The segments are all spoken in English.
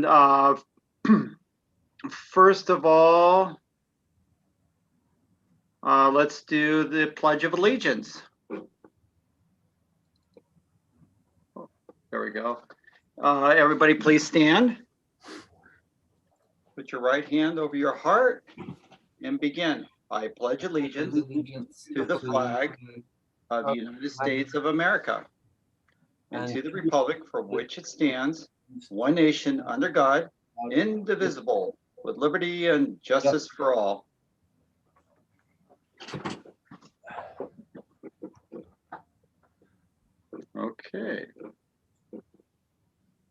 And first of all, let's do the Pledge of Allegiance. There we go. Everybody please stand. Put your right hand over your heart and begin. I pledge allegiance to the flag of the United States of America and to the republic for which it stands, one nation under God, indivisible, with liberty and justice for all. Okay.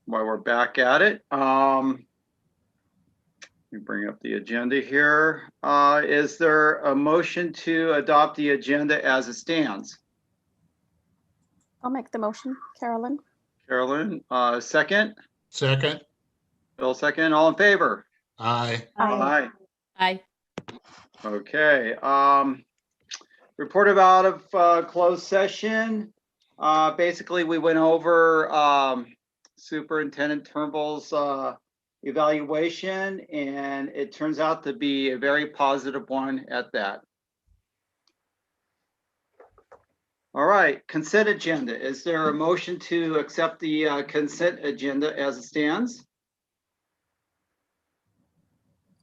While we're back at it, let me bring up the agenda here. Is there a motion to adopt the agenda as it stands? I'll make the motion, Carolyn. Carolyn, second? Second. Bill, second. All in favor? Aye. Aye. Aye. Okay. Report out of closed session. Basically, we went over Superintendent Turnbull's evaluation, and it turns out to be a very positive one at that. All right, consent agenda. Is there a motion to accept the consent agenda as it stands?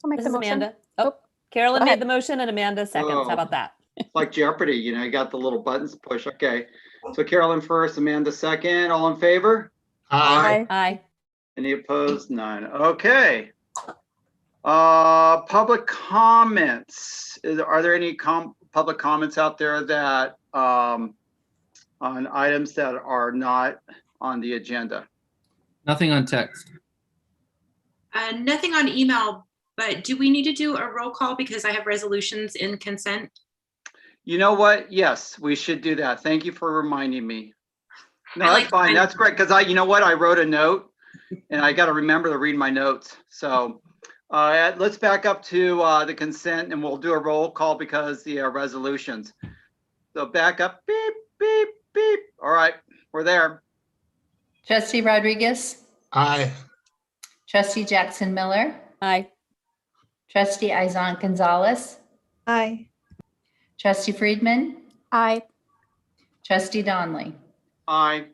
I'll make This the is motion. Amanda. Oh, Carolyn Go made ahead. the motion and Amanda seconds. Oh. How about that? It's like Jeopardy, you know, you got the little buttons push. Okay, so Carolyn first, Amanda second. All in favor? Aye. Aye. Any opposed? None. Okay. Public comments. Are there any public comments out there that on items that are not on the agenda? Nothing on text. Nothing on email, but do we need to do a roll call because I have resolutions in consent? You know what? Yes, we should do that. Thank you for reminding me. No, I that's like fine. mine. That's great. Because you know what? I wrote a note and I got to remember to read my notes. So let's back up to the consent and we'll do a roll call because the resolutions. So back up, beep, beep, beep. All right, we're there. Trustee Rodriguez, Aye. Trustee Jackson Miller, Aye. Trustee Izan Gonzalez, Aye. Trustee Friedman, Aye. Trustee Donnelly. Aye.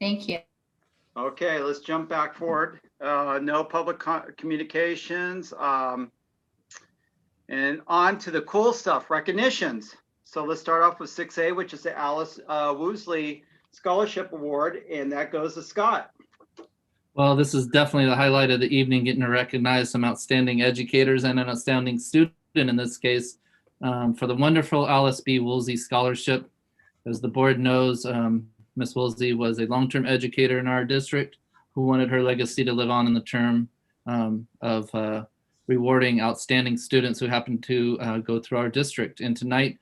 Thank you. Okay, let's jump back forward. No public communications. And on to the cool stuff, recognitions. So let's start off with 6A, which is the Alice Woosley Scholarship Award, and that goes to Scott. Well, this is definitely the highlight of the evening, getting to recognize some outstanding educators and an outstanding student in this case for the wonderful Alice B. Woolsey Scholarship. As the board knows, Ms. Woolsey was a long-term educator in our district who wanted her legacy to live on in the term of rewarding outstanding students who happen to go through our district. And tonight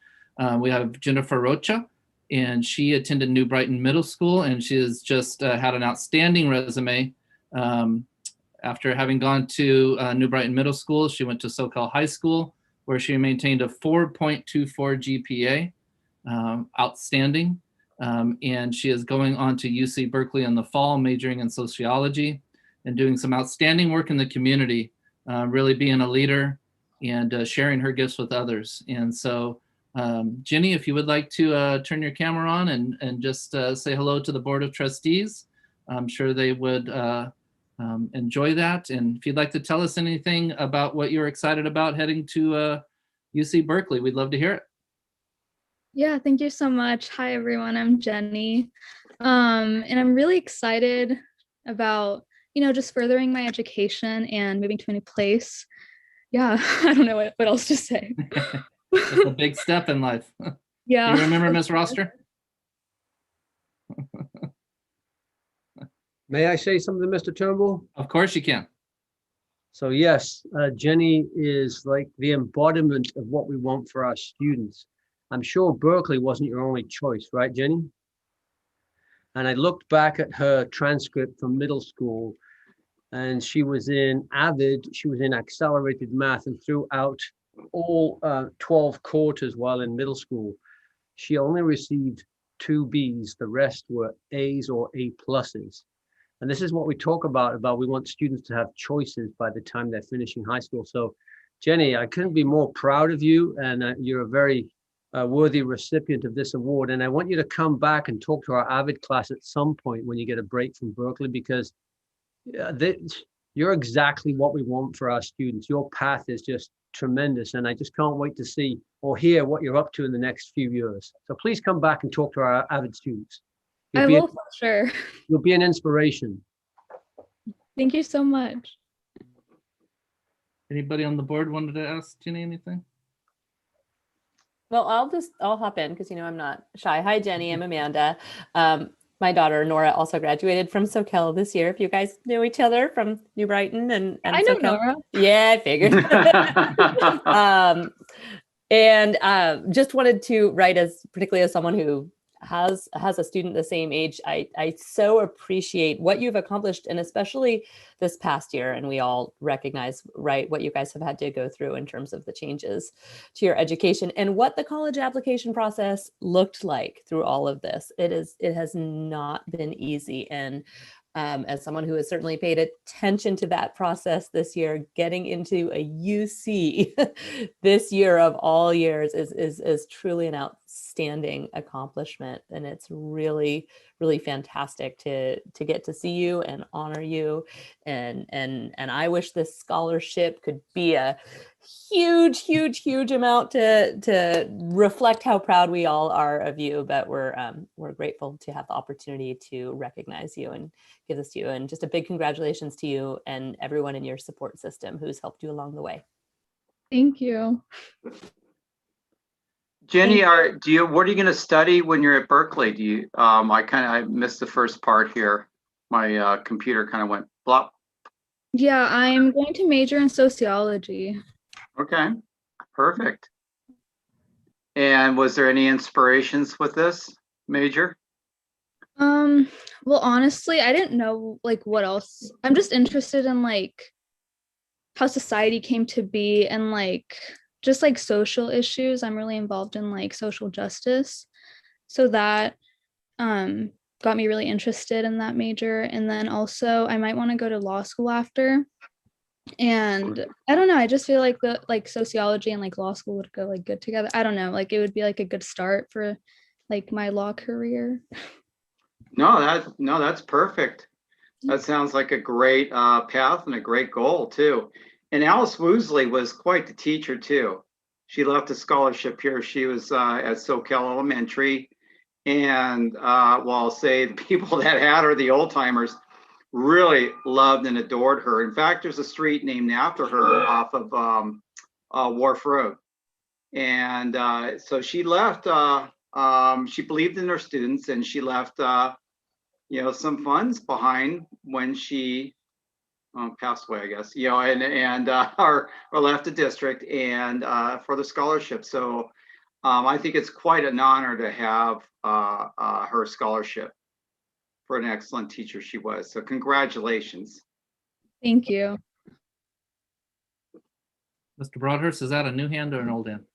we have Jennifer Rocha, and she attended New Brighton Middle School, and she has just had an outstanding resume. After having gone to New Brighton Middle School, she went to SoCal High School, where she maintained a 4.24 GPA, outstanding. And she is going on to UC Berkeley in the fall, majoring in sociology and doing some outstanding work in the community, really being a leader and sharing her gifts with others. And so, Jenny, if you would like to turn your camera on and just say hello to the Board of Trustees, I'm sure they would enjoy that. And if you'd like to tell us anything about what you're excited about heading to UC Berkeley, we'd love to hear it. Yeah, thank you so much. Hi, everyone. I'm Jenny. And I'm really excited about, just furthering my education and moving to a new place. Yeah, I don't know what else to say. It's a big step in life. Yeah. You remember Miss Roster? May I say something, Mr. Turnbull? Of course you can. So yes, Jenny is like the embodiment of what we want for our students. I'm sure Berkeley wasn't your only choice, right, Jenny? And I looked back at her transcript from middle school, and she was in AVID, she was in accelerated math, and throughout all 12 quarters while in middle school, she only received 2 Bs. The rest were As or A pluses. And this is what we talk about we want students to have choices by the time they're finishing high school. So Jenny, I couldn't be more proud of you, and you're a very worthy recipient of this award. And I want you to come back and talk to our AVID class at some point when you get a break from Berkeley, because you're exactly what we want for our students. Your path is just tremendous, and I just can't wait to see or hear what you're up to in the next few years. So please come back and talk to our AVID students. I will for sure. You'll be an inspiration. Thank you so much. Anybody on the board wanted to ask Jenny anything? Well, I'll hop in because, I'm not shy. Hi, Jenny. I'm Amanda. My daughter, Nora, also graduated from Soquel this year. If you guys know each other from New Brighton and I know Soquel. Nora. Yeah, I figured. Just wanted to write, particularly as someone who has a student the same age, I so appreciate what you've accomplished, and especially this past year. And we all recognize, right, what you guys have had to go through in terms of the changes to your education and what the college application process looked like through all of this. It has not been easy. And as someone who has certainly paid attention to that process this year, getting into a UC this year of all years is truly an outstanding accomplishment. And it's really, really fantastic to get to see you and honor you. And I wish this scholarship could be a huge, huge, huge amount to reflect how proud we all are of you. But we're grateful to have the opportunity to recognize you and give this to you. And just a big congratulations to you and everyone in your support system who's helped you along the way. Thank you. Jenny, what are you going to study when you're at Berkeley? Do you? I missed the first part here. My computer kind of went blop. Yeah, I'm going to major in sociology. Okay, perfect. And was there any inspirations with this major? Well, honestly, I didn't know what else. I'm just interested in how society came to be and just social issues. I'm really involved in social justice. So that got me really interested in that major. And then also I might want to go to law school after. And I don't know, I just feel like the sociology and law school would go good together. I don't know, it would be a good start for my law career. No, that's perfect. That sounds like a great path and a great goal too. And Alice Woosley was quite the teacher too. She left a scholarship here. She was at Soquel Elementary, and I'll say the people that had her, the old timers, really loved and adored her. In fact, there's a street named after her off of Wharf Road. And so she left. She believed in her students, and she left some funds behind when she passed away, I guess, or left the district and for the scholarship. So I think it's quite an honor to have her scholarship for an excellent teacher she was. So congratulations. Thank you. Mr. Broadhurst, is that a new hand or an old hand?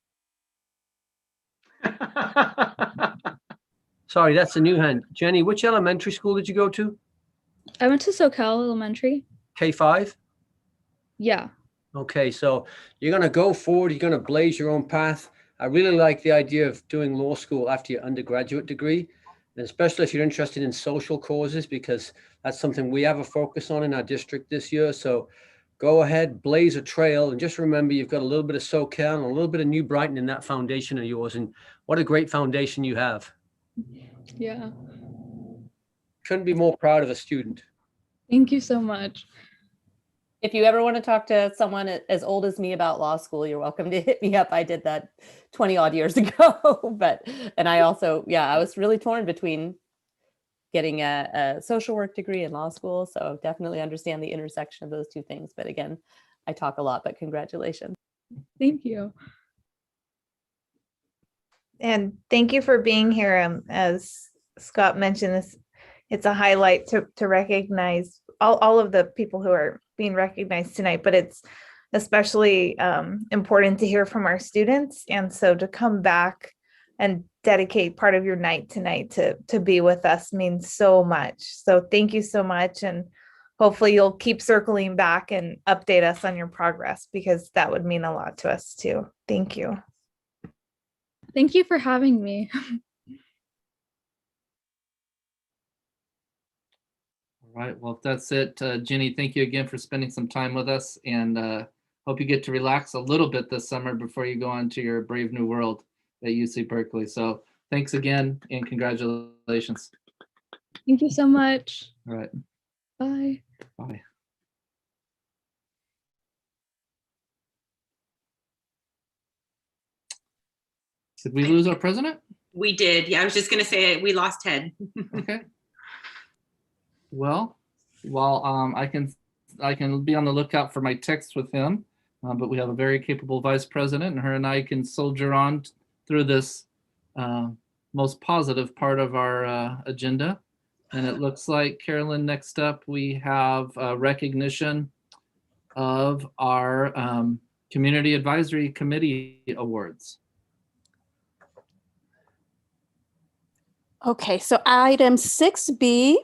Sorry, that's a new hand. Jenny, which elementary school did you go to? I went to Soquel Elementary. K5? Yeah. Okay, so you're going to go forward. You're going to blaze your own path. I really like the idea of doing law school after your undergraduate degree, and especially if you're interested in social causes, because that's something we have a focus on in our district this year. So go ahead, blaze a trail, and just remember you've got a little bit of Soquel and a little bit of New Brighton in that foundation of yours, and what a great foundation you have. Yeah. Couldn't be more proud of a student. Thank you so much. If you ever want to talk to someone as old as me about law school, you're welcome to hit me up. I did that 20 odd years ago, and I also, I was really torn between getting a social work degree in law school. So definitely understand the intersection of those two things. But again, I talk a lot, but congratulations. Thank you. And thank you for being here. As Scott mentioned, it's a highlight to recognize all of the people who are being recognized tonight, but it's especially important to hear from our students. And so to come back and dedicate part of your night tonight to be with us means so much. So thank you so much. And hopefully you'll keep circling back and update us on your progress, because that would mean a lot to us too. Thank you. Thank you for having me. All right, well, if that's it, Jenny, thank you again for spending some time with us, and hope you get to relax a little bit this summer before you go on to your brave new world at UC Berkeley. So thanks again and congratulations. Thank you so much. All right, Bye. bye. Did we lose our president? We did. Yeah, I was just going to say we lost Ted. Okay. Well, I can be on the lookout for my text with him, but we have a very capable vice president, and her and I can soldier on through this most positive part of our agenda. And it looks like, Carolyn, next up we have recognition of our Community Advisory Committee Awards. Okay, so item 6B.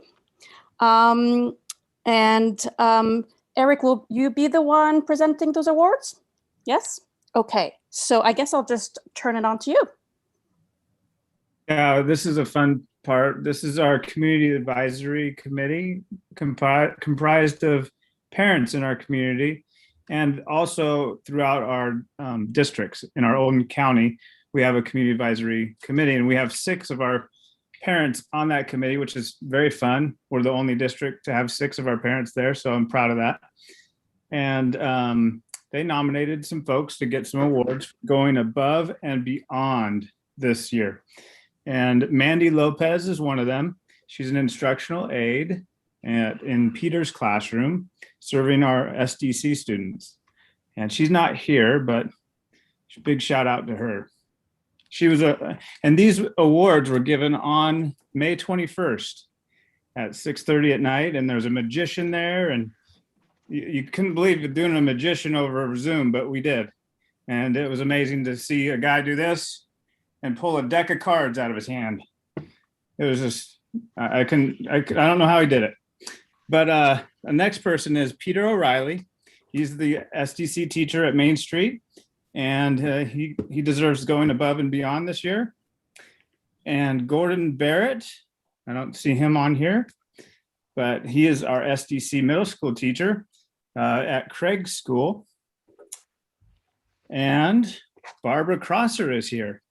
Eric, will you be the one presenting those awards? Yes? Okay, so I guess I'll just turn it on to you. Yeah, this is a fun part. This is our Community Advisory Committee, comprised of parents in our community, and also throughout our districts. In our own county, we have a Community Advisory Committee, and we have 6 of our parents on that committee, which is very fun. We're the only district to have 6 of our parents there, so I'm proud of that. And they nominated some folks to get some awards going above and beyond this year. And Mandy Lopez is one of them. She's an instructional aide in Peter's classroom, serving our SDC students. And she's not here, but big shout out to her. She was and these awards were given on May 21st at 6:30 at night. And there's a magician there, and you couldn't believe doing a magician over Zoom, but we did. And it was amazing to see a guy do this and pull a deck of cards out of his hand. It was just, I don't know how he did it. But the next person is Peter O'Reilly. He's the SDC teacher at Main Street, and he deserves going above and beyond this year. And Gordon Barrett, I don't see him on here, but he is our SDC middle school teacher at Craig School. And Barbara Crosser is here.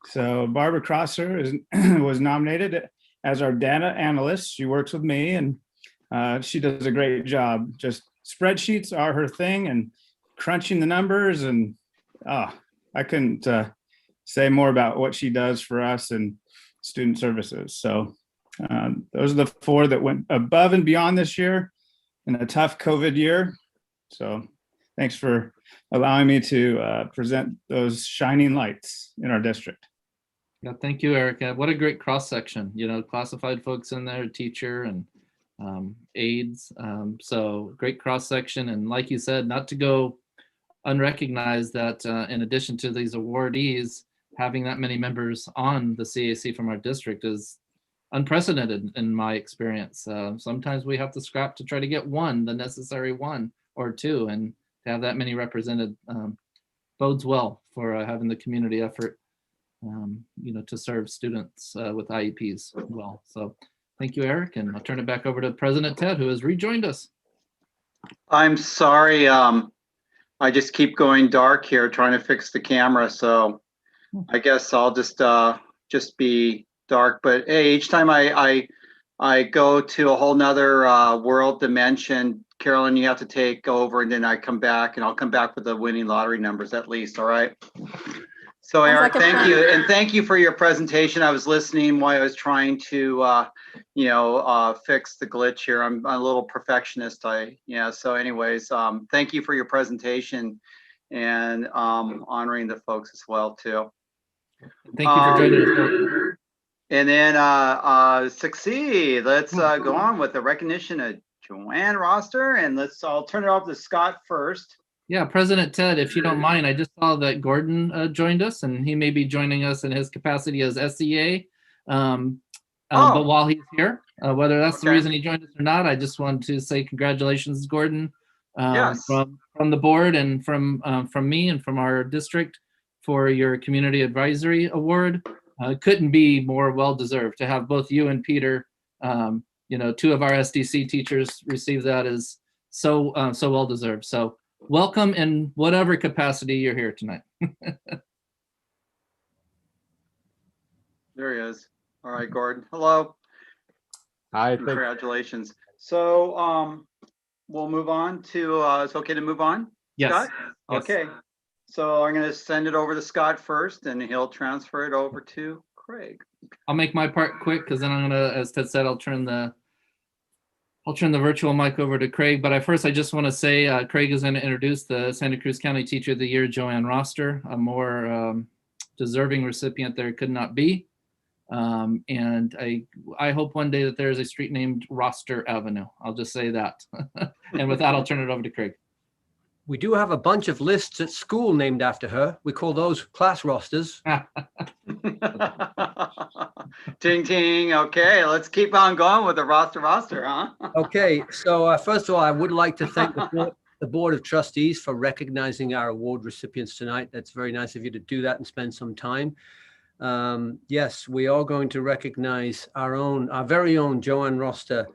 So Barbara Crosser was nominated as our data analyst. She works with me, and she does a great job. Just spreadsheets are her thing, and crunching the numbers, and I couldn't say more about what she does for us and student services. So those are the 4 that went above and beyond this year in a tough COVID year. So thanks for allowing me to present those shining lights in our district. Yeah, thank you, Erica. What a great cross section. You know, classified folks in there, teacher and aides. So great cross section, and like you said, not to go unrecognized that in addition to these awardees, having that many members on the CAC from our district is unprecedented in my experience. Sometimes we have to scrap to try to get the necessary 1 or 2, and to have that many represented bodes well for having the community effort, to serve students with IEPs well. So thank you, Eric, and I'll turn it back over to President Ted, who has rejoined us. I'm sorry. I just keep going dark here trying to fix the camera. So I guess I'll just be dark. But hey, each time I go to a whole nother world dimension, Carolyn, you have to take over, and then I come back, and I'll come back with the winning lottery numbers at least. All right. So Eric, thank you. And thank you for your presentation. I was listening while I was trying to, fix the glitch here. I'm a little perfectionist. So anyways, thank you for your presentation, and honoring the folks as well too. Thank you for joining us. And then succeed. Let's go on with the recognition of Joanne Roster, and I'll turn it off to Scott first. Yeah, President Ted, if you don't mind, I just saw that Gordon joined us, and he may be joining us in his capacity as SEA. But while he's here, whether that's the reason he joined us or not, I just wanted to say congratulations, Gordon, from the board and from me and from our district for your Community Advisory Award. Couldn't be more well-deserved to have both you and Peter, two of our SDC teachers receive that is so well-deserved. So welcome in whatever capacity you're here tonight. There he is. All right, Gordon. Hello. Hi. Congratulations. So we'll move on to, it's okay to move on? Yes. Scott? Yes. Okay. So I'm going to send it over to Scott first, and he'll transfer it over to Craig. I'll make my part quick because then I'm gonna, as Ted said, I'll turn the virtual mic over to Craig. But I just want to say Craig is going to introduce the Santa Cruz County Teacher of the Year, Joanne Roster, a more deserving recipient there could not be. And I hope one day that there is a street named Roster Avenue. I'll just say that. And with that, I'll turn it over to Craig. We do have a bunch of lists at school named after her. We call those class rosters. Ting, ting. Okay, let's keep on going with the roster, huh? Okay, so first of all, I would like to thank the Board of Trustees for recognizing our award recipients tonight. That's very nice of you to do that and spend some time. Yes, we are going to recognize our very own Joanne Roster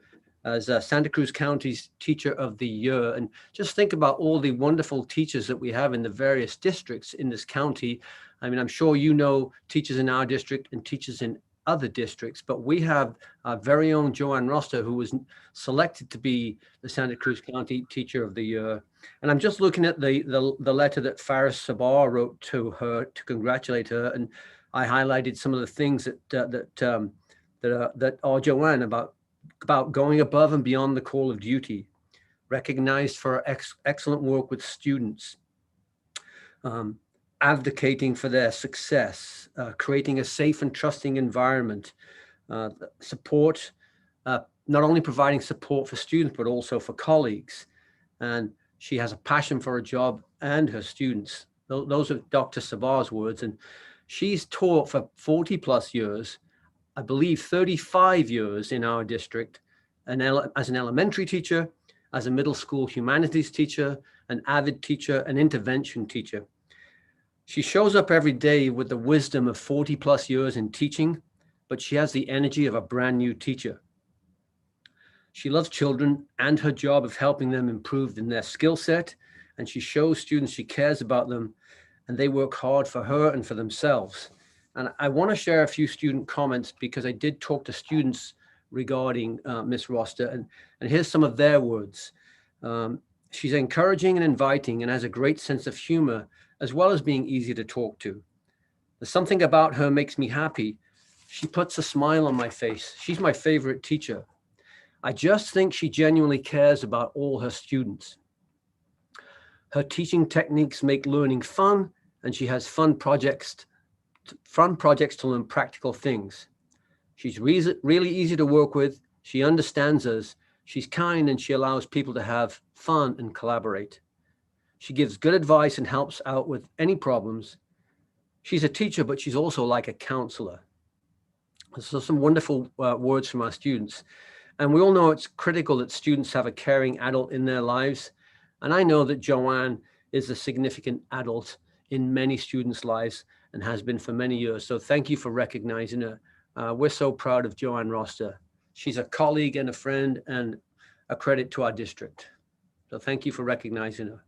as Santa Cruz County's Teacher of the Year. And just think about all the wonderful teachers that we have in the various districts in this county. I mean, I'm sure you know teachers in our district and teachers in other districts, but we have our very own Joanne Roster, who was selected to be the Santa Cruz County Teacher of the Year. And I'm just looking at the letter that Faris Sabar wrote to her to congratulate her, and I highlighted some of the things that are Joanne about going above and beyond the call of duty, recognized for excellent work with students, advocating for their success, creating a safe and trusting environment, support, not only providing support for students, but also for colleagues. And she has a passion for her job and her students. Those are Dr. Sabar's words. And she's taught for 40 plus years, I believe 35 years in our district, as an elementary teacher, as a middle school humanities teacher, an avid teacher, an intervention teacher. She shows up every day with the wisdom of 40 plus years in teaching, but she has the energy of a brand new teacher. She loves children and her job of helping them improve in their skill set, and she shows students she cares about them, and they work hard for her and for themselves. And I want to share a few student comments because I did talk to students regarding Miss Roster, and here's some of their words. She's encouraging and inviting and has a great sense of humor, as well as being easy to talk to. There's something about her makes me happy. She puts a smile on my face. She's my favorite teacher. I just think she genuinely cares about all her students. Her teaching techniques make learning fun, and she has fun projects to learn practical things. She's really easy to work with. She understands us. She's kind, and she allows people to have fun and collaborate. She gives good advice and helps out with any problems. She's a teacher, but she's also like a counselor. So some wonderful words from our students. And we all know it's critical that students have a caring adult in their lives. And I know that Joanne is a significant adult in many students' lives and has been for many years. So thank you for recognizing her. We're so proud of Joanne Roster. She's a colleague and a friend and a credit to our district. So thank you for recognizing her.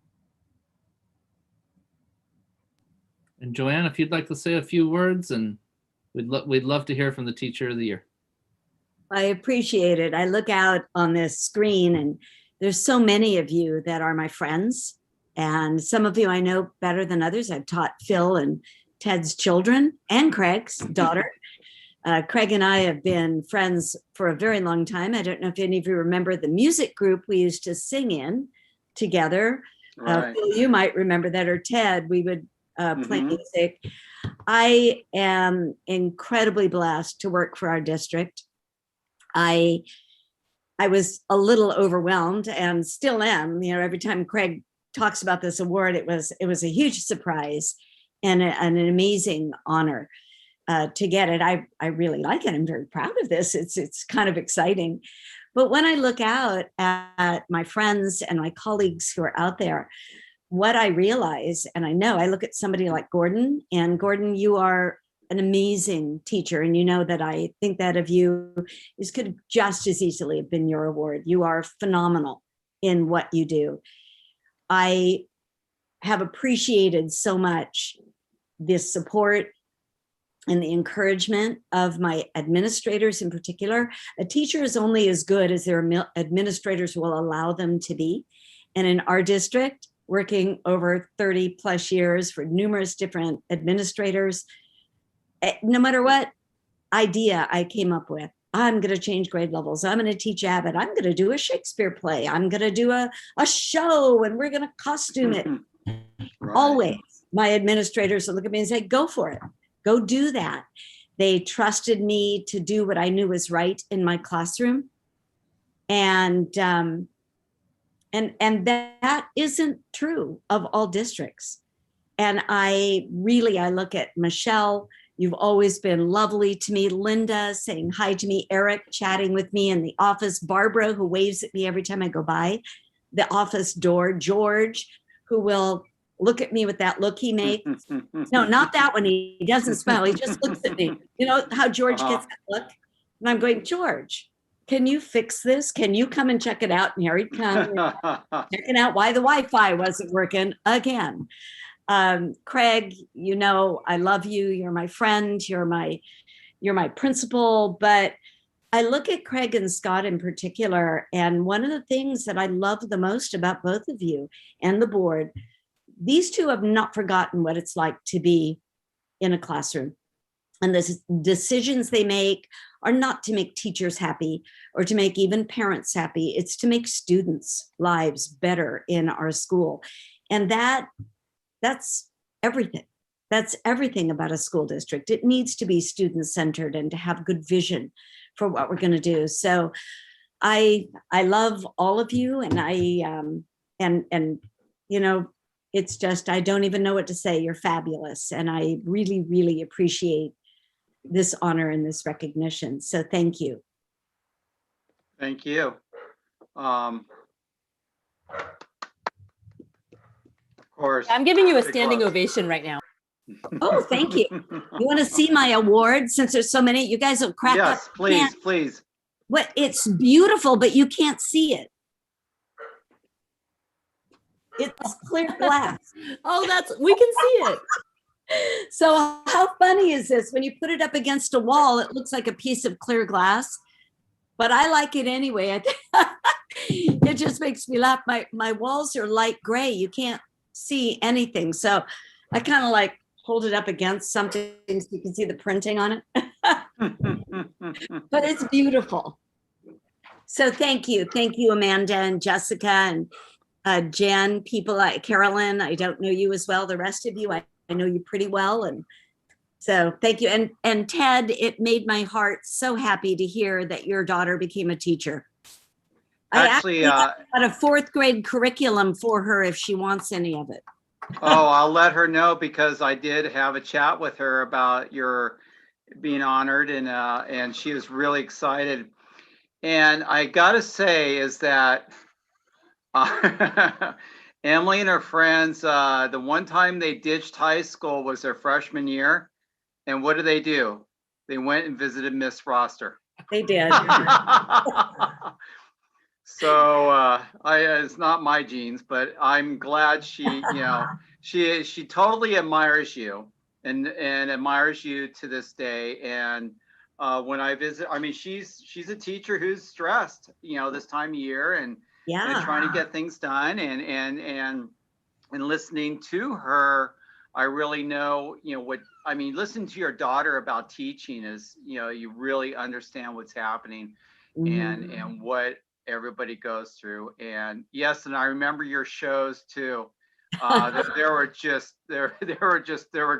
And Joanne, if you'd like to say a few words, and we'd love to hear from the Teacher of the Year. I appreciate it. I look out on this screen and there's so many of you that are my friends. And some of you I know better than others. I've taught Phil and Ted's children and Craig's daughter. Craig and I have been friends for a very long time. I don't know if any of you remember the music group we used to sing in together. Right. Phil, you might remember that, or Ted, we would play music. I am incredibly blessed to work for our district. I was a little overwhelmed and still am. You know, every time Craig talks about this award, it was a huge surprise and an amazing honor to get it. I really like it. I'm very proud of this. It's kind of exciting. But when I look out at my friends and my colleagues who are out there, what I realize, and I know, I look at somebody like Gordon, and Gordon, you are an amazing teacher, and you know that I think that of you. This could just as easily have been your award. You are phenomenal in what you do. I have appreciated so much this support and the encouragement of my administrators in particular. A teacher is only as good as their administrators will allow them to be. And in our district, working over 30 plus years for numerous different administrators, no matter what idea I came up with, I'm going to change grade levels. I'm going to teach Abbott. I'm going to do a Shakespeare play. I'm going to do a show, and we're going to costume it. Right. Always, my administrators will look at me and say, go for it. Go do that. They trusted me to do what I knew was right in my classroom. And that isn't true of all districts. And I look at Michelle. You've always been lovely to me. Linda saying hi to me. Eric chatting with me in the office. Barbara, who waves at me every time I go by the office door. George, who will look at me with that look he makes. No, not that one. He doesn't smile. He just looks at me. You know how George gets that look? And I'm going, George, can you fix this? Can you come and check it out? And here he comes, checking out why the Wi-Fi wasn't working again. Craig, you know, I love you. You're my friend. You're my principal. But I look at Craig and Scott in particular, and one of the things that I love the most about both of you and the board, these two have not forgotten what it's like to be in a classroom. And the decisions they make are not to make teachers happy or to make even parents happy. It's to make students' lives better in our school. And that's everything. That's everything about a school district. It needs to be student-centered and to have good vision for what we're going to do. So I love all of you, and and you know, it's just, I don't even know what to say. You're fabulous. And I really, really appreciate this honor and this recognition. So thank you. Thank you. Of course. I'm giving you a big standing love. ovation right now. Oh, thank you. You want to see my award, since there's so many? You guys will crack up. Yes, please, please. What? It's beautiful, but you can't see it. It's clear glass. Oh, we can see it. So how funny is this? When you put it up against a wall, it looks like a piece of clear glass, but I like it anyway. It just makes me laugh. My walls are light gray. You can't see anything. So I kind of like hold it up against something so you can see the printing on it. But it's beautiful. So thank you. Thank you, Amanda and Jessica and Jen, people like Carolyn. I don't know you as well. The rest of you, I know you pretty well. And so thank you. And Ted, it made my heart so happy to hear that your daughter became a teacher. Actually, I got a 4th grade curriculum for her if she wants any of it. oh, I'll let her know, because I did have a chat with her about your being honored, and she was really excited. And I gotta say is that Emily and her friends, the one time they ditched high school was their freshman year. And what do? They went and visited Miss Foster. They did. So it's not my genes, but I'm glad she, you know, she totally admires you and admires you to this day. And when I visit, I mean, she's a teacher who's stressed, you know, this time of year and trying to get things done, and listening to her, I really know, you know, what I mean. Listening to your daughter about teaching is, you know, you really understand what's happening and what everybody goes through. And yes, and I remember your shows too. They were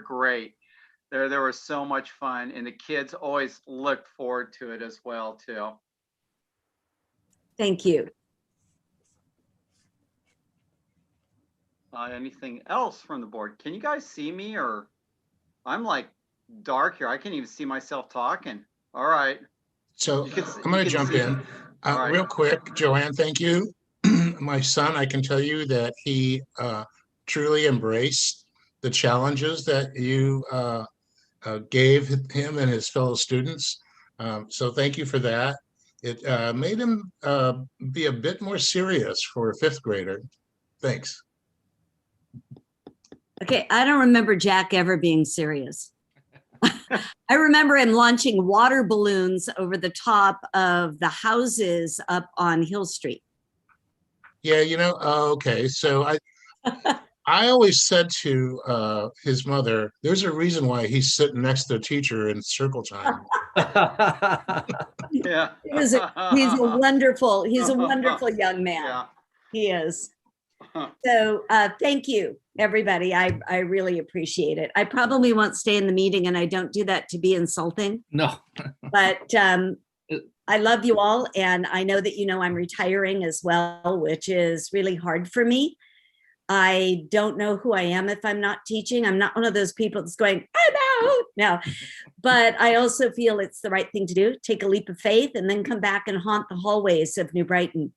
great. They were so much fun, and the kids always looked forward to it as well too. Thank you. Anything else from the board? Can you guys see me, or I'm like dark here? I can't even see myself talking. All right. So You can I'm going to you can jump see- in. All right. Real quick, Joanne, thank you. My son, I can tell you that he truly embraced the challenges that you gave him and his fellow students. So thank you for that. It made him be a bit more serious for a fifth grader. Thanks. Okay, I don't remember Jack ever being serious. I remember him launching water balloons over the top of the houses up on Hill Street. Yeah, you know, okay. So I always said to his mother, there's a reason why he's sitting next to the teacher in circle time. Yeah. He's a wonderful young man. Yeah. He is. So thank you, everybody. I really appreciate it. I probably won't stay in the meeting, and I don't do that to be insulting, No. but I love you all. And I know that, you know, I'm retiring as well, which is really hard for me. I don't know who I am if I'm not teaching. I'm not one of those people that's going, I'm out. No, but I also feel it's the right thing to do. Take a leap of faith and then come back and haunt the hallways of New Brighton.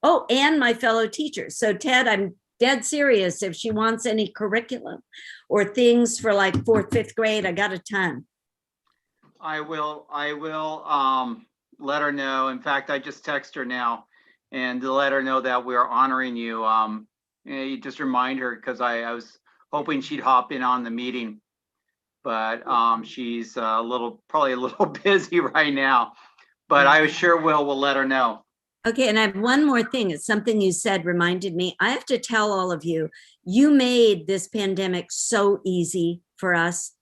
Oh, and my fellow teachers. So Ted, I'm dead serious. If she wants any curriculum or things for like 4th, 5th grade, I got a ton. I will let her know. In fact, I just text her now and to let her know that we're honoring you. You just remind her, because I was hoping she'd hop in on the meeting, but she's probably a little busy right now, but I sure we'll let her know. Okay, and I have one more thing. It's something you said reminded me. I have to tell all of you, you made this pandemic so easy for us.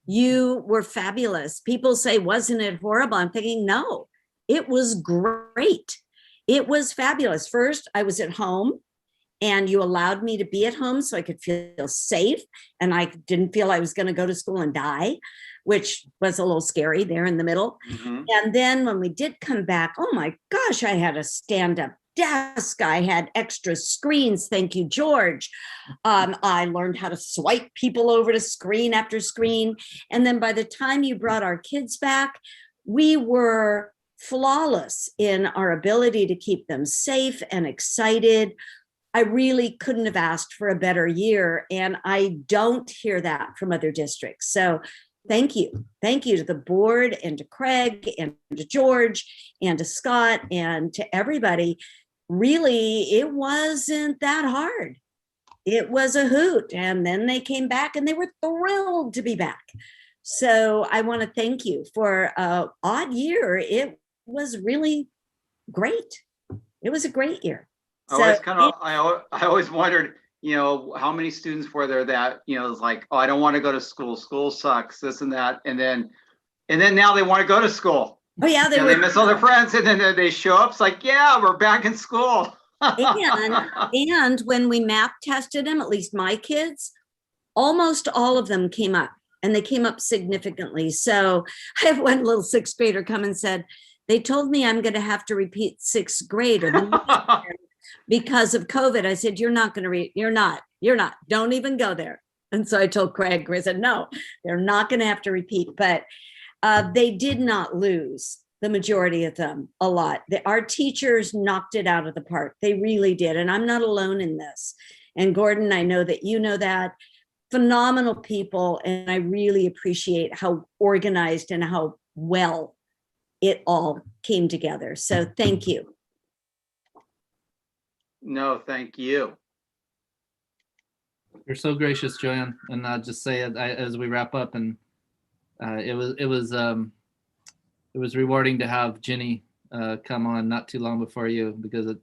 You were fabulous. People say, wasn't it horrible? I'm thinking, no, it was great. It was fabulous. First, I was at home and you allowed me to be at home so I could feel safe. And I didn't feel I was going to go to school and die, which was a little scary there in the middle. Mm-hmm. And then when we did come back, oh my gosh, I had a stand-up desk. I had extra screens. Thank you, George. I learned how to swipe people over to screen after screen. And then by the time you brought our kids back, we were flawless in our ability to keep them safe and excited. I really couldn't have asked for a better year. And I don't hear that from other districts. So thank you. Thank you to the board and to Craig and to George and to Scott and to everybody. Really, it wasn't that hard. It was a hoot. And then they came back and they were thrilled to be back. So I want to thank you for an odd year. It was really great. It was a great year. I always wondered, you know, how many students were there that, you know, was like, oh, I don't want to go to school. School sucks, this and that. And then now they want to go to school. Oh yeah, they miss all their friends, and then they show up. It's like, yeah, we're back in school. and when we map tested them, at least my kids, almost all of them came up, and they came up significantly. So I have one little 6th grader come and said, they told me I'm going to have to repeat 6th grade because of COVID. I said, you're not going to you're not, don't even go there. And so I told Craig, I said, no, they're not going to have to repeat, but they did not lose, the majority of them, a lot. Our teachers knocked it out of the park. They really did. And I'm not alone in this. And Gordon, I know that you know that. Phenomenal people. And I really appreciate how organized and how well it all came together. So thank you. No, thank you. You're so gracious, Joanne. And I'll just say it as we wrap up, and it was rewarding to have Ginny come on not too long before you, because it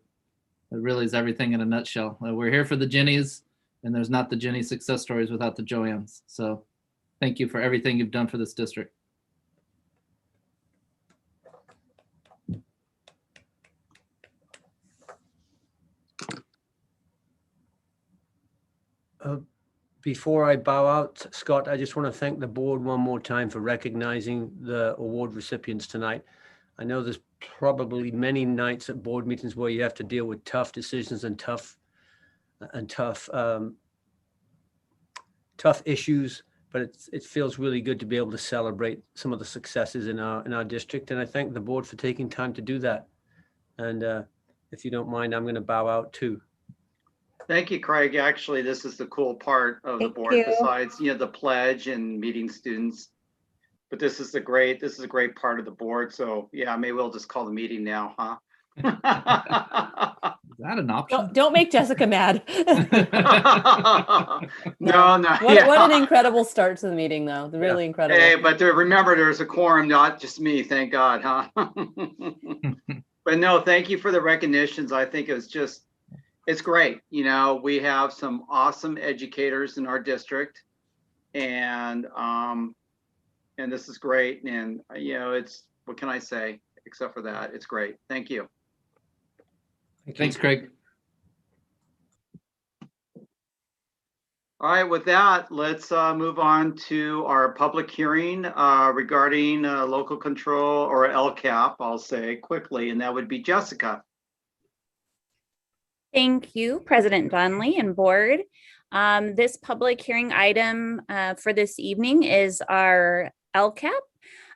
really is everything in a nutshell. We're here for the Ginnies, and there's not the Ginny success stories without the Joannes. So thank you for everything you've done for this district. Before I bow out, Scott, I just want to thank the board one more time for recognizing the award recipients tonight. I know there's probably many nights at board meetings where you have to deal with tough decisions and tough and tough issues, but it feels really good to be able to celebrate some of the successes in our district. And I thank the board for taking time to do that. And if you don't mind, I'm going to bow out too. Thank you, Craig. Actually, this is the cool part of the Thank board, you. besides, the pledge and meeting students. But this is a great part of the board. So yeah, maybe we'll just call the meeting now, huh? Is that an option? Don't make Jessica mad. No. What an incredible start to the meeting, though. Really incredible. Hey, but remember, there's a quorum, not just me. Thank God, huh? But no, thank you for the recognitions. I think it's great. We have some awesome educators in our district, and this is great. And what can I say except for that? It's great. Thank you. Thanks, Craig. All right, with that, let's move on to our public hearing regarding local control, or LCAP, I'll say quickly, and that would be Jessica. Thank you, President Donnelly and board. This public hearing item for this evening is our LCAP.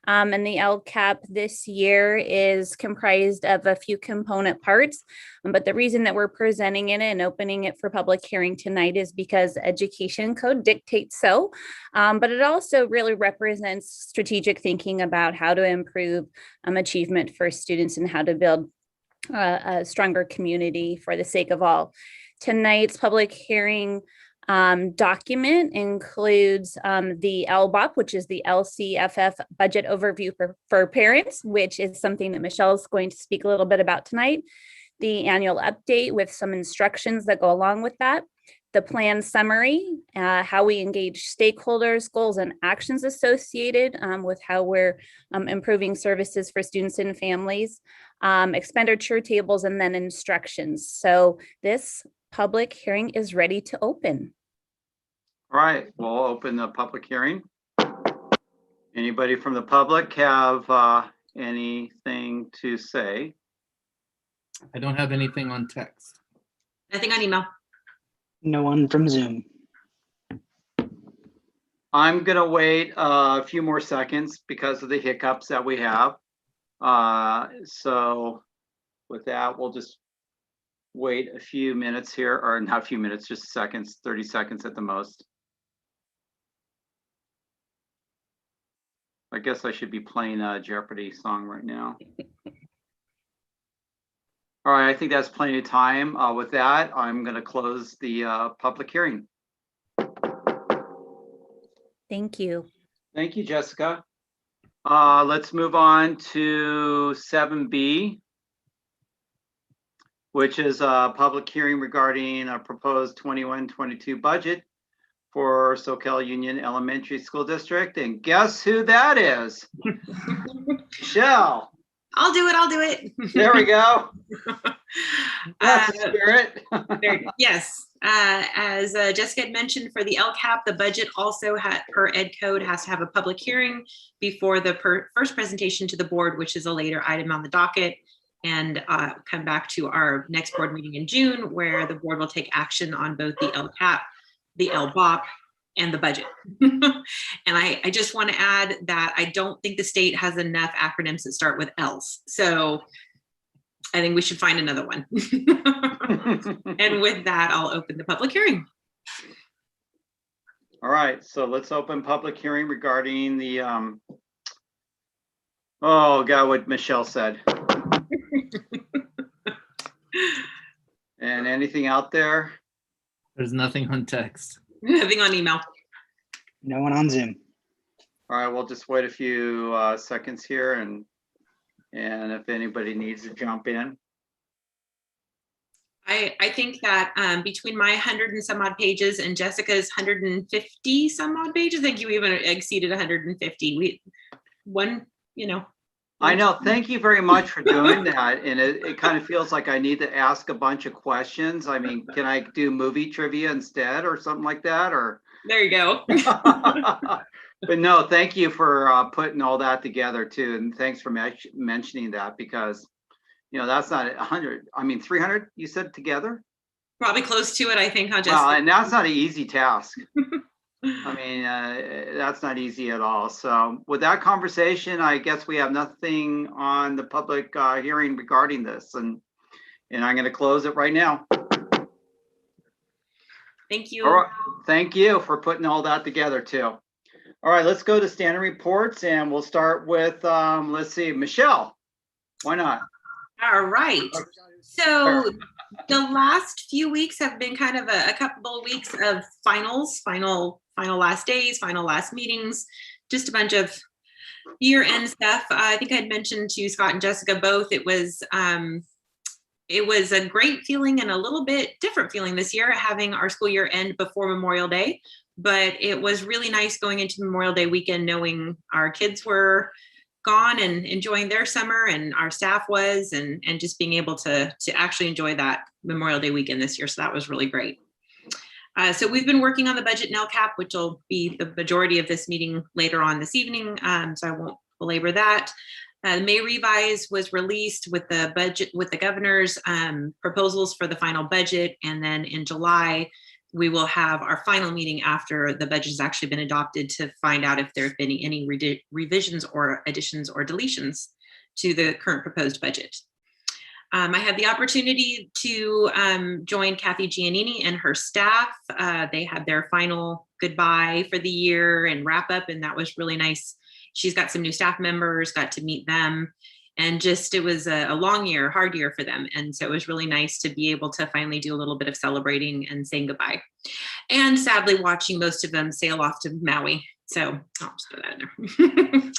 And the LCAP this year is comprised of a few component parts, but the reason that we're presenting it and opening it for public hearing tonight is because Education Code dictates so, but it also really represents strategic thinking about how to improve achievement for students and how to build a stronger community for the sake of all. Tonight's public hearing document includes the LBOP, which is the LCFF budget overview for parents, which is something that Michelle is going to speak a little bit about tonight. The annual update with some instructions that go along with that. The plan summary, how we engage stakeholders, goals and actions associated with how we're improving services for students and families, expenditure tables, and then instructions. So this public hearing is ready to open. All right, we'll open the public hearing. Anybody from the public have anything to say? I don't have anything on text. Nothing on email. No one from Zoom. I'm gonna wait a few more seconds because of the hiccups that we have. So with that, we'll just wait a few minutes here, or not a few minutes, just seconds, 30 seconds at the most. I guess I should be playing a Jeopardy song right now. All right, I think that's plenty of time. With that, I'm going to close the public hearing. Thank you. Thank you, Jessica. Let's move on to 7B, which is a public hearing regarding a proposed 21-22 budget for Soquel Union Elementary School District. And guess who that is? Michelle. I'll do it. There we go. That's the spirit. Yes. As Jessica had mentioned, for the LCAP, the budget also per Ed Code has to have a public hearing before the first presentation to the board, which is a later item on the docket, and come back to our next board meeting in June, where the board will take action on both the LCAP, the LBOP, and the budget. And I just want to add that I don't think the state has enough acronyms that start with L's. So I think we should find another one. And with that, I'll open the public hearing. All right, so let's open public hearing regarding the, oh God, what Michelle said. And anything out there? There's nothing on text. Nothing on email. No one on Zoom. All right, we'll just wait a few seconds here, and if anybody needs to jump in. I think that between my 100 and some odd pages and Jessica's 150 some odd pages, I think you even exceeded 150. I know. Thank you very much for doing that. And it kind of feels like I need to ask a bunch of questions. I mean, can I do movie trivia instead or something like that? Or there you go. But no, thank you for putting all that together too. And thanks for mentioning that, because, that's not 100. I mean, 300 you said together? Probably close to it, I think, huh, Well, Jessica? and that's not an easy task. I mean, that's not easy at all. So with that conversation, I guess we have nothing on the public hearing regarding this, and I'm going to close it right now. Thank you. All right. Thank you for putting all that together too. All right, let's go to standing reports, and we'll start with, let's see, Michelle. Why not? All right. So the last few weeks have been kind of a couple of weeks of finals, final last days, final last meetings, just a bunch of year-end stuff. I think I had mentioned to Scott and Jessica both, it was a great feeling and a little bit different feeling this year, having our school year end before Memorial Day. But it was really nice going into Memorial Day weekend, knowing our kids were gone and enjoying their summer, and our staff was, and just being able to actually enjoy that Memorial Day weekend this year. So that was really great. So we've been working on the budget and LCAP, which will be the majority of this meeting later on this evening. So I won't belabor that. The May revise was released with the budget, with the governor's proposals for the final budget. And then in July, we will have our final meeting after the budget has actually been adopted to find out if there have been any revisions or additions or deletions to the current proposed budget. I had the opportunity to join Kathy Giannini and her staff. They had their final goodbye for the year and wrap up, and that was really nice. She's got some new staff members, got to meet them, and just, it was a long year, hard year for them. And so it was really nice to be able to finally do a little bit of celebrating and saying goodbye. And sadly, watching most of them sail off to Maui. So I'll just put that in there.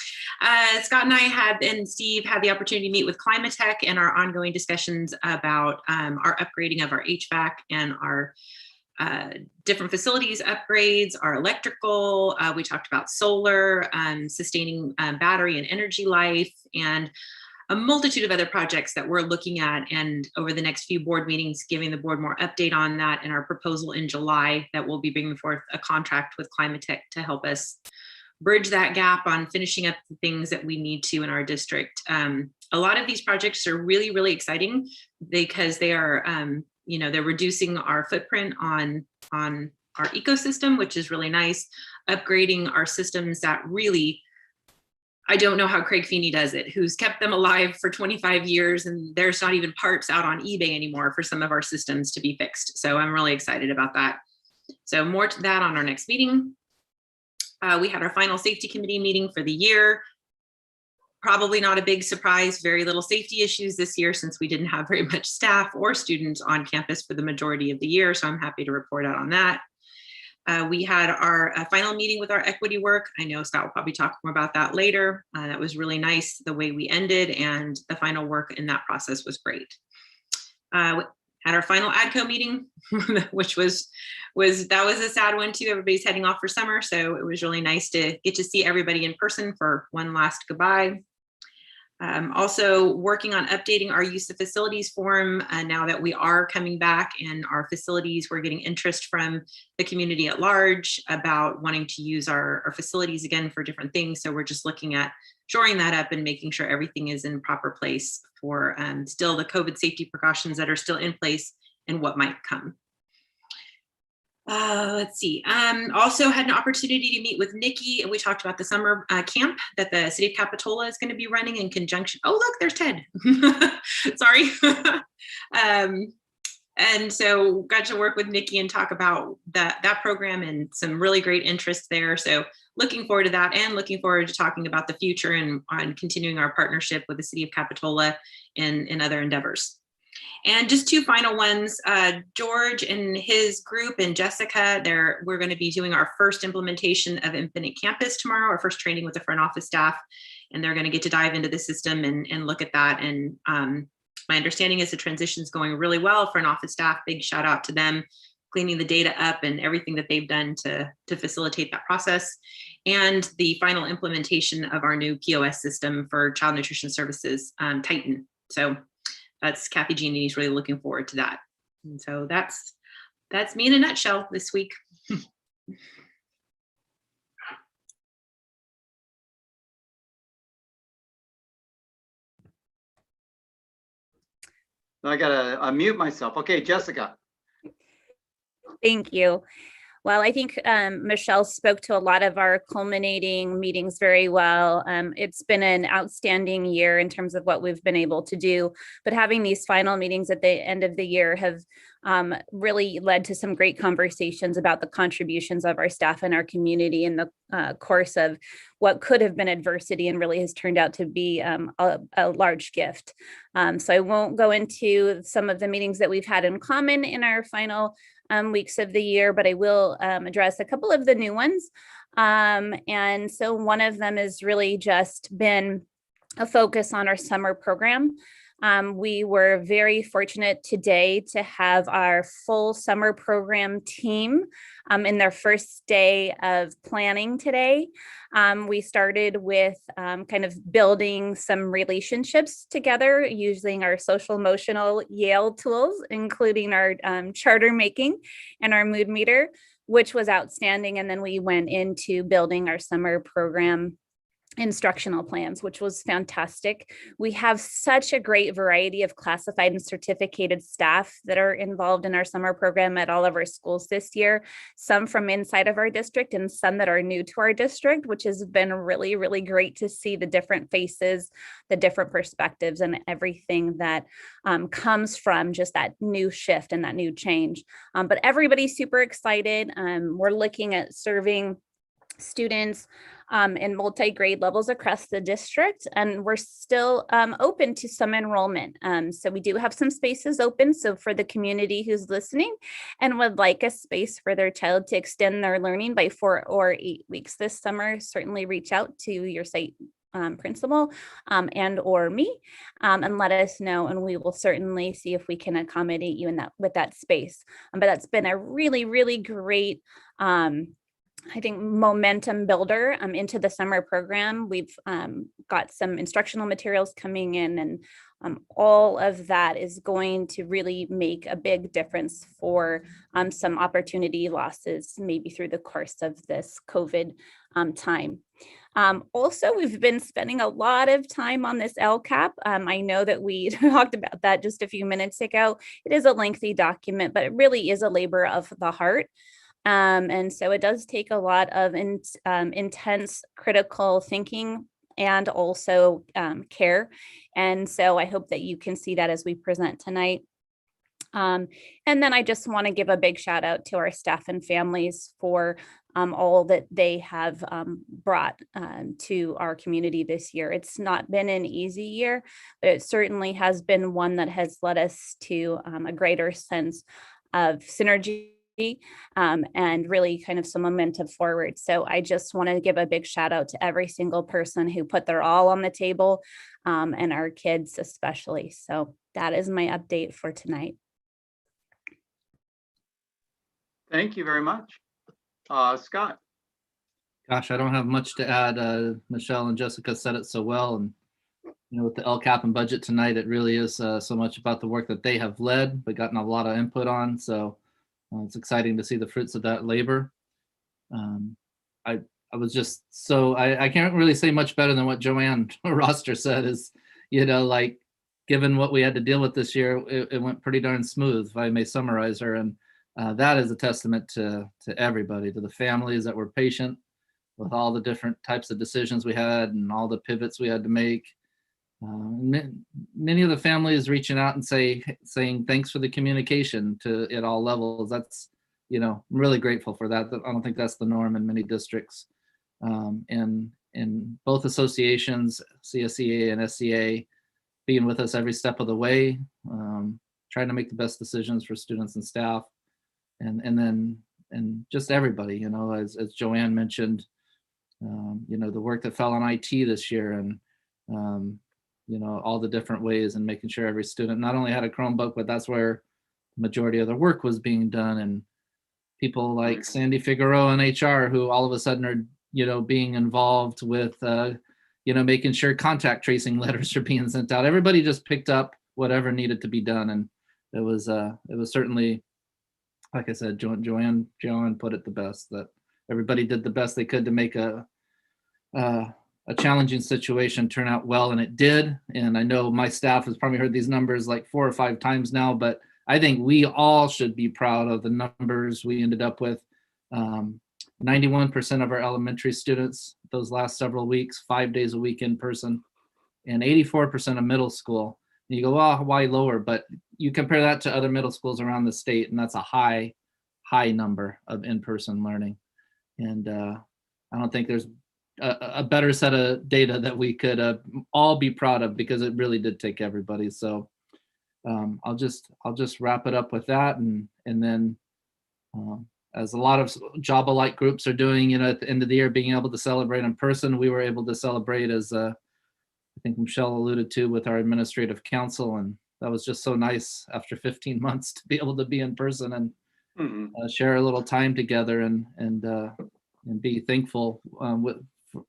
Scott and I and Steve had the opportunity to meet with Climatech and our ongoing discussions about our upgrading of our HVAC and our different facilities upgrades, our electrical. We talked about solar, sustaining battery and energy life, and a multitude of other projects that we're looking at, and over the next few board meetings, giving the board more update on that, and our proposal in July that we'll be bringing forth a contract with Climatech to help us bridge that gap on finishing up the things that we need to in our district. A lot of these projects are really, really exciting because they are, they're reducing our footprint on our ecosystem, which is really nice, upgrading our systems that really, I don't know how Craig Feeney does it, who's kept them alive for 25 years, and there's not even parts out on eBay anymore for some of our systems to be fixed. So I'm really excited about that. So more to that on our next meeting. We had our final safety committee meeting for the year. Probably not a big surprise, very little safety issues this year since we didn't have very much staff or students on campus for the majority of the year. So I'm happy to report out on that. We had our final meeting with our equity work. I know Scott will probably talk more about that later. That was really nice the way we ended, and the final work in that process was great. We had our final ADCO meeting, which was a sad one too. Everybody's heading off for summer, so it was really nice to get to see everybody in person for one last goodbye. Also working on updating our use of facilities form now that we are coming back in our facilities. We're getting interest from the community at large about wanting to use our facilities again for different things. So we're just looking at shoring that up and making sure everything is in proper place for still the COVID safety precautions that are still in place and what might come. Let's see. Also had an opportunity to meet with Nikki, and we talked about the summer camp that the city of Capitola is going to be running in conjunction. Oh, look, there's Ted. Sorry. And so got to work with Nikki and talk about that program, and some really great interest there. So looking forward to that, and looking forward to talking about the future and on continuing our partnership with the city of Capitola in other endeavors. And just two final ones, George and his group and Jessica, we're going to be doing our first implementation of Infinite Campus tomorrow, our first training with the front office staff, and they're going to get to dive into the system and look at that. And my understanding is the transition is going really well. Front office staff, big shout out to them, cleaning the data up and everything that they've done to facilitate that process. And the final implementation of our new POS system for child nutrition services, Titan. So that's Kathy Giannini's really looking forward to that. And so that's me in a nutshell this week. I gotta unmute myself. Okay, Jessica. Thank you. Well, I think Michelle spoke to a lot of our culminating meetings very well. It's been an outstanding year in terms of what we've been able to do, but having these final meetings at the end of the year have really led to some great conversations about the contributions of our staff and our community in the course of what could have been adversity and really has turned out to be a large gift. So I won't go into some of the meetings that we've had in common in our final weeks of the year, but I will address a couple of the new ones. And so one of them has really just been a focus on our summer program. We were very fortunate today to have our full summer program team in their first day of planning today. We started with kind of building some relationships together using our social emotional Yale tools, including our charter making and our mood meter, which was outstanding. And then we went into building our summer program instructional plans, which was fantastic. We have such a great variety of classified and certificated staff that are involved in our summer program at all of our schools this year, some from inside of our district and some that are new to our district, which has been really, really great to see the different faces, the different perspectives, and everything that comes from just that new shift and that new change. But everybody's super excited. We're looking at serving students in multi-grade levels across the district, and we're still open to some enrollment. So we do have some spaces open. So for the community who's listening and would like a space for their child to extend their learning by 4 or 8 weeks this summer, certainly reach out to your site principal and or me and let us know, and we will certainly see if we can accommodate you in that with that space. But that's been a really, really great I think momentum builder into the summer program. We've got some instructional materials coming in, and all of that is going to really make a big difference for some opportunity losses maybe through the course of this COVID time. Also, we've been spending a lot of time on this LCAP. I know that we talked about that just a few minutes ago. It is a lengthy document, but it really is a labor of the heart. And so it does take a lot of intense critical thinking and also care. And so I hope that you can see that as we present tonight. And then I just want to give a big shout out to our staff and families for all that they have brought to our community this year. It's not been an easy year, but it certainly has been one that has led us to a greater sense of synergy and really kind of some momentum forward. So I just want to give a big shout out to every single person who put their all on the table and our kids especially. So that is my update for tonight. Thank you very much. Scott. Gosh, I don't have much to add. Michelle and Jessica said it so well. And, you know, with the LCAP and budget tonight, it really is so much about the work that they have led, but gotten a lot of input on. So it's exciting to see the fruits of that labor. I was just so, I can't really say much better than what Joanne Roster said is, you know, like, given what we had to deal with this year, it went pretty darn smooth, if I may summarize her. And that is a testament to everybody, to the families that were patient with all the different types of decisions we had and all the pivots we had to make. Many of the families reaching out and saying thanks for the communication at all levels. That's, you know, I'm really grateful for that. I don't think that's the norm in many districts. And in both associations, CSEA and SCA, being with us every step of the way, trying to make the best decisions for students and staff, and just everybody, you know, as Joanne mentioned, you know, the work that fell on IT this year, and you know, all the different ways, and making sure every student not only had a Chromebook, but that's where the majority of the work was being done. And people like Sandy Figueroa in HR, who all of a sudden are, you know, being involved with, you know, making sure contact tracing letters are being sent out. Everybody just picked up whatever needed to be done. And it was certainly, like I said, Joanne put it the best, that everybody did the best they could to make a challenging situation turn out well, and it did. And I know my staff has probably heard these numbers like 4 or 5 times now, but I think we all should be proud of the numbers we ended up with. 91% of our elementary students those last several weeks, 5 days a week in person, and 84% of middle school. And you go, well, why lower? But you compare that to other middle schools around the state, and that's a high number of in-person learning. And I don't think there's a better set of data that we could all be proud of, because it really did take everybody. So I'll just wrap it up with that, and then as a lot of job-alike groups are doing, at the end of the year, being able to celebrate in person, we were able to celebrate, as I think Michelle alluded to, with our administrative council, and that was just so nice after 15 months to be able to be in person and share a little time together and be thankful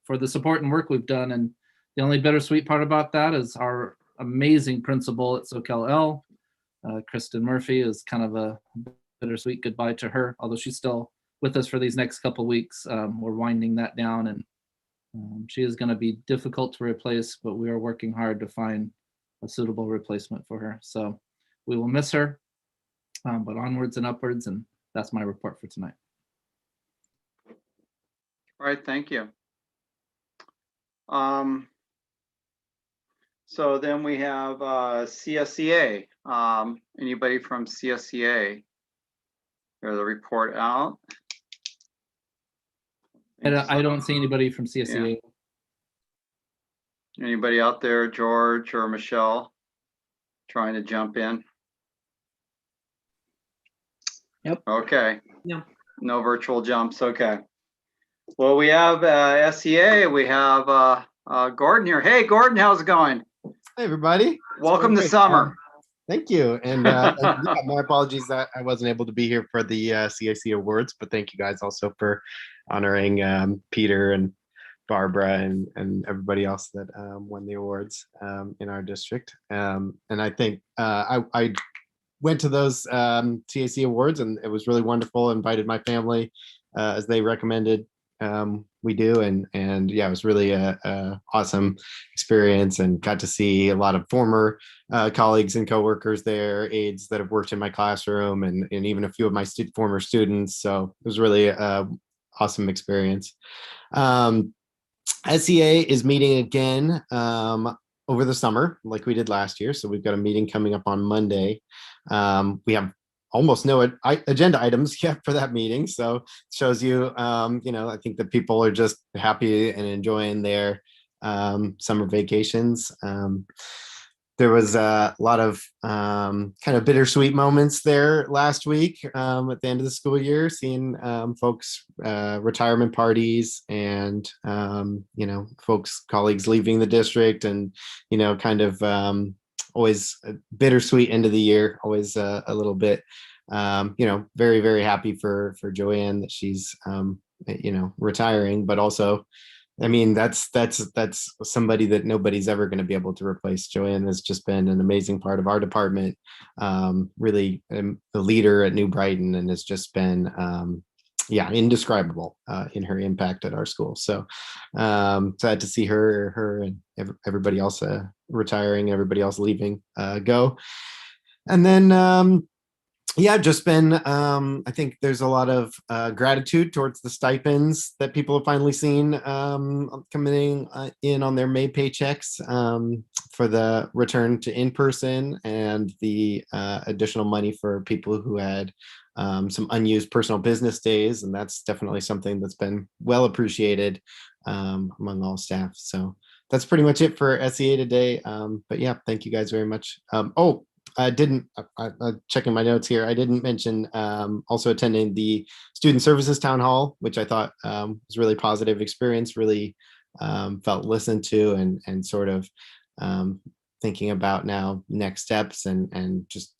for the support and work we've done. And the only bittersweet part about that is our amazing principal at SoCal-L, Kristen Murphy, is kind of a bittersweet goodbye to her, although she's still with us for these next couple weeks. We're winding that down, and she is going to be difficult to replace, but we are working hard to find a suitable replacement for her. So we will miss her, but onwards and upwards, and that's my report for tonight. All right, thank you. So then we have CSEA. Anybody from CSEA? There's a report out. I don't see anybody from CSEA. Yeah. Anybody out there, George or Michelle, trying to jump in? Yep. Okay. No. No virtual jumps. Okay. Well, we have SEA. We have Gordon here. Hey, Gordon, how's it going? Hey, everybody. Welcome to summer. Thank you. And yeah, my apologies that I wasn't able to be here for the CIC Awards, but thank you guys also for honoring Peter and Barbara and everybody else that won the awards in our district. And I think I went to those CIC Awards, and it was really wonderful. Invited my family as they recommended we do, and yeah, it was really a awesome experience, and got to see a lot of former colleagues and coworkers there, aides that have worked in my classroom, and even a few of my former students. So it was really awesome experience. SEA is meeting again over the summer like we did last year. So we've got a meeting coming up on Monday. We have almost no agenda items yet for that meeting. So it shows you, I think that people are just happy and enjoying their summer vacations. There was a lot of kind of bittersweet moments there last week at the end of the school year, seeing folks' retirement parties and, folks, colleagues leaving the district, and, kind of always a bittersweet end of the year, always a little bit, very, very happy for Joanne that she's, retiring, but also, I mean, that's somebody that nobody's ever going to be able to replace. Joanne has just been an amazing part of our department, really the leader at New Brighton, and has just been, indescribable in her impact at our school. So sad to see her and everybody else retiring, everybody else leaving go. And then just been, I think there's a lot of gratitude towards the stipends that people have finally seen coming in on their May paychecks for the return to in-person, and the additional money for people who had some unused personal business days. And that's definitely something that's been well appreciated among all staff. So that's pretty much it for SEA today. But yeah, thank you guys very much. I'm checking my notes here. I didn't mention also attending the Student Services Town Hall, which I thought was really positive experience, really felt listened to, and sort of thinking about now next steps, and just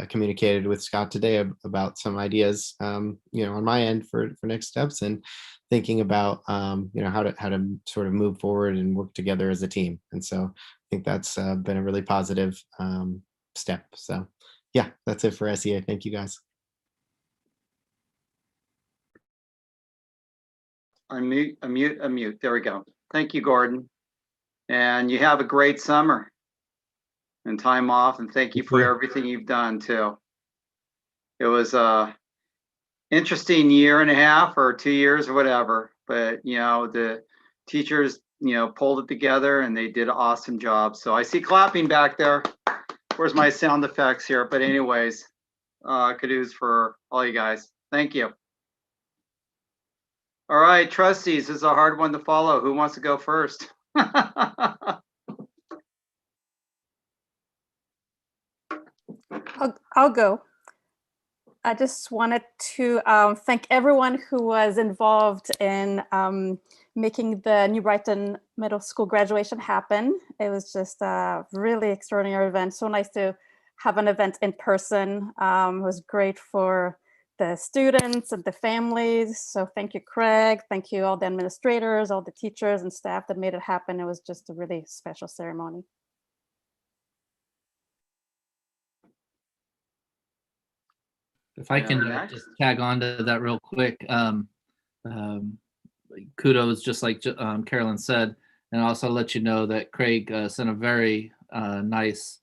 communicated with Scott today about some ideas, on my end for next steps, and thinking about, how to sort of move forward and work together as a team. And so I think that's been a really positive step. So yeah, that's it for SEA. Thank you guys. Unmute. There we go. Thank you, Gordon. And you have a great summer. and time off, and thank you for everything you've done too. It was a interesting year and a half or 2 years or whatever, but you know, the teachers, you know, pulled it together and they did an awesome job. So I see clapping back there. Where's my sound effects here? But anyways, kudos for all you guys. Thank you. All right, trustees, this is a hard one to follow. Who wants to go first? I'll go. I just wanted to thank everyone who was involved in making the New Brighton Middle School graduation happen. It was just a really extraordinary event. So nice to have an event in person. It was great for the students and the families. So thank you, Craig. Thank you all the administrators, all the teachers and staff that made it happen. It was just a really special ceremony. If I can just tag on to that real quick, kudos, just like Carolyn said, and also let you know that Craig sent a very nice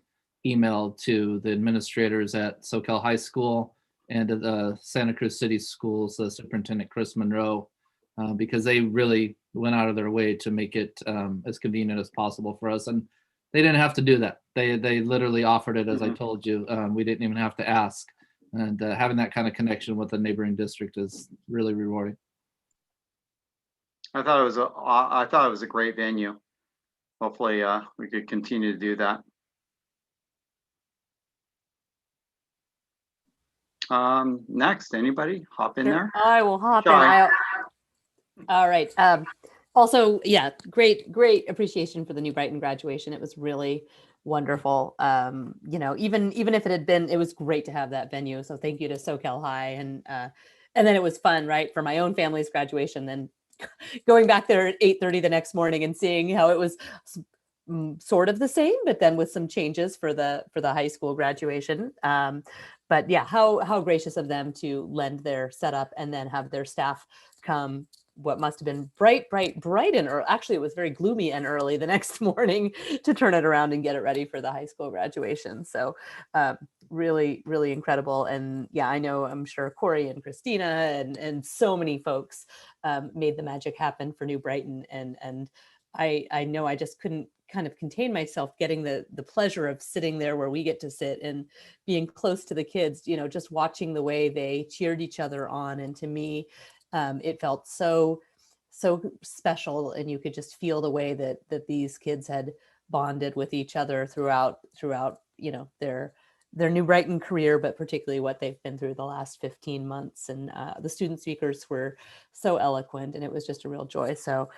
email to the administrators at Soquel High School and to the Santa Cruz City Schools, Superintendent Chris Monroe, because they really went out of their way to make it as convenient as possible for us. And they didn't have to do that. They literally offered it, as I told you. We didn't even have to ask. And having that kind of connection with the neighboring district is really rewarding. I thought it was a great venue. Hopefully, we could continue to do that. Next, anybody hop in there? I will hop in. All right. Also, yeah, great appreciation for the New Brighton graduation. It was really wonderful. You know, even if it had been, it was great to have that venue. So thank you to Soquel High, and then it was fun, right, for my own family's graduation. Then going back there at 8:30 the next morning and seeing how it was sort of the same, but then with some changes for the high school graduation. But yeah, how gracious of them to lend their setup and then have their staff come what must have been bright and early. Actually, it was very gloomy and early the next morning to turn it around and get it ready for the high school graduation. So really, really incredible. And yeah, I'm sure Corey and Christina and so many folks made the magic happen for New Brighton. And I know I just couldn't kind of contain myself getting the pleasure of sitting there where we get to sit and being close to the kids, you know, just watching the way they cheered each other on. And to me, it felt so special, and you could just feel the way that these kids had bonded with each other throughout you know their New Brighton career, but particularly what they've been through the last 15 months. And the student speakers were so eloquent, and it was just a real joy. So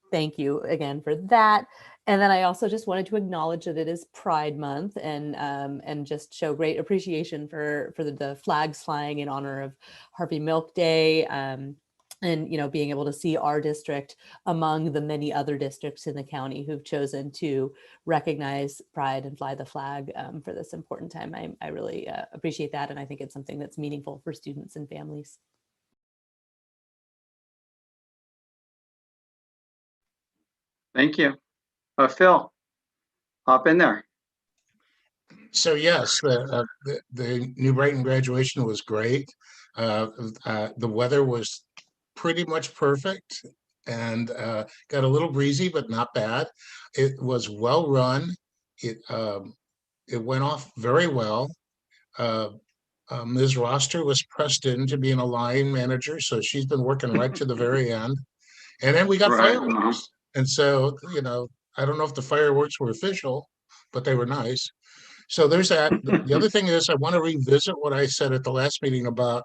thank you again for that. And then I also just wanted to acknowledge that it is Pride Month, and just show great appreciation for the flags flying in honor of Harvey Milk Day, and you know, being able to see our district among the many other districts in the county who've chosen to recognize Pride and fly the flag for this important time. I really appreciate that, and I think it's something that's meaningful for students and families. Thank you. Phil, hop in there. So yes, the New Brighton graduation was great. The weather was pretty much perfect, and got a little breezy, but not bad. It was well run. It went off very well. Ms. Roster was pressed into being a line manager, so she's been working right to the very end. And then we got fireworks. And so, you know, I don't know if the fireworks were official, but they were nice. So there's that. The other thing is, I want to revisit what I said at the last meeting about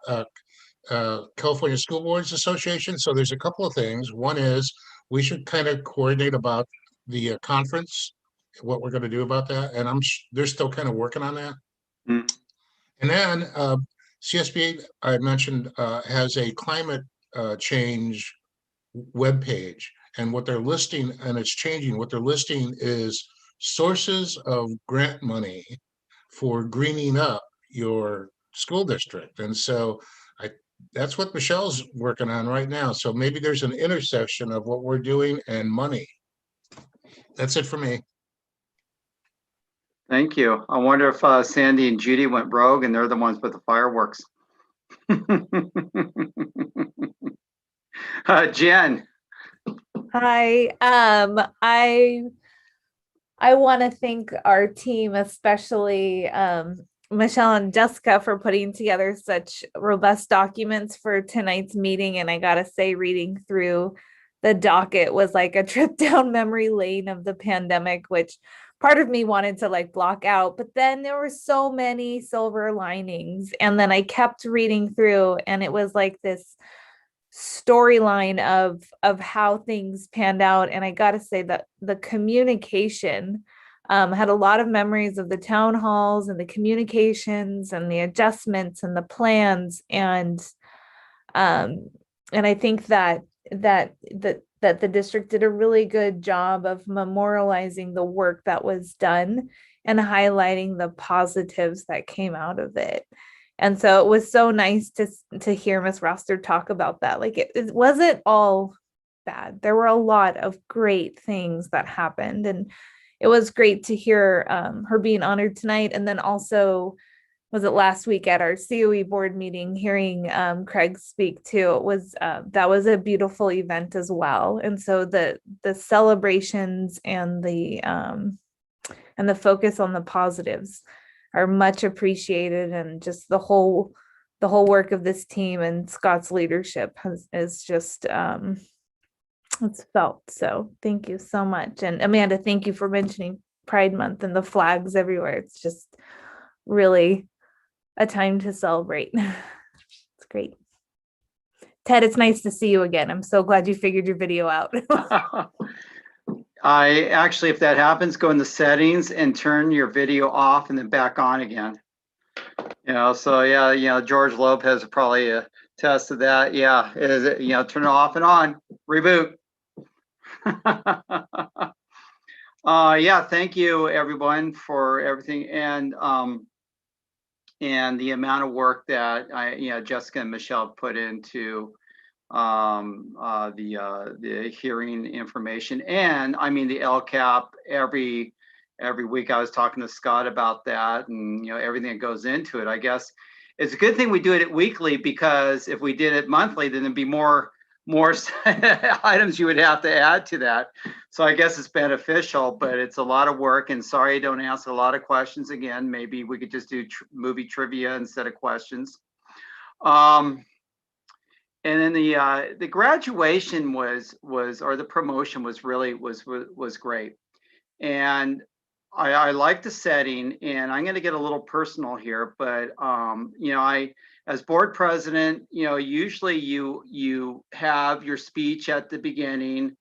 California School Boards Association. So there's a couple of things. One is we should kind of coordinate about the conference, what we're going to do about that. And they're still kind of working on that. And then CSBA, I mentioned, has a climate change webpage. And what they're listing, and it's changing, what they're listing is sources of grant money for greening up your school district. And so that's what Michelle's working on right now. So maybe there's an intersection of what we're doing and money. That's it for me. Thank you. I wonder if Sandy and Judy went rogue and they're the ones with the fireworks. Jen. Hi. I want to thank our team, especially Michelle and Jessica, for putting together such robust documents for tonight's meeting. And I gotta say, reading through the docket was like a trip down memory lane of the pandemic, which part of me wanted to like block out, but then there were so many silver linings. And then I kept reading through, and it was like this storyline of how things panned out. And I gotta say that the communication had a lot of memories of the town halls and the communications and the adjustments and the plans. And I think that the district did a really good job of memorializing the work that was done and highlighting the positives that came out of it. And so it was so nice to hear Miss Roster talk about that. Like it wasn't all bad. There were a lot of great things that happened, and it was great to hear her being honored tonight. And then also, was it last week at our COE board meeting, hearing Craig speak too? It was that was a beautiful event as well. And so the celebrations and the focus on the positives are much appreciated, and just the whole work of this team and Scott's leadership is just it's felt. So thank you so much. And Amanda, thank you for mentioning Pride Month and the flags everywhere. It's just really a time to celebrate. It's great. Ted, it's nice to see you again. I'm so glad you figured your video out. I actually, if that happens, go in the settings and turn your video off and then back on again. So yeah, George Lopez probably attested that. Yeah, turn it off and on, reboot. Yeah, thank you everyone for everything, and the amount of work that Jessica and Michelle put into the hearing information. And I mean the LCAP, every week I was talking to Scott about that, and everything that goes into it. I guess it's a good thing we do it weekly, because if we did it monthly, then there'd be more items you would have to add to that. So I guess it's beneficial, but it's a lot of work. And sorry I don't answer a lot of questions again. Maybe we could just do movie trivia instead of questions. And then the graduation or the promotion was really was great. And I like the setting, and I'm going to get a little personal here, but as board president, usually you have your speech at the beginning,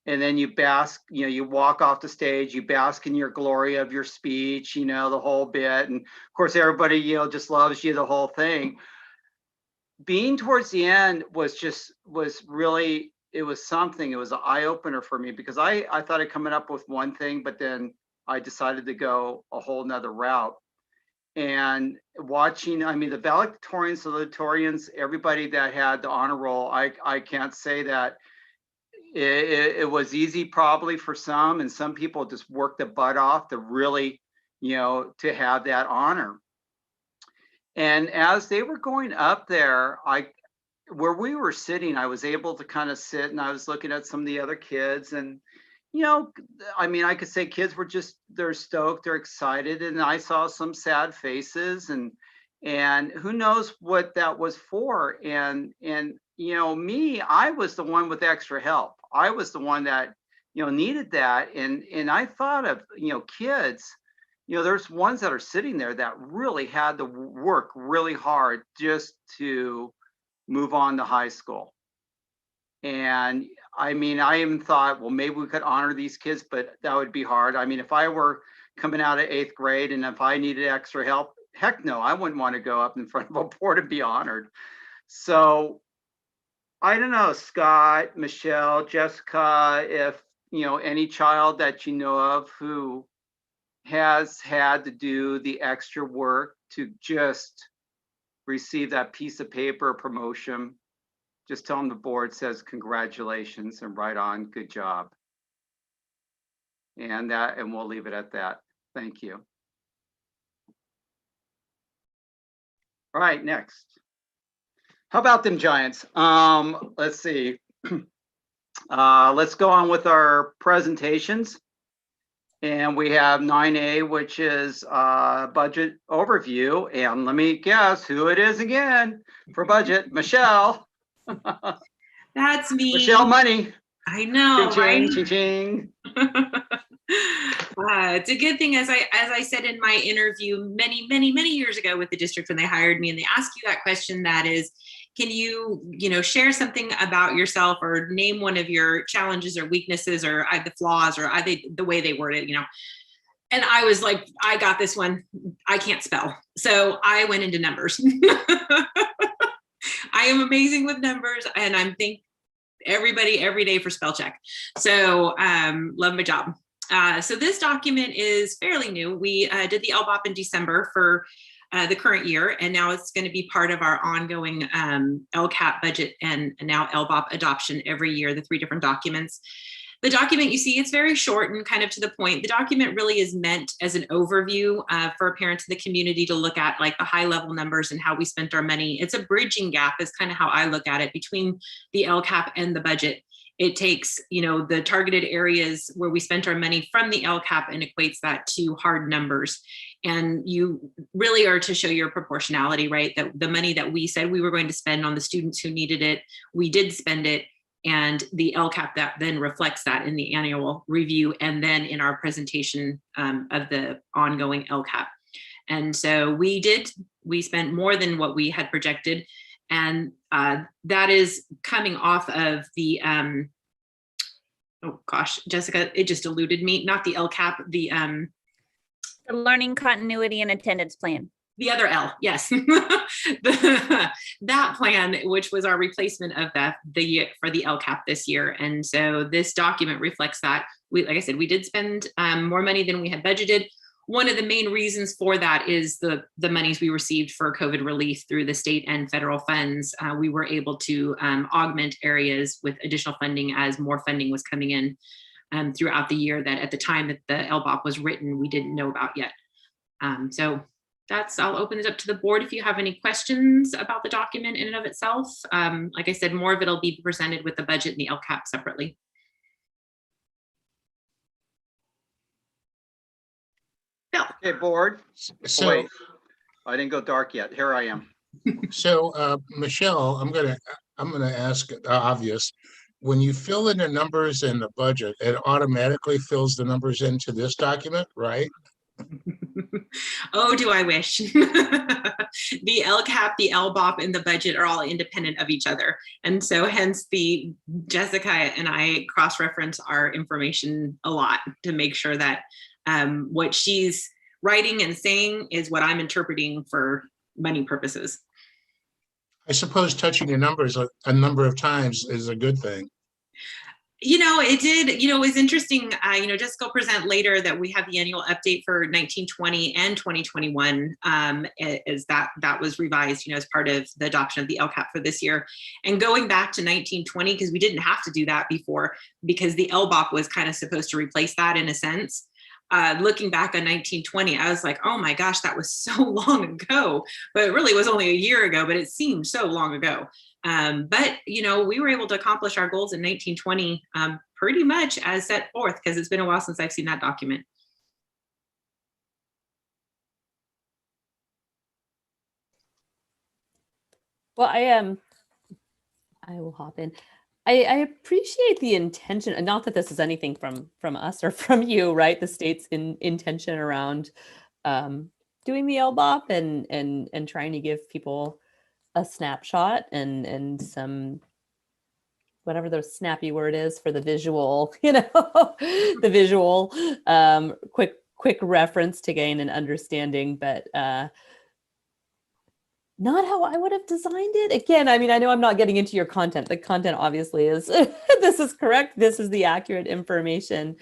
and then you bask, you walk off the stage, you bask in your glory of your speech, the whole bit. And of course, everybody, just loves you, the whole thing. Being towards the end was really, it was something. It was an eye opener for me, because I thought of coming up with one thing, but then I decided to go a whole nother route. And watching, I mean, the valedictorians, salutatorians, everybody that had the honor roll, I can't say that it was easy probably for some, and some people just worked the butt off to really, to have that honor. And as they were going up there, where we were sitting, I was able to kind of sit, and I was looking at some of the other kids, and I mean, I could say kids were they're stoked, they're excited, and I saw some sad faces, and who knows what that was for. And me, I was the one with extra help. I was the one that needed that, and I thought of kids. There's ones that are sitting there that really had to work really hard just to move on to high school. And I mean, I even thought, well, maybe we could honor these kids, but that would be hard. I mean, if I were coming out of 8th grade and if I needed extra help, heck no, I wouldn't want to go up in front of a board and be honored. So I don't know, Scott, Michelle, Jessica, if any child that you know of who has had to do the extra work to just receive that piece of paper promotion, just tell them the board says congratulations and right on, good job. And we'll leave it at that. Thank you. All right, next. How about them Giants? Let's see. Let's go on with our presentations. And we have 9A, which is budget overview. And let me guess who it is again for budget. Michelle. That's me. Michelle Money. I know, Ching, right? ching, ching. It's a good thing, as I said in my interview many years ago with the district when they hired me, and they ask you that question, that is, can you share something about yourself or name one of your challenges or weaknesses or the flaws or the way they word it, And I was like, I got this one. I can't spell. So I went into numbers. I am amazing with numbers, and I'm thank everybody every day for spell check. So love my job. So this document is fairly new. We did the LBOP in December for the current year, and now it's going to be part of our ongoing LCAP budget and now LBOP adoption every year, the 3 different documents. The document you see, it's very short and kind of to the point. The document really is meant as an overview for parents in the community to look at, like the high level numbers and how we spent our money. It's a bridging gap is kind of how I look at it between the LCAP and the budget. It takes, the targeted areas where we spent our money from the LCAP and equates that to hard numbers. And you really are to show your proportionality, right? That the money that we said we were going to spend on the students who needed it, we did spend it. And the LCAP that then reflects that in the annual review and then in our presentation of the ongoing LCAP. And so we spent more than what we had projected. And that is coming off of the, oh gosh, Jessica, it just eluded me, not the LCAP, the learning continuity and attendance plan. The other L, yes. That plan, which was our replacement of the year for the LCAP this year. And so this document reflects that. Like I said, we did spend more money than we had budgeted. One of the main reasons for that is the monies we received for COVID relief through the state and federal funds. We were able to augment areas with additional funding as more funding was coming in throughout the year that at the time that the LBOP was written, we didn't know about yet. So I'll open it up to the board if you have any questions about the document in and of itself. Like I said, more of it'll be presented with the budget and the LCAP separately. Bill. Okay, board. So, wait, I didn't go dark yet. Here I am. So Michelle, I'm gonna ask the obvious. When you fill in the numbers in the budget, it automatically fills the numbers into this document, right? Oh, do I wish. The LCAP, the LBOP, and the budget are all independent of each other. And so hence the Jessica and I cross-reference our information a lot to make sure that what she's writing and saying is what I'm interpreting for money purposes. I suppose touching the numbers a number of times is a good thing. It did, it was interesting, Jessica will present later that we have the annual update for 1920 and 2021 as that was revised, as part of the adoption of the LCAP for this year. And going back to 1920, because we didn't have to do that before, because the LBOP was kind of supposed to replace that in a sense. Looking back on 1920, I was like, oh my gosh, that was so long ago, but it really was only a year ago, but it seemed so long ago. But we were able to accomplish our goals in 1920 pretty much as set forth, because it's been a while since I've seen that document. Well, I will hop in. I appreciate the intention, and not that this is anything from us or from you, right? The state's intention around doing the LBOP and trying to give people a snapshot and some, whatever the snappy word is for the visual, the visual quick reference to gain an understanding, but not how I would have designed it. Again, I mean, I know I'm not getting into your content. The content obviously is, this is correct. This is the accurate information.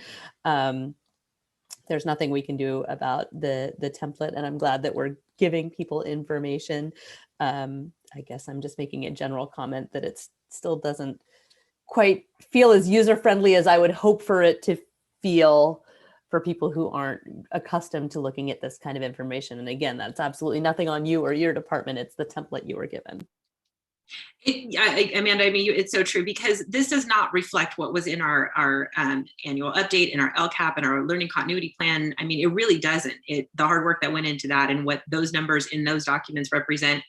There's nothing we can do about the template, and I'm glad that we're giving people information. I guess I'm just making a general comment that it still doesn't quite feel as user-friendly as I would hope for it to feel. for people who aren't accustomed to looking at this kind of information. And again, that's absolutely nothing on you or your department. It's the template you were given. Amanda, I mean, it's so true, because this does not reflect what was in our annual update, in our LCAP, and our learning continuity plan. I mean, it really doesn't. The hard work that went into that and what those numbers in those documents represent.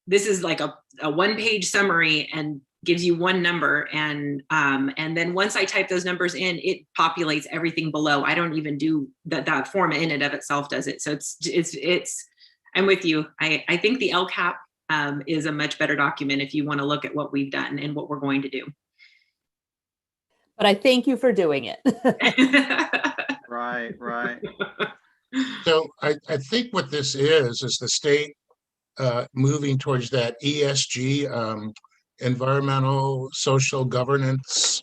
This is like a one-page summary and gives you one number, and then once I type those numbers in, it populates everything below. I don't even do that form in and of itself does it. So it's I'm with you. I think the LCAP is a much better document if you want to look at what we've done and what we're going to do. But I thank you for doing it. Right. So I think what this is the state moving towards that ESG, environmental, social governance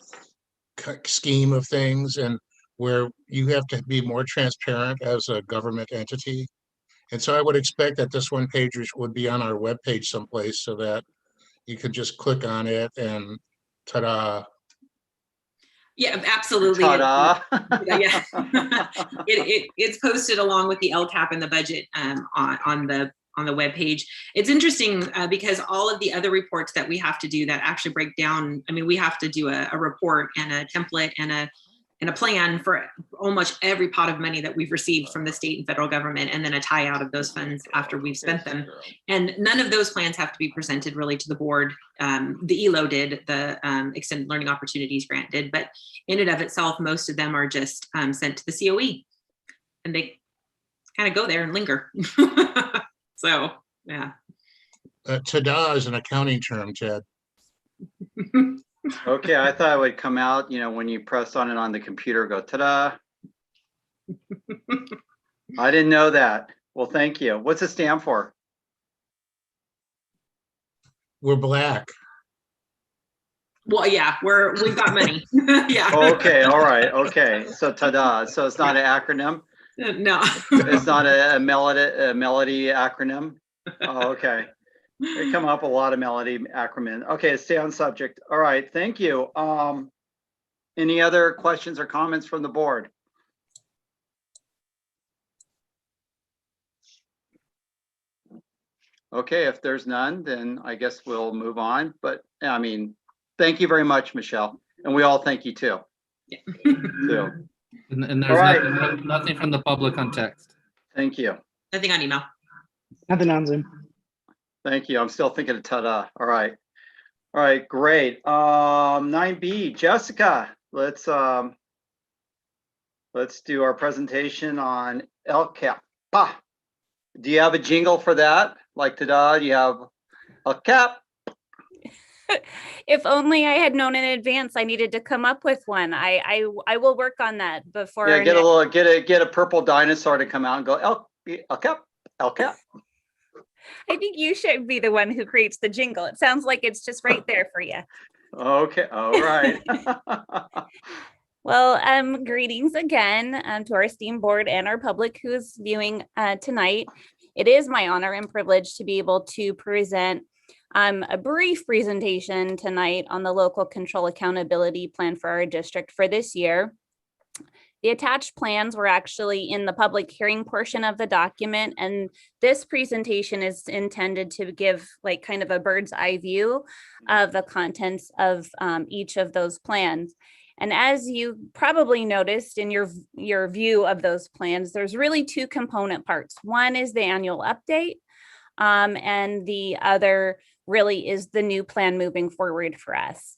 scheme of things, and where you have to be more transparent as a government entity. And so I would expect that this one page would be on our webpage someplace so that you could just click on it and ta-da. Yeah, absolutely. Ta-da. Yeah. It's posted along with the LCAP and the budget on the webpage. It's interesting because all of the other reports that we have to do that actually break down, I mean, we have to do a report and a template and a plan for almost every pot of money that we've received from the state and federal government, and then a tie out of those funds after we've spent them. And none of those plans have to be presented really to the board. The ELO did, the Extended Learning Opportunities Grant did, but in and of itself, most of them are just sent to the COE, and they kind of go there and linger. So, yeah. Ta-da is an accounting term, Ted. Okay, I thought it would come out, when you press on it on the computer, go ta-da. I didn't know that. Well, thank you. What's it stand for? We're black. Well, yeah, we've got money. Yeah. Okay, all right, okay. So ta-da. So it's not an acronym? No. It's not a melody acronym? Oh, okay. They come up a lot of melody acronym. Okay, stay on subject. All right, thank you. Any other questions or comments from the board? Okay, if there's none, then I guess we'll move on. But I mean, thank you very much, Michelle. And we all thank you too. Yeah. So, And there's nothing from the public on text. thank you. Nothing on email. Nothing on Zoom. Thank you. I'm still thinking of ta-da. All right. All right, great. 9B, Jessica, let's do our presentation on LCAP. Do you have a jingle for that? Like ta-da, do you have LCAP? If only I had known in advance I needed to come up with one. I will work on that before. Yeah, get a purple dinosaur to come out and go LCAP. I think you should be the one who creates the jingle. It sounds like it's just right there for you. Okay, all right. Well, greetings again to our esteemed board and our public who's viewing tonight. It is my honor and privilege to be able to present a brief presentation tonight on the local control accountability plan for our district for this year. The attached plans were actually in the public hearing portion of the document, and this presentation is intended to give like kind of a bird's eye view of the contents of each of those plans. And as you probably noticed in your view of those plans, there's really two component parts. One is the annual update, and the other really is the new plan moving forward for us.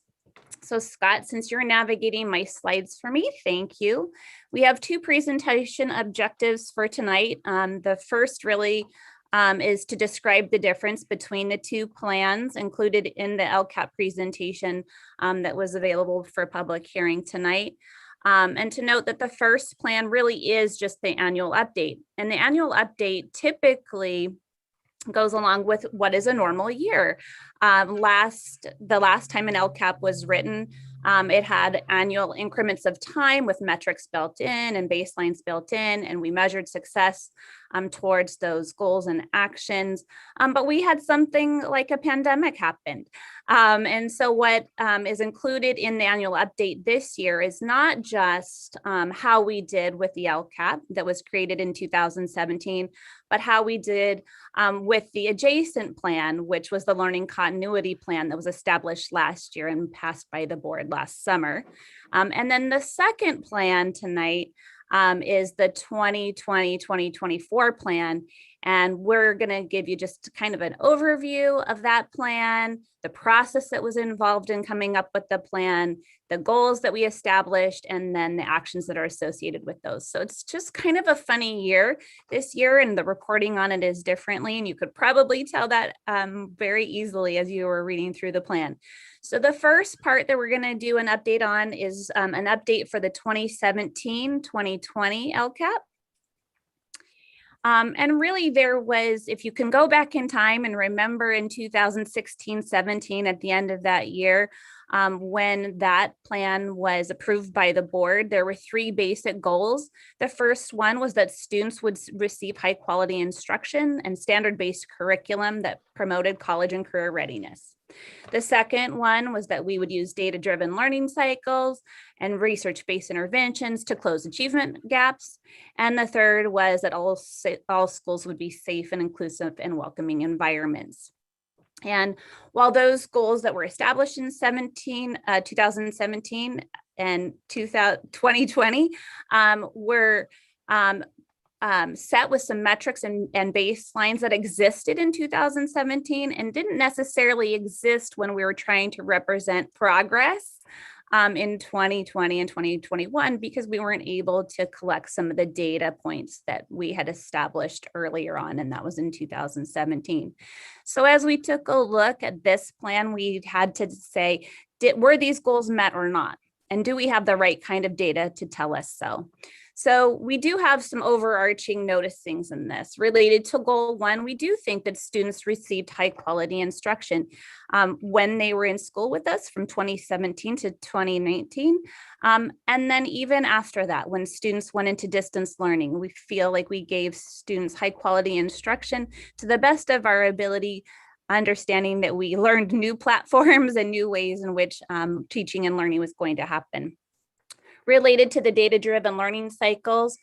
So Scott, since you're navigating my slides for me, thank you. We have two presentation objectives for tonight. The first really is to describe the difference between the two plans included in the LCAP presentation that was available for public hearing tonight. And to note that the first plan really is just the annual update. And the annual update typically goes along with what is a normal year. The last time an LCAP was written, it had annual increments of time with metrics built in and baselines built in, and we measured success towards those goals and actions. But we had something like a pandemic happen. And so what is included in the annual update this year is not just how we did with the LCAP that was created in 2017, but how we did with the adjacent plan, which was the learning continuity plan that was established last year and passed by the board last summer. And then the second plan tonight is the 2020-2024 plan. And we're going to give you just kind of an overview of that plan, the process that was involved in coming up with the plan, the goals that we established, and then the actions that are associated with those. So it's just kind of a funny year this year, and the reporting on it is differently. And you could probably tell that very easily as you were reading through the plan. So the first part that we're going to do an update on is an update for the 2017-2020 LCAP. And really there was, if you can go back in time and remember in 2016-17 at the end of that year, when that plan was approved by the board, there were 3 basic goals. The first one was that students would receive high quality instruction and standard-based curriculum that promoted college and career readiness. The second one was that we would use data-driven learning cycles and research-based interventions to close achievement gaps. And the third was that all schools would be safe and inclusive and welcoming environments. And while those goals that were established in 2017 and 2020 were set with some metrics and baselines that existed in 2017 and didn't necessarily exist when we were trying to represent progress in 2020 and 2021, because we weren't able to collect some of the data points that we had established earlier on, and that was in 2017. So as we took a look at this plan, we had to say, were these goals met or not? And do we have the right kind of data to tell us so? So we do have some overarching noticings in this. Related to goal 1, we do think that students received high quality instruction when they were in school with us from 2017 to 2019. And then even after that, when students went into distance learning, we feel like we gave students high quality instruction to the best of our ability, understanding that we learned new platforms and new ways in which teaching and learning was going to happen. Related to the data-driven learning cycles,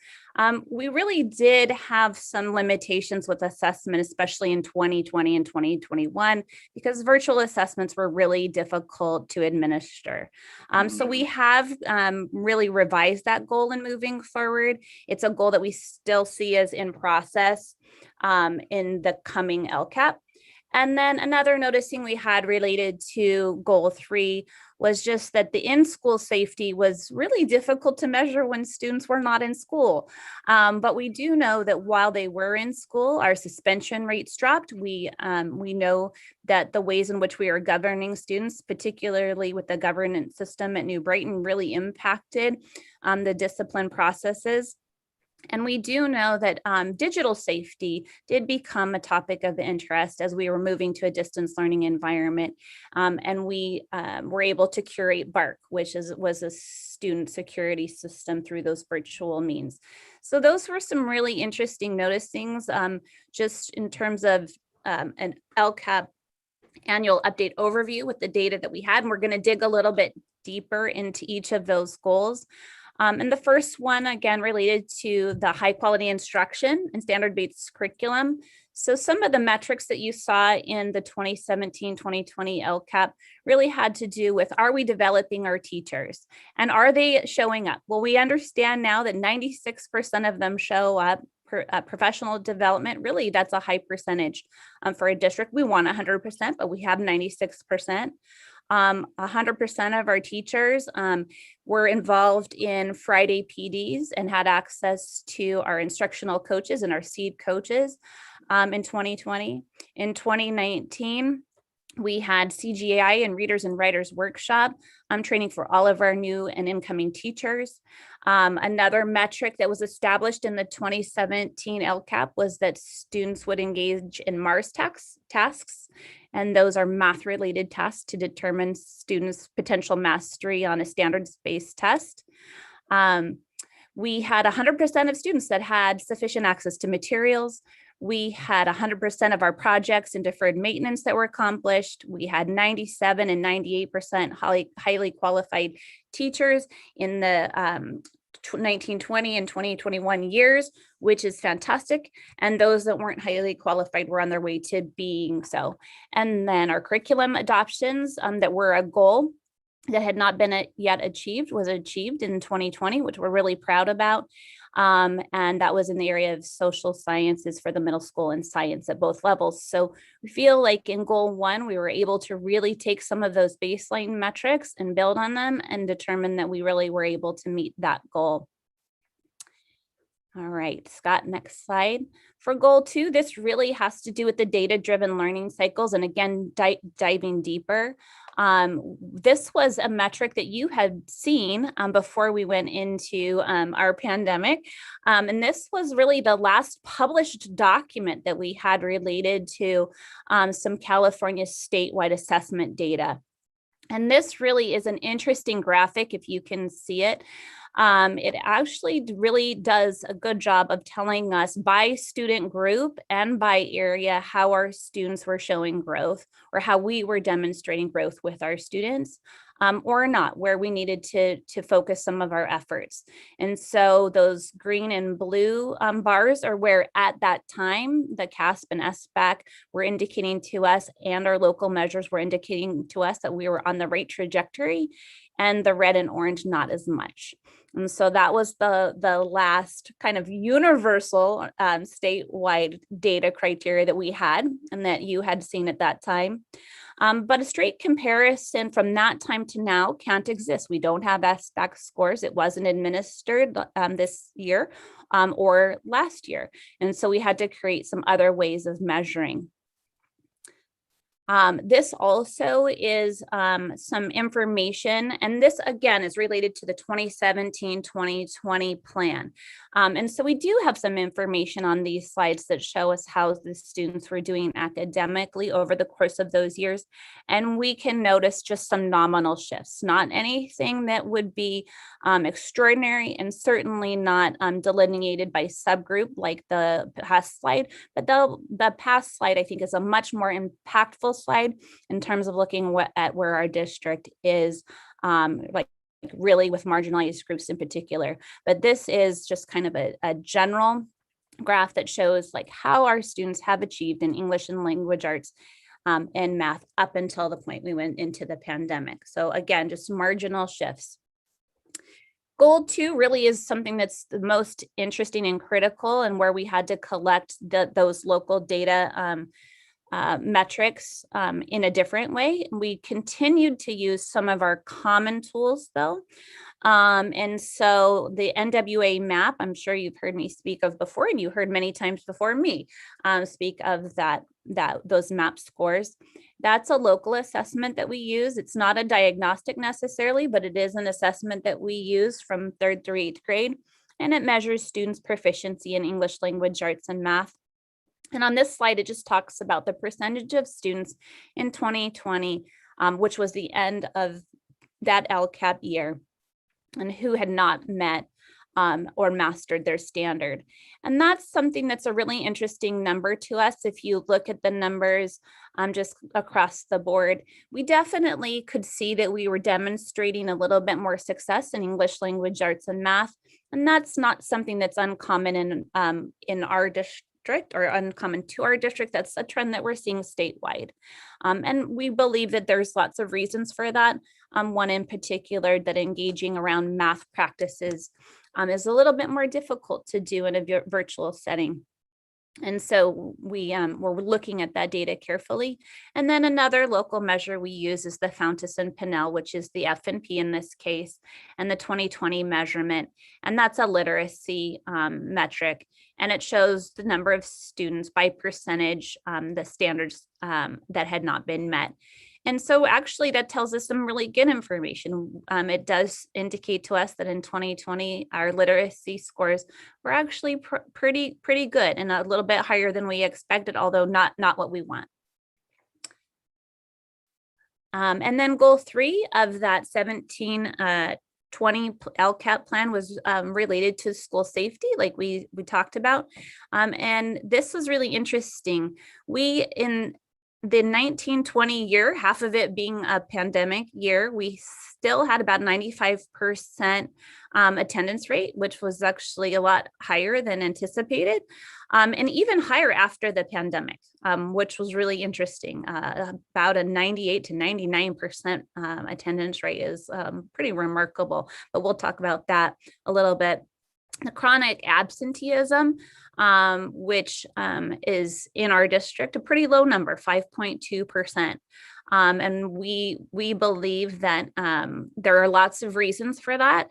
we really did have some limitations with assessment, especially in 2020 and 2021, because virtual assessments were really difficult to administer. So we have really revised that goal in moving forward. It's a goal that we still see as in process in the coming LCAP. And then another noticing we had related to goal 3 was just that the in-school safety was really difficult to measure when students were not in school. But we do know that while they were in school, our suspension rates dropped. We know that the ways in which we are governing students, particularly with the governance system at New Brighton, really impacted the discipline processes. And we do know that digital safety did become a topic of interest as we were moving to a distance learning environment. And we were able to curate BARC, which was a student security system through those virtual means. So those were some really interesting noticings just in terms of an LCAP annual update overview with the data that we had. And we're going to dig a little bit deeper into each of those goals. And the first one, again, related to the high quality instruction and standard-based curriculum. So some of the metrics that you saw in the 2017-2020 LCAP really had to do with, are we developing our teachers? And are they showing up? Well, we understand now that 96% of them show up. Professional development, really, that's a high percentage for a district. We want 100%, but we have 96%. 100% of our teachers were involved in Friday PDs and had access to our instructional coaches and our seed coaches in 2020. In 2019, we had CGI and Readers and Writers Workshop training for all of our new and incoming teachers. Another metric that was established in the 2017 LCAP was that students would engage in MARS tasks, and those are math-related tasks to determine students' potential mastery on a standards-based test. We had 100% of students that had sufficient access to materials. We had 100% of our projects and deferred maintenance that were accomplished. We had 97 and 98% highly qualified teachers in the 1920 and 2021 years, which is fantastic. And those that weren't highly qualified were on their way to being so. And then our curriculum adoptions that were a goal that had not been yet achieved was achieved in 2020, which we're really proud about. And that was in the area of social sciences for the middle school and science at both levels. So we feel like in goal 1, we were able to really take some of those baseline metrics and build on them and determine that we really were able to meet that goal. All right, Scott, next slide. For goal 2, this really has to do with the data-driven learning cycles. And again, diving deeper. This was a metric that you had seen before we went into our pandemic. And this was really the last published document that we had related to some California statewide assessment data. And this really is an interesting graphic if you can see it. It actually really does a good job of telling us by student group and by area how our students were showing growth or how we were demonstrating growth with our students or not, where we needed to focus some of our efforts. And so those green and blue bars are where at that time, the CASP and SBAC were indicating to us and our local measures were indicating to us that we were on the right trajectory, and the red and orange not as much. And so that was the last kind of universal statewide data criteria that we had and that you had seen at that time. But a straight comparison from that time to now can't exist. We don't have SBAC scores. It wasn't administered this year or last year. And so we had to create some other ways of measuring. This also is some information, and this again is related to the 2017-2020 plan. And so we do have some information on these slides that show us how the students were doing academically over the course of those years. And we can notice just some nominal shifts, not anything that would be extraordinary and certainly not delineated by subgroup like the past slide, but the past slide I think is a much more impactful slide in terms of looking at where our district is like really with marginalized groups in particular. But this is just kind of a general graph that shows like how our students have achieved in English and language arts and math up until the point we went into the pandemic. So again, just marginal shifts. Goal 2 really is something that's the most interesting and critical and where we had to collect those local data metrics in a different way. We continued to use some of our common tools though. And so the NWA map, I'm sure you've heard me speak of before, and you heard many times before me speak of those map scores. That's a local assessment that we use. It's not a diagnostic necessarily, but it is an assessment that we use from 3rd through 8th grade. And it measures students' proficiency in English language arts and math. And on this slide, it just talks about the percentage of students in 2020, which was the end of that LCAP year, and who had not met or mastered their standard. And that's something that's a really interesting number to us. If you look at the numbers just across the board, we definitely could see that we were demonstrating a little bit more success in English language arts and math. And that's not something that's uncommon in our district or uncommon to our district. That's a trend that we're seeing statewide. And we believe that there's lots of reasons for that. One in particular, that engaging around math practices is a little bit more difficult to do in a virtual setting. And so we're looking at that data carefully. And then another local measure we use is the Fountas and Pinnell, which is the F&P in this case, and the 2020 measurement. And that's a literacy metric. And it shows the number of students by percentage, the standards that had not been met. And so actually that tells us some really good information. It does indicate to us that in 2020, our literacy scores were actually pretty good and a little bit higher than we expected, although not what we want. And then goal 3 of that 17 LCAP plan was related to school safety, like we talked about. And this was really interesting. We, in the 1920 year, half of it being a pandemic year, we still had about 95% attendance rate, which was actually a lot higher than anticipated, and even higher after the pandemic, which was really interesting. About a 98 to 99% attendance rate is pretty remarkable, but we'll talk about that a little bit. The chronic absenteeism, which is in our district a pretty low number, 5.2%. And we believe that there are lots of reasons for that.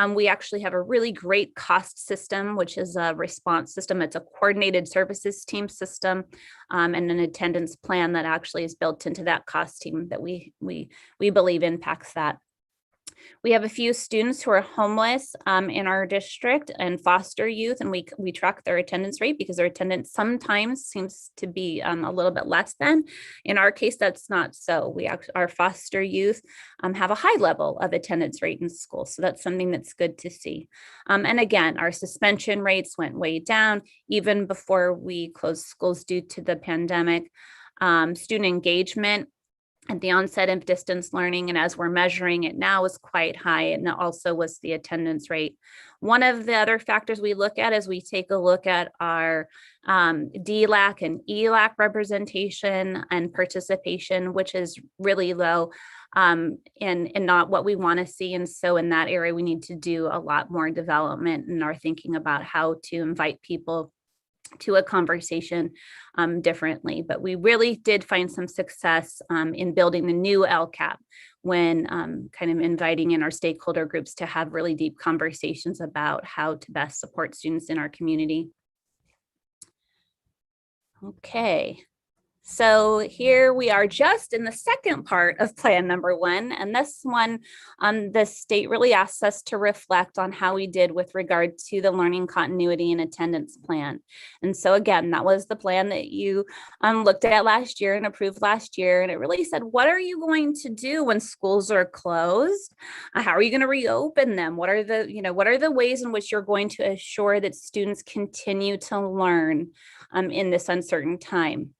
We actually have a really great cost system, which is a response system. It's a coordinated services team system, and an attendance plan that actually is built into that cost team that we believe impacts that. We have a few students who are homeless in our district and foster youth, and we track their attendance rate because their attendance sometimes seems to be a little bit less than. In our case, that's not so. Our foster youth have a high level of attendance rate in school, so that's something that's good to see. And again, our suspension rates went way down even before we closed schools due to the pandemic. Student engagement at the onset of distance learning, and as we're measuring it now, is quite high, and also was the attendance rate. One of the other factors we look at is we take a look at our DLAC and ELAC representation and participation, which is really low and not what we want to see. And so in that area, we need to do a lot more development in our thinking about how to invite people to a conversation differently. But we really did find some success in building the new LCAP when kind of inviting in our stakeholder groups to have really deep conversations about how to best support students in our community. Okay. So here we are just in the second part of plan number 1. And this one, the state really asks us to reflect on how we did with regard to the learning continuity and attendance plan. And so again, that was the plan that you looked at last year and approved last year. And it really said, what are you going to do when schools are closed? How are you going to reopen them? What are the ways in which you're going to assure that students continue to learn in this uncertain time?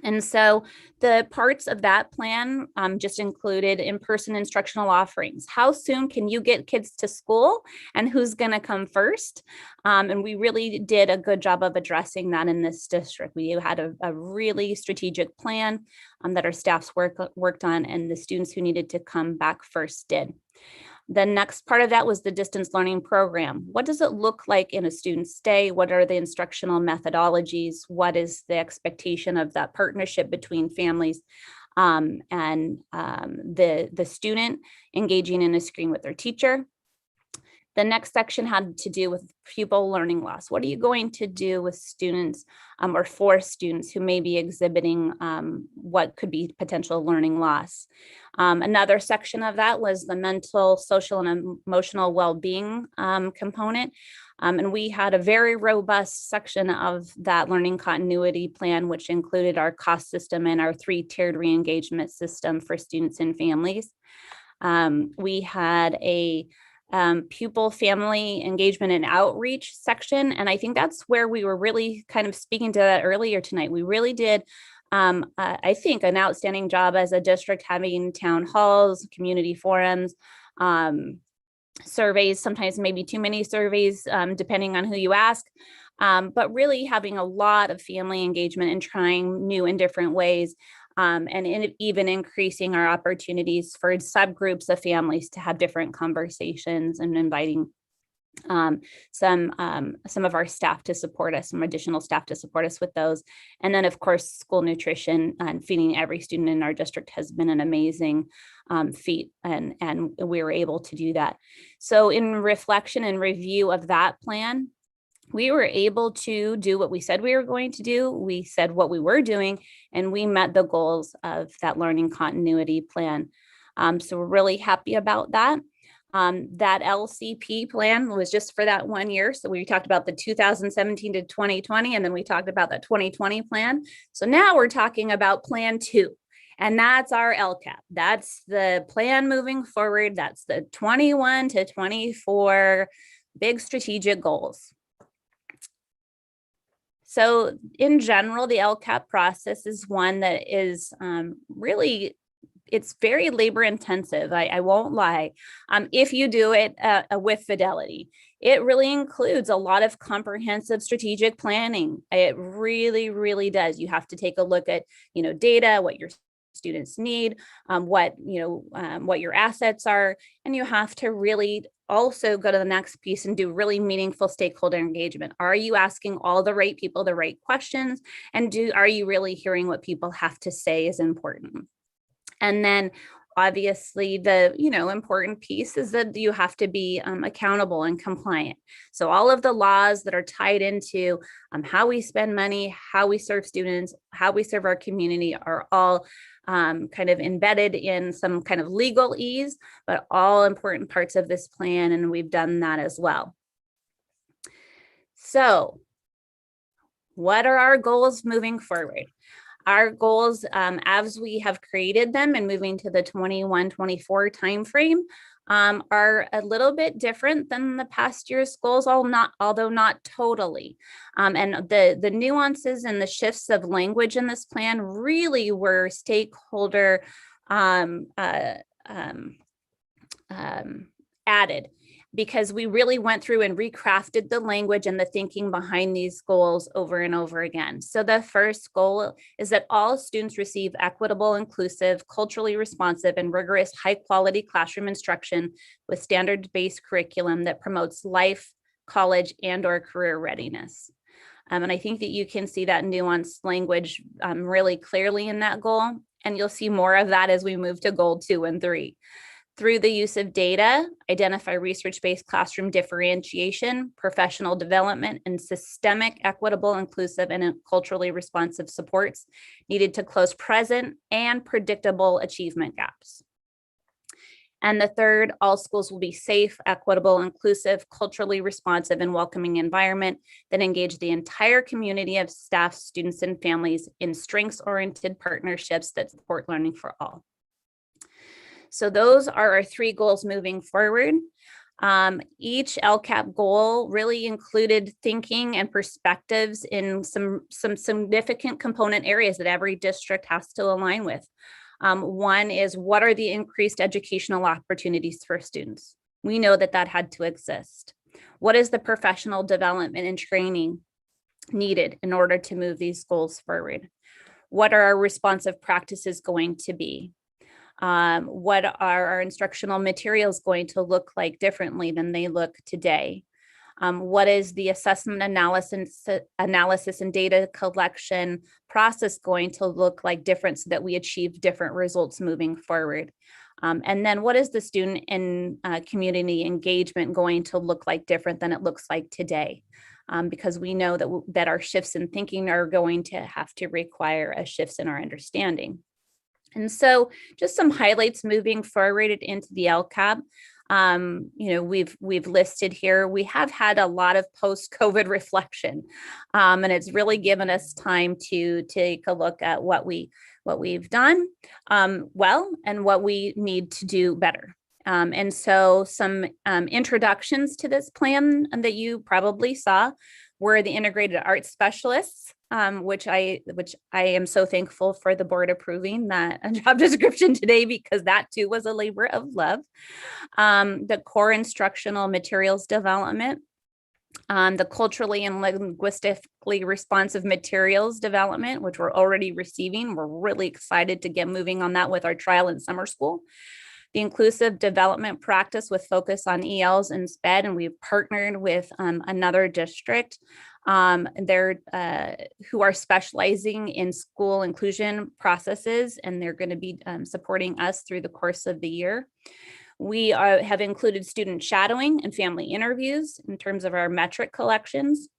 And so the parts of that plan just included in-person instructional offerings. How soon can you get kids to school, and who's going to come first? And we really did a good job of addressing that in this district. We had a really strategic plan that our staffs worked on, and the students who needed to come back first did. The next part of that was the distance learning program. What does it look like in a student's day? What are the instructional methodologies? What is the expectation of that partnership between families and the student engaging in a screen with their teacher? The next section had to do with pupil learning loss. What are you going to do with students or for students who may be exhibiting what could be potential learning loss? Another section of that was the mental, social, and emotional well-being component. And we had a very robust section of that learning continuity plan, which included our cost system and our 3-tiered re-engagement system for students and families. We had a pupil family engagement and outreach section. And I think that's where we were really kind of speaking to that earlier tonight. We really did, I think, an outstanding job as a district, having town halls, community forums, surveys, sometimes maybe too many surveys, depending on who you ask. But really having a lot of family engagement and trying new and different ways. And even increasing our opportunities for subgroups of families to have different conversations, and inviting some of our staff to support us, some additional staff to support us with those. And then, of course, school nutrition and feeding every student in our district has been an amazing feat, and we were able to do that. So in reflection and review of that plan, we were able to do what we said we were going to do. We said what we were doing, and we met the goals of that learning continuity plan. So we're really happy about that. That LCP plan was just for that 1 year. So we talked about the 2017 to 2020, and then we talked about that 2020 plan. So now we're talking about plan 2. And that's our LCAP. That's the plan moving forward. That's the 21 to 24 big strategic goals. So in general, the LCAP process is one that is really, it's very labor intensive. I won't lie. If you do it with fidelity, it really includes a lot of comprehensive strategic planning. It really, really does. You have to take a look at, data, what your students need, what your assets are, and you have to really also go to the next piece and do really meaningful stakeholder engagement. Are you asking all the right people the right questions? And are you really hearing what people have to say is important? And then obviously the important piece is that you have to be accountable and compliant. So all of the laws that are tied into how we spend money, how we serve students, how we serve our community are all kind of embedded in some kind of legal ease, but all important parts of this plan, and we've done that as well. So what are our goals moving forward? Our goals, as we have created them and moving to the 21-24 timeframe, are a little bit different than the past year's goals, although not totally. And the nuances and the shifts of language in this plan really were stakeholder added, because we really went through and recrafted the language and the thinking behind these goals over and over again. So the first goal is that all students receive equitable, inclusive, culturally responsive, and rigorous high-quality classroom instruction with standards-based curriculum that promotes life, college, and/or career readiness. And I think that you can see that nuanced language really clearly in that goal, and you'll see more of that as we move to goal 2 and 3. Through the use of data, identify research-based classroom differentiation, professional development, and systemic, equitable, inclusive, and culturally responsive supports needed to close present and predictable achievement gaps. And the third, all schools will be safe, equitable, inclusive, culturally responsive, and welcoming environment that engage the entire community of staff, students, and families in strengths-oriented partnerships that support learning for all. So those are our 3 goals moving forward. Each LCAP goal really included thinking and perspectives in some significant component areas that every district has to align with. One is, what are the increased educational opportunities for students? We know that that had to exist. What is the professional development and training needed in order to move these goals forward? What are our responsive practices going to be? What are our instructional materials going to look like differently than they look today? What is the assessment analysis and data collection process going to look like different so that we achieve different results moving forward? And then what is the student and community engagement going to look like different than it looks like today? Because we know that our shifts in thinking are going to have to require a shifts in our understanding. And so just some highlights moving forward into the LCAP. We've listed here, we have had a lot of post-COVID reflection, and it's really given us time to take a look at what we've done well and what we need to do better. And so some introductions to this plan that you probably saw were the integrated arts specialists, which I am so thankful for the board approving that job description today, because that too was a labor of love. The core instructional materials development, the culturally and linguistically responsive materials development, which we're already receiving. We're really excited to get moving on that with our trial in summer school. The inclusive development practice with focus on ELs and SPED, and we've partnered with another district who are specializing in school inclusion processes, and they're going to be supporting us through the course of the year. We have included student shadowing and family interviews in terms of our metric collections.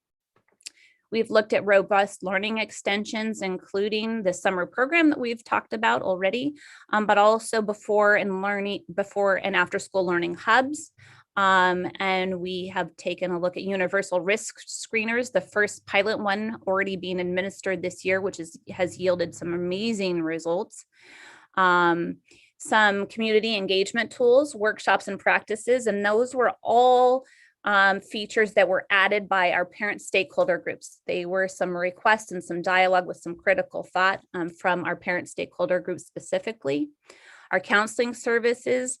We've looked at robust learning extensions, including the summer program that we've talked about already, but also before and after school learning hubs. And we have taken a look at universal risk screeners, the first pilot one already being administered this year, which has yielded some amazing results. some community engagement tools, workshops and practices, and those were all features that were added by our parent stakeholder groups. They were some requests and some dialogue with some critical thought from our parent stakeholder groups specifically. Our counseling services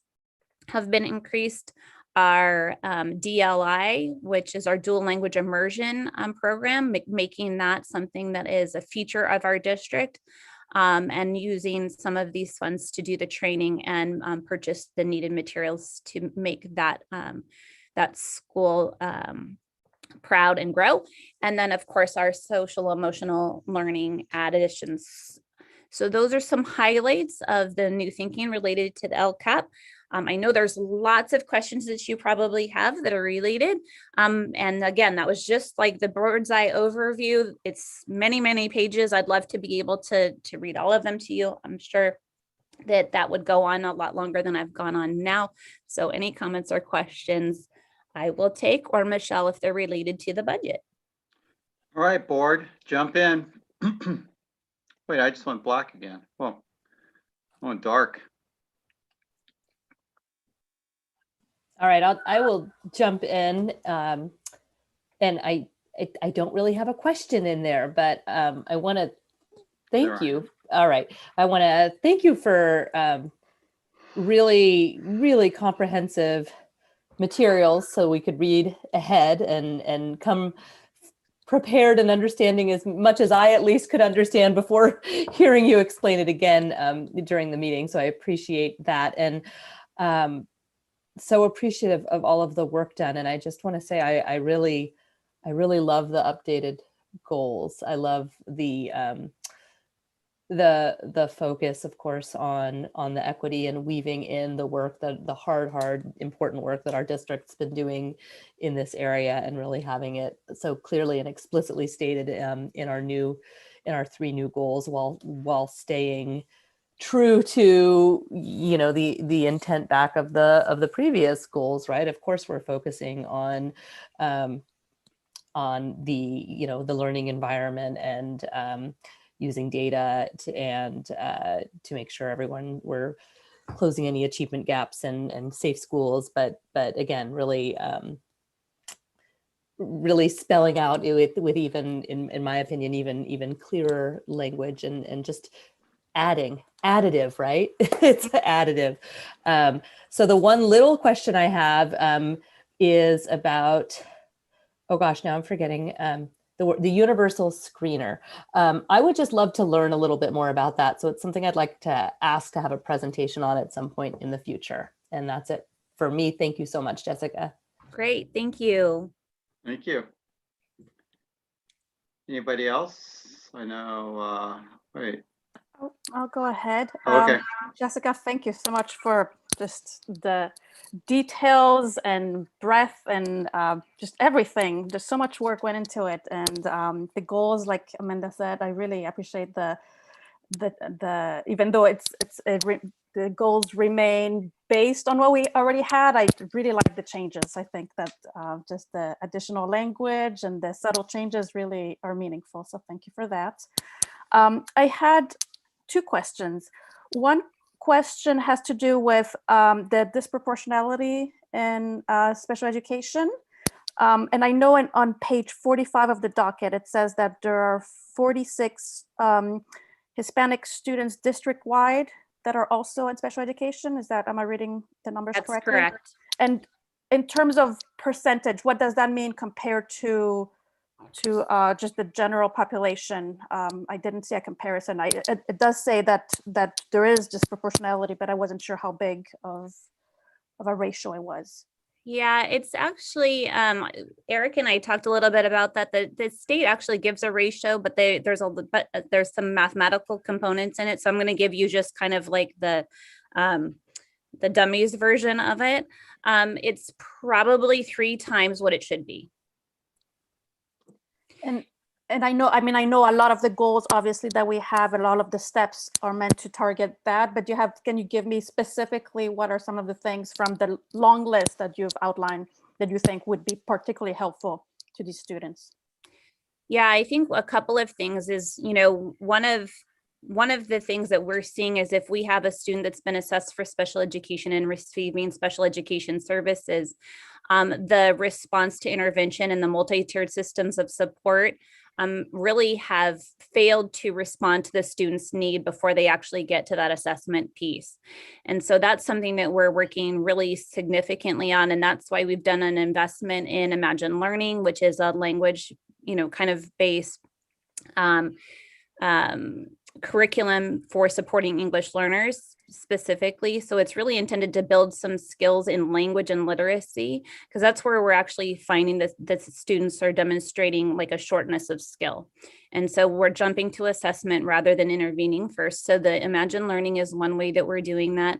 have been increased. Our DLI, which is our dual language immersion program, making that something that is a feature of our district, and using some of these funds to do the training and purchase the needed materials to make that that school proud and grow. And then of course our social emotional learning additions. So those are some highlights of the new thinking related to the LCAP. I know there's lots of questions that you probably have that are related. And again, that was just like the bird's eye overview. It's many, many pages. I'd love to be able to read all of them to you. I'm sure that would go on a lot longer than I've gone on now. So any comments or questions I will take, or Michelle, if they're related to the budget. All right, board, jump in. Wait, I just went black again. Well, I went dark. All right, I will jump in, and I don't really have a question in there, but I want to thank you. All right, I want to thank you for really, really comprehensive materials, so we could read ahead and come prepared and understanding as much as I at least could understand before hearing you explain it again during the meeting. So I appreciate that, and so appreciative of all of the work done. And I just want to say I really love the updated goals. I love the focus, of course, on the equity and weaving in the work, the hard, important work that our district's been doing in this area, and really having it so clearly and explicitly stated in our 3 new goals, while staying true to, you know, the intent back of the previous goals, right? Of course, we're focusing on the, you know, the learning environment and using data to make sure we're closing any achievement gaps and safe schools, but again, really spelling out with even, in my opinion, even clearer language and just additive, right? It's additive. So the one little question I have is about, oh gosh, now I'm forgetting the universal screener. I would just love to learn a little bit more about that. So it's something I'd like to ask to have a presentation on at some point in the future. And that's it for me. Thank you so much, Jessica. Great, thank you. Thank you. Anybody else? I know, wait. I'll go ahead. Okay. Jessica, thank you so much for just the details and breadth and just everything. There's so much work went into it, and the goals, like Amanda said, I really appreciate the even though the goals remain based on what we already had. I really like the changes. I think that just the additional language and the subtle changes really are meaningful. So thank you for that. I had 2 questions. One question has to do with the disproportionality in special education. And I know on page 45 of the docket, it says that there are 46 Hispanic students district-wide that are also in special education. Am I reading the numbers correctly? That's correct. And in terms of percentage, what does that mean compared to just the general population? I didn't see a comparison. It does say that there is disproportionality, but I wasn't sure how big of a ratio it was. Yeah, it's actually, Eric and I talked a little bit about that. The state actually gives a ratio, but there's some mathematical components in it. So I'm going to give you just kind of like the dummies version of it. It's probably 3 times what it should be. And I know a lot of the goals, obviously, that we have, and all of the steps are meant to target that, but can you give me specifically what are some of the things from the long list that you've outlined that you think would be particularly helpful to these students? Yeah, I think a couple of things is, you know, one of one of the things that we're seeing is if we have a student that's been assessed for special education and receiving special education services, the response to intervention and the multi-tiered systems of support really have failed to respond to the student's need before they actually get to that assessment piece. And so that's something that we're working really significantly on. And that's why we've done an investment in Imagine Learning, which is a language, kind of based curriculum for supporting English learners specifically. So it's really intended to build some skills in language and literacy, because that's where we're actually finding that the students are demonstrating like a shortness of skill. And so we're jumping to assessment rather than intervening first. So the Imagine Learning is one way that we're doing that.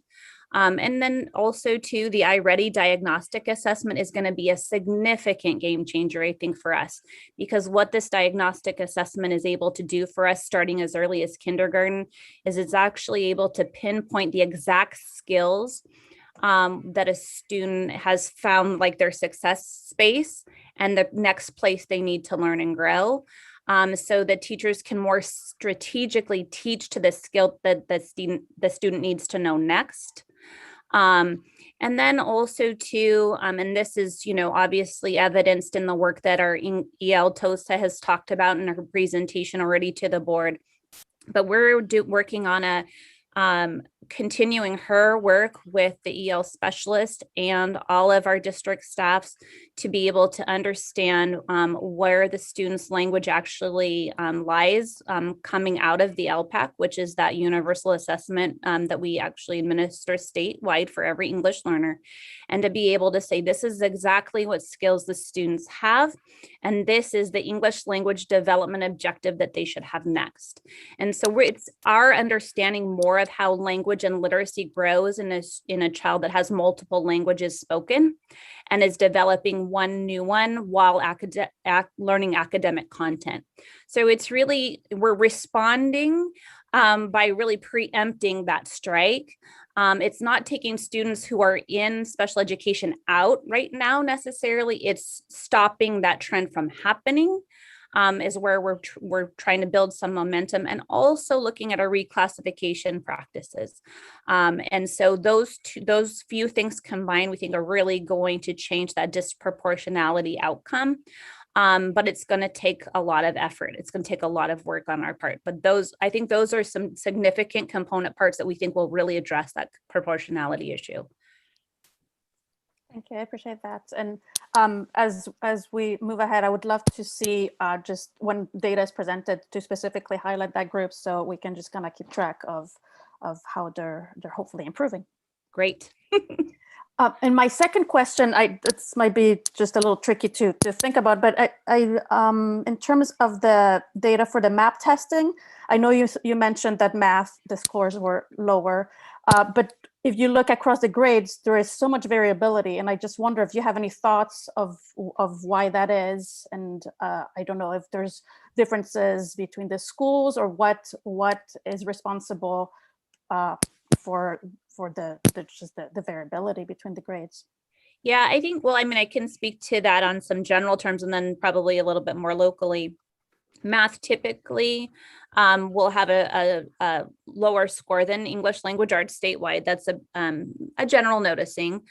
And then also too, the iReady diagnostic assessment is going to be a significant game changer, I think, for us, because what this diagnostic assessment is able to do for us starting as early as kindergarten is it's actually able to pinpoint the exact skills that a student has found like their success space and the next place they need to learn and grow. So that teachers can more strategically teach to the skill that the student needs to know next. And then also too, and this is, obviously evidenced in the work that our EL TOSA has talked about in her presentation already to the board, but we're working on a continuing her work with the EL specialist and all of our district staffs to be able to understand where the student's language actually lies coming out of the LPAC, which is that universal assessment that we actually administer statewide for every English learner, and to be able to say, this is exactly what skills the students have, and this is the English language development objective that they should have next. And so it's our understanding more of how language and literacy grows in a child that has multiple languages spoken and is developing one new one while learning academic content. So it's really, we're responding by really preempting that strike. It's not taking students who are in special education out right now necessarily. It's stopping that trend from happening. Is where we're trying to build some momentum, and also looking at our reclassification practices. And so those few things combined, we think, are really going to change that disproportionality outcome. But it's going to take a lot of effort. It's going to take a lot of work on our part. But I think those are some significant component parts that we think will really address that proportionality issue. Thank you. I appreciate that. And as we move ahead, I would love to see just when data is presented to specifically highlight that group, so we can just kind of keep track of how they're hopefully improving. Great. And my second question, this might be just a little tricky to think about, but in terms of the data for the MAP testing, I know you mentioned that math, the scores were lower, but if you look across the grades, there is so much variability, and I just wonder if you have any thoughts of why that is, and I don't know if there's differences between the schools or what is responsible for the variability between the grades. Yeah, I think, well, I mean, I can speak to that on some general terms and then probably a little bit more locally. Math typically will have a lower score than English language arts statewide. That's a general noticing.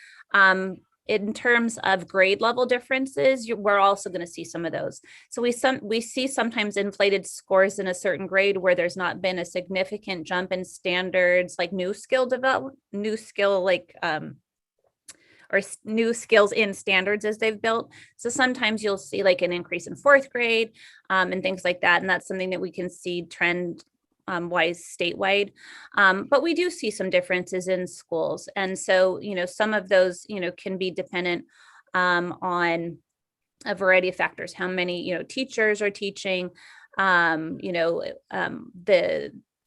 In terms of grade level differences, we're also going to see some of those. So we see sometimes inflated scores in a certain grade where there's not been a significant jump in standards, like new skills in standards as they've built. So sometimes you'll see like an increase in fourth grade and things like that. And that's something that we can see trend wise statewide. But we do see some differences in schools. And so, some of those, can be dependent on a variety of factors, how many, teachers are teaching, the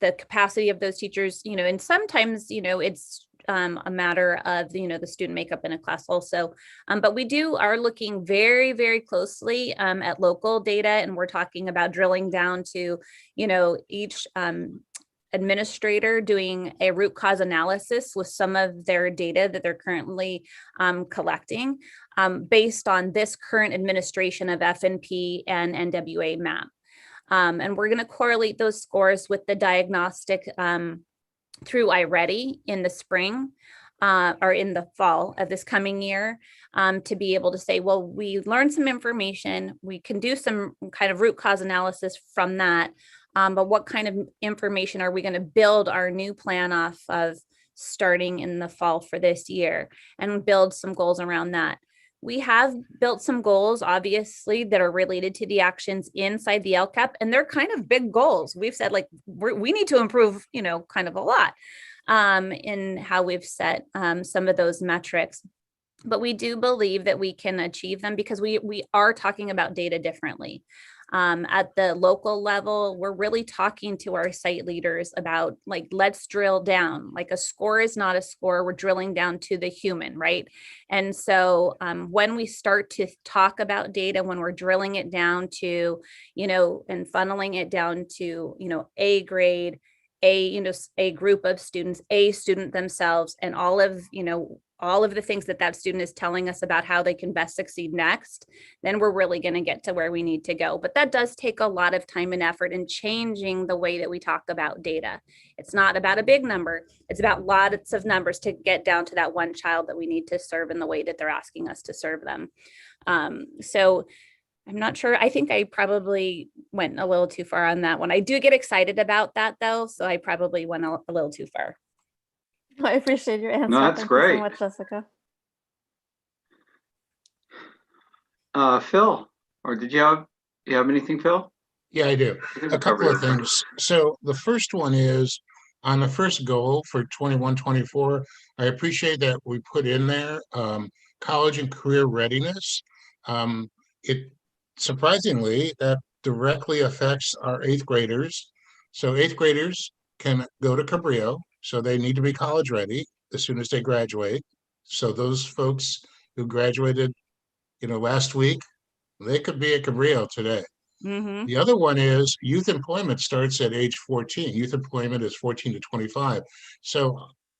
capacity of those teachers, and sometimes, it's a matter of, the student makeup in a class also. But we are looking very, very closely at local data, and we're talking about drilling down to, each administrator doing a root cause analysis with some of their data that they're currently collecting based on this current administration of FNP and NWA MAP. And we're going to correlate those scores with the diagnostic through iReady in the spring or in the fall of this coming year, to be able to say, well, we learned some information, we can do some kind of root cause analysis from that, but what kind of information are we going to build our new plan off of starting in the fall for this year, and build some goals around that. We have built some goals, obviously, that are related to the actions inside the LCAP, and they're kind of big goals. We've said, like, we need to improve, kind of a lot in how we've set some of those metrics. But we do believe that we can achieve them because we are talking about data differently. At the local level, we're really talking to our site leaders about, like, let's drill down. Like, a score is not a score. We're drilling down to the human, right? And so when we start to talk about data, when we're drilling it down to, and funneling it down to, a grade, a group of students, a student themselves, and all of the things that student is telling us about how they can best succeed next, then we're really going to get to where we need to go. But that does take a lot of time and effort in changing the way that we talk about data. It's not about a big number. It's about lots of numbers to get down to that one child that we need to serve in the way that they're asking us to serve them. So I'm not sure. I think I probably went a little too far on that one. I do get excited about that, though, so I probably went a little too far. I appreciate your answer. No, that's Thank great. you so much, Jessica. Phil, or do you have anything, Phil? Yeah, I do. A couple of things. So the first one is on the first goal for 21-24. I appreciate that we put in there college and career readiness. It surprisingly, that directly affects our 8th graders. So 8th graders can go to Cabrillo, so they need to be college ready as soon as they graduate. So those folks who graduated, last week, they could be at Cabrillo today. Mm-hmm. The other one is youth employment starts at age 14. Youth employment is 14 to 25. So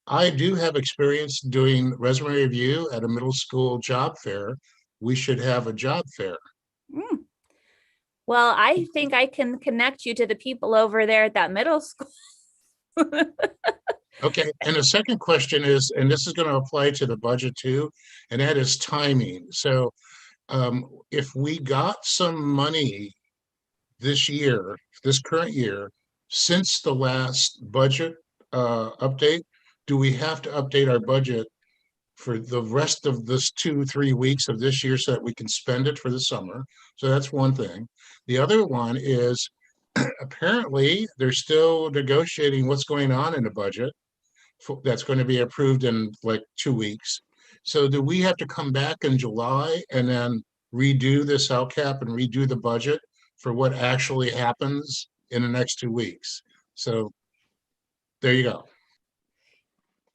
I do have experience doing resume review at a middle school job fair. We should have a job fair. Mm. Well, I think I can connect you to the people over there at that middle school. Okay, and the second question is, and this is going to apply to the budget too, and that is timing. So if we got some money this year, this current year, since the last budget update, do we have to update our budget for the rest of this 2-3 weeks of this year so that we can spend it for the summer? So that's one thing. The other one is apparently they're still negotiating what's going on in the budget that's going to be approved in like 2 weeks. So do we have to come back in July and then redo this LCAP and redo the budget for what actually happens in the next 2 weeks? So there you go.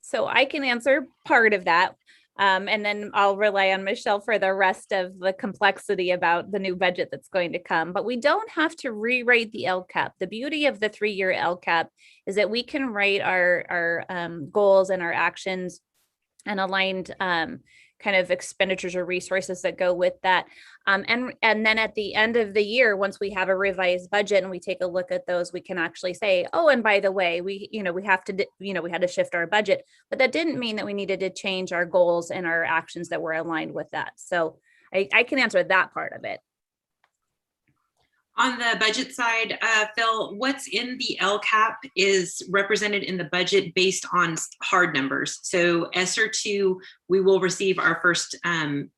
So I can answer part of that. And then I'll rely on Michelle for the rest of the complexity about the new budget that's going to come. But we don't have to rewrite the LCAP. The beauty of the 3-year LCAP is that we can write our goals and our actions and aligned kind of expenditures or resources that go with that. And then at the end of the year, once we have a revised budget and we take a look at those, we can actually say, oh, and by the way, we had to shift our budget, but that didn't mean that we needed to change our goals and our actions that were aligned with that. So I can answer that part of it. On the budget side, Phil, what's in the LCAP is represented in the budget based on hard numbers. So ESSER 2, we will receive our first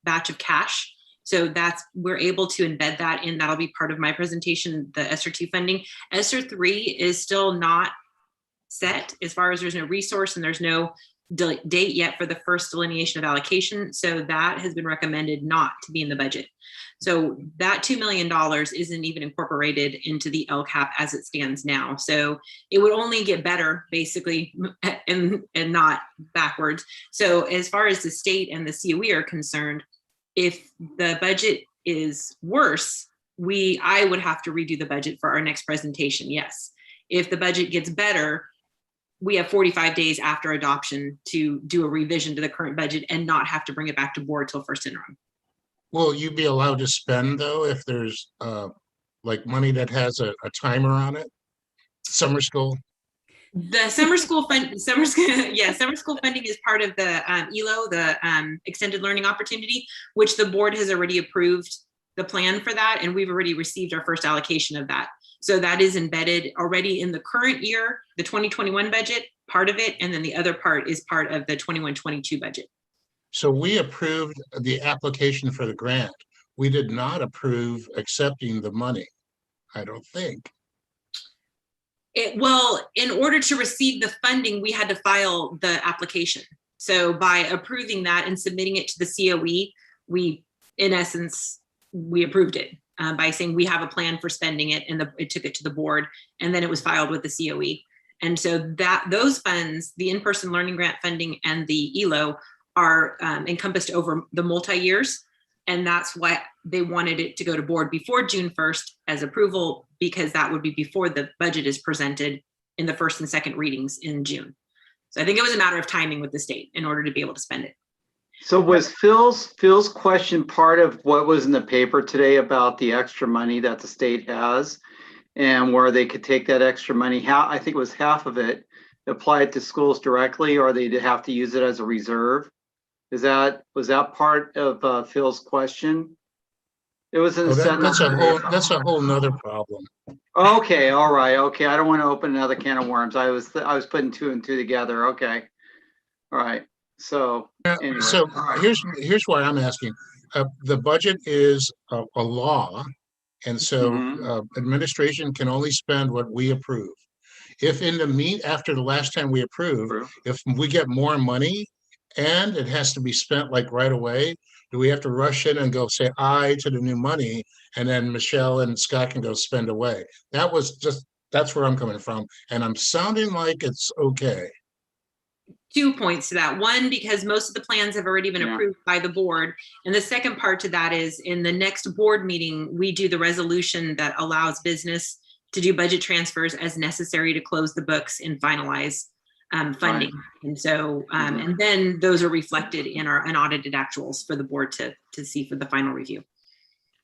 batch of cash. So we're able to embed that in. That'll be part of my presentation, the ESSER 2 funding. ESSER 3 is still not set as far as there's no resource and there's no date yet for the first delineation of allocation. So that has been recommended not to be in the budget. So that $2 million isn't even incorporated into the LCAP as it stands now. So it would only get better basically and not backwards. So as far as the state and the COE are concerned, if the budget is worse, I would have to redo the budget for our next presentation. Yes. If the budget gets better, we have 45 days after adoption to do a revision to the current budget and not have to bring it back to board till first interim. Will you be allowed to spend though if there's like money that has a timer on it? Summer school? The summer school fund, summer school, yeah, summer school funding is part of the ELO, the extended learning opportunity, which the board has already approved the plan for that, and we've already received our first allocation of that. So that is embedded already in the current year, the 2021 budget, part of it, and then the other part is part of the 21-22 budget. So we approved the application for the grant. We did not approve accepting the money, I don't think. Well, in order to receive the funding, we had to file the application. So by approving that and submitting it to the COE, we, in essence, we approved it by saying we have a plan for spending it, and it took it to the board, and then it was filed with the COE. And so that those funds, the in-person learning grant funding and the ELO, are encompassed over the multi-years. And that's why they wanted it to go to board before June 1st as approval, because that would be before the budget is presented in the first and second readings in June. So I think it was a matter of timing with the state in order to be able to spend it. So was Phil's question part of what was in the paper today about the extra money that the state has, and where they could take that extra money? I think it was half of it, apply it to schools directly, or they'd have to use it as a reserve. Was that part of Phil's question? It was in the sentence. That's a whole nother problem. Okay, all right, okay. I don't want to open another can of worms. I was putting two and two together. Okay, all right. So anyway, so here's why I'm asking. The budget is a law, and so administration can only spend what we approve. If after the last time we approved, if we get more money and it has to be spent like right away, do we have to rush in and go say aye to the new money, and then Michelle and Scott can go spend away? That's where I'm coming from, and I'm sounding like it's okay. 2 points to that. One, because most of the plans have already been approved by the board. And the second part to that is, in the next board meeting, we do the resolution that allows business to do budget transfers as necessary to close the books and finalize funding. Right. And so, and then those are reflected in our unaudited actuals for the board to see for the final review.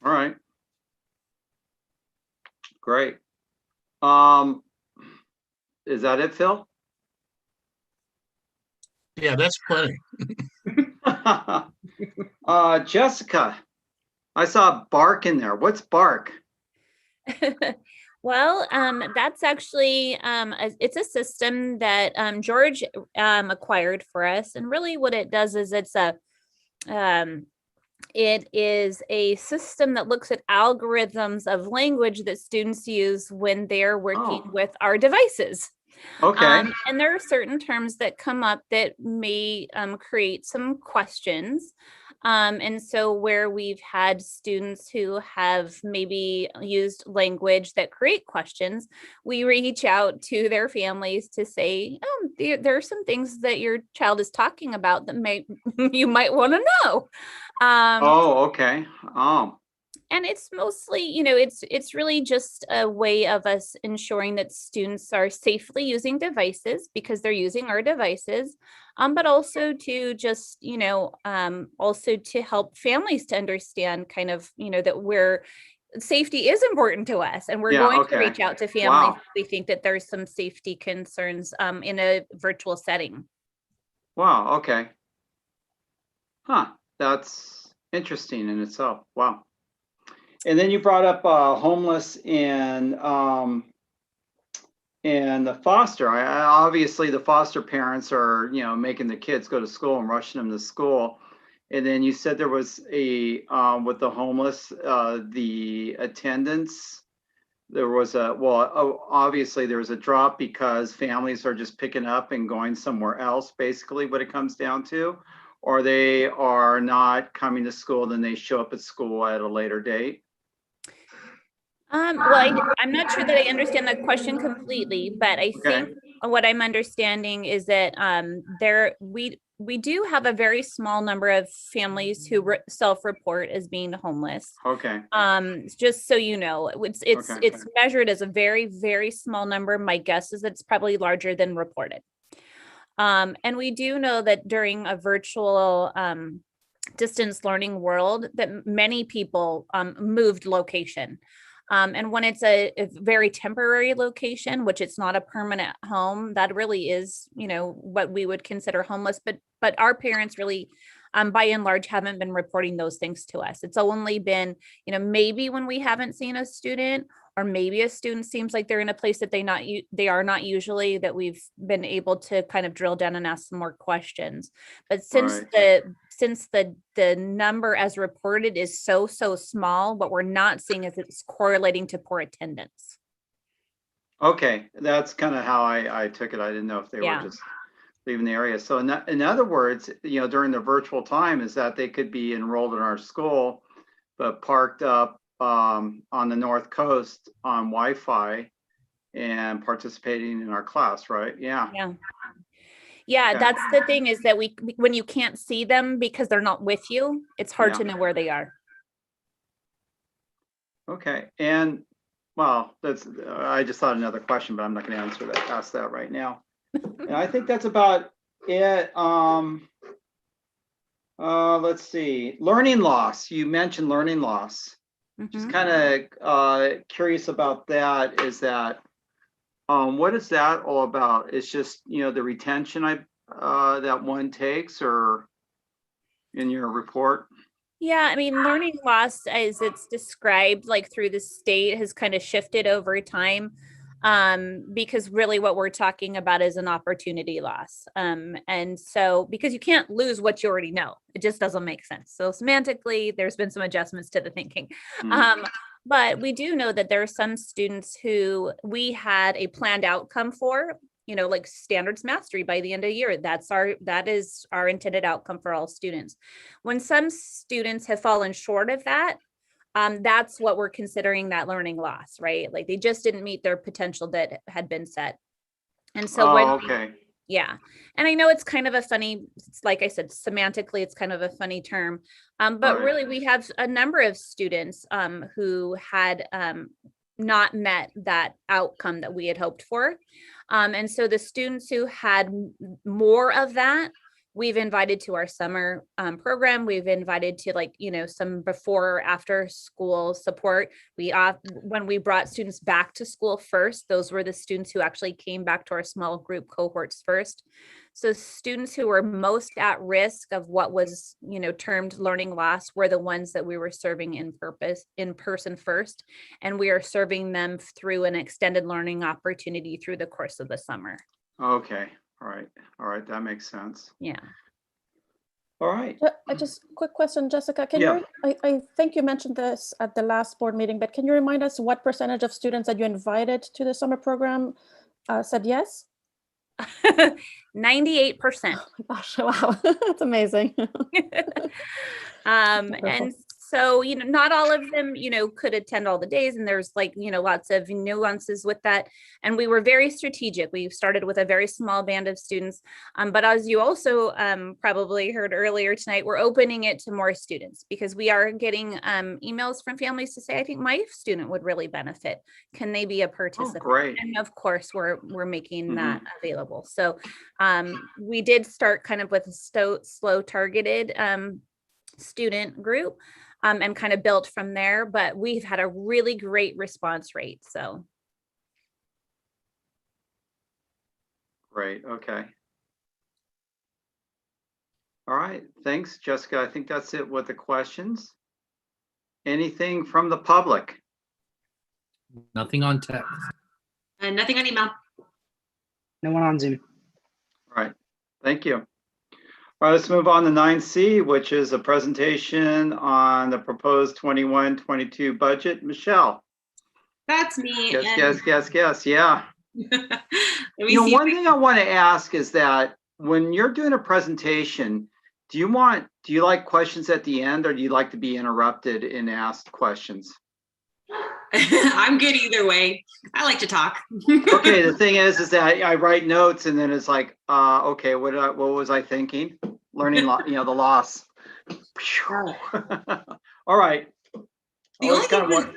All right. Great. Is that it, Phil? Yeah, that's plenty. Jessica, I saw bark in there. What's bark? Well, that's actually, it's a system that George acquired for us. And really what it does is it is a system that looks at algorithms of language that students use when they're working with our devices. Okay. And there are certain terms that come up that may create some questions. And so where we've had students who have maybe used language that create questions, we reach out to their families to say, there are some things that your child is talking about that you might want to know. Okay. And it's mostly, it's really just a way of us ensuring that students are safely using devices because they're using our devices, but also to just, also to help families to understand kind of, that safety is important to us, and we're going to reach out to families if we think that there's some safety concerns in a virtual setting. Wow. Okay. Huh. That's interesting in itself. Wow. And then you brought up homeless and the foster. Obviously, the foster parents are, making the kids go to school and rushing them to school. And then you said there was with the homeless, the attendance. There was obviously there was a drop because families are just picking up and going somewhere else. Basically, what it comes down to, or they are not coming to school, then they show up at school at a later date. Well, I'm not sure that I understand the question completely, but I think what I'm understanding is that we do have a very small number of families who self-report as being homeless. Okay. Just so you know, it's measured as a very, very small number. My guess is that it's probably larger than reported. And we do know that during a virtual distance learning world that many people moved location. And when it's a very temporary location, which it's not a permanent home, that really is, what we would consider homeless. But our parents really, by and large, haven't been reporting those things to us. It's only been, maybe when we haven't seen a student, or maybe a student seems like they're in a place that they are not usually, that we've been able to kind of drill down and ask some more questions. But since the number as reported is so small, what we're not seeing is it's correlating to poor attendance. Okay, that's kind of how I took it. I didn't know if they were just leaving the area. So in other words, during the virtual time, is that they could be enrolled in our school, but parked up on the North Coast on Wi-Fi and participating in our class, right? Yeah. Yeah, Okay. that's the thing, is that when you can't see them because they're not with you, it's hard to know where they are. Okay, and well, I just thought another question, but I'm not going to ask that right now. And I think that's about it. Let's see, learning loss. You mentioned learning loss. Just kind of curious about that. Is that what is that all about? It's just the retention that one takes, or in your report? Yeah, I mean, learning loss, as it's described, like through the state, has kind of shifted over time, because really what we're talking about is an opportunity loss. And so, because you can't lose what you already know, it just doesn't make sense. So semantically, there's been some adjustments to the thinking. But we do know that there are some students who we had a planned outcome for, like standards mastery by the end of the year. That is our intended outcome for all students. When some students have fallen short of that, that's what we're considering that learning loss, right? Like they just didn't meet their potential that had been set. And so and I know it's kind of a funny, like I said, semantically, it's kind of a funny term. But really we have a number of students who had not met that outcome that we had hoped for. And so the students who had more of that, we've invited to our summer program. We've invited to some before or after school support. When we brought students back to school first, those were the students who actually came back to our small group cohorts first. So students who were most at risk of what was, termed learning loss were the ones that we were serving in person first. And we are serving them through an extended learning opportunity through the course of the summer. Okay. All right. That makes sense. Yeah. All right. Just quick question, Jessica. I think you mentioned this at the last board meeting, but can you remind us what percentage of students that you invited to the summer program said yes? 98%. Oh my gosh, wow, that's amazing. And so, not all of them, could attend all the days, and there's lots of nuances with that. And we were very strategic. We started with a very small band of students. But as you also probably heard earlier tonight, we're opening it to more students because we are getting emails from families to say, I think my student would really benefit. Can they be a participant? Oh, great. And of course, we're making that available. So we did start kind of with a slow targeted student group. And kind of built from there, but we've had a really great response rate. So. Great. Okay. All right. Thanks, Jessica. I think that's it with the questions. Anything from the public? Nothing on text. Nothing on email. No one on Zoom. All right. Thank you. All right, let's move on to 9C, which is a presentation on the proposed 21-22 budget. Michelle. That's me. Yes. Yeah. One thing I want to ask is that when you're doing a presentation, do you like questions at the end, or do you like to be interrupted and asked questions? I'm good either way. I like to talk. Okay, the thing is that I write notes and then it's like, okay, what was I thinking? Learning, the loss. All right. The only thing that's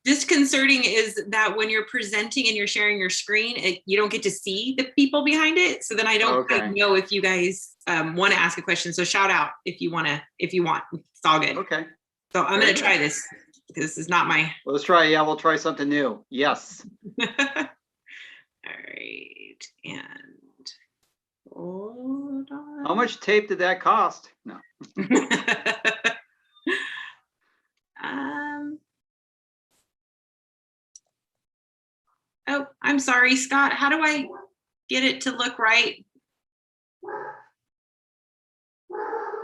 disconcerting is that when you're presenting and you're sharing your screen, you don't get to see the people behind it. So then I don't quite know if you guys want to ask a question. So shout out if you want. It's all good. Okay. So I'm going to try this. This is not my. Let's try. Yeah, we'll try something new. Yes. All right, and hold on. How much tape did that cost? No. Oh, I'm sorry, Scott. How do I get it to look right?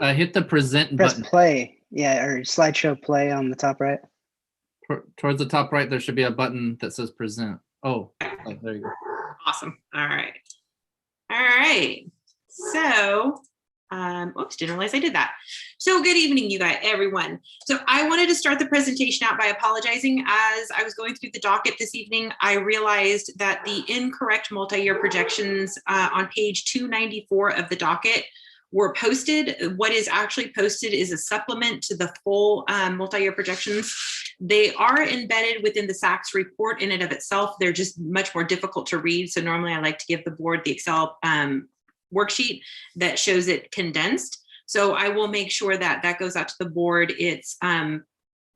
Hit the present Press button. play. Yeah, or slideshow play on the top right. Towards the top right, there should be a button that says present. Oh, there you go. Awesome. All right. All right. So, oops, didn't realize I did that. So good evening, you guys, everyone. So I wanted to start the presentation out by apologizing. As I was going through the docket this evening, I realized that the incorrect multi-year projections on page 294 of the docket were posted. What is actually posted is a supplement to the full multi-year projections. They are embedded within the SACS report in and of itself. They're just much more difficult to read. So normally I like to give the board the Excel worksheet that shows it condensed. So I will make sure that that goes out to the board. It's put on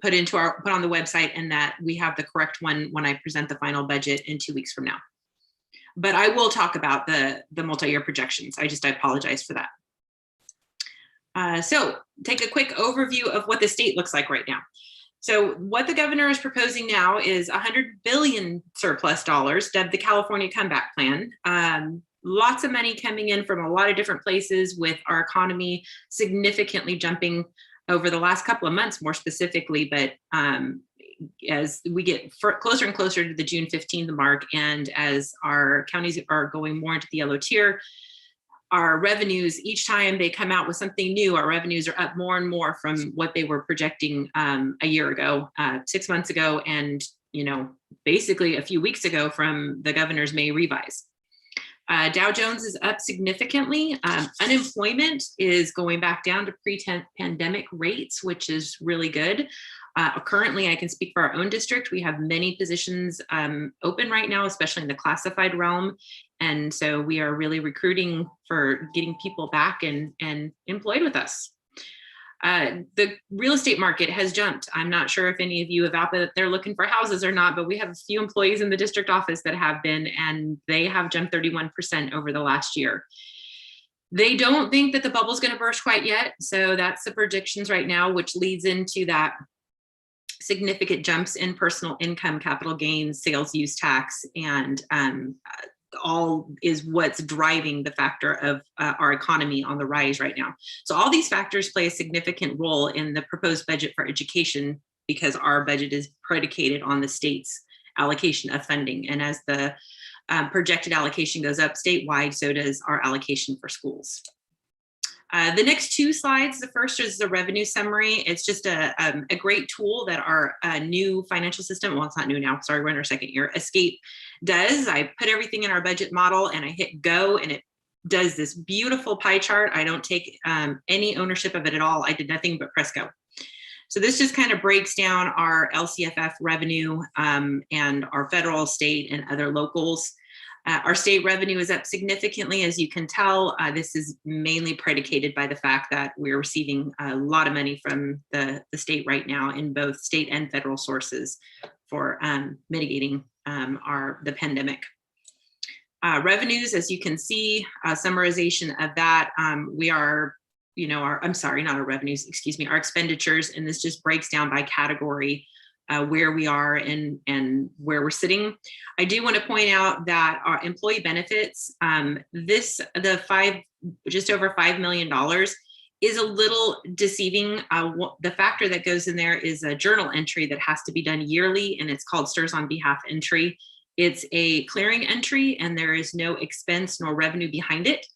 the website, and that we have the correct one when I present the final budget in 2 weeks from now. But I will talk about the multi-year projections. I apologize for that. So take a quick overview of what the state looks like right now. So what the governor is proposing now is $100 billion surplus dollars, dubbed the California Comeback Plan. Lots of money coming in from a lot of different places, with our economy significantly jumping over the last couple of months, more specifically. But as we get closer and closer to the June 15th mark, and as our counties are going more into the yellow tier, our revenues, each time they come out with something new, our revenues are up more and more from what they were projecting a year ago, 6 months ago, and basically a few weeks ago from the governor's May revise. Dow Jones is up significantly. Unemployment is going back down to pre-pandemic rates, which is really good. Currently, I can speak for our own district. We have many positions open right now, especially in the classified realm. And so we are really recruiting for getting people back and employed with us. The real estate market has jumped. I'm not sure if any of you have out there looking for houses or not, but we have a few employees in the district office that have been, and they have jumped 31% over the last year. They don't think that the bubble's going to burst quite yet. So that's the predictions right now, which leads into that significant jumps in personal income, capital gains, sales use tax, and all is what's driving the factor of our economy on the rise right now. So all these factors play a significant role in the proposed budget for education, because our budget is predicated on the state's allocation of funding. And as the projected allocation goes up statewide, so does our allocation for schools. The next two slides, the first is the revenue summary. It's just a great tool that our new financial system, well, it's not new now, sorry, we're in our second year, Escape does. I put everything in our budget model and I hit go, and it does this beautiful pie chart. I don't take any ownership of it at all. I did nothing but press go. So this just kind of breaks down our LCFF revenue and our federal, state, and other locals. Our state revenue is up significantly, as you can tell. This is mainly predicated by the fact that we're receiving a lot of money from the state right now in both state and federal sources for mitigating the pandemic. Revenues, as you can see, summarization of that, we are, I'm sorry, not our revenues, excuse me, our expenditures, and this just breaks down by category where we are and where we're sitting. I do want to point out that our employee benefits, just over $5 million is a little deceiving. The factor that goes in there is a journal entry that has to be done yearly, and it's called STRS on behalf entry. It's a clearing entry, and there is no expense nor revenue behind it.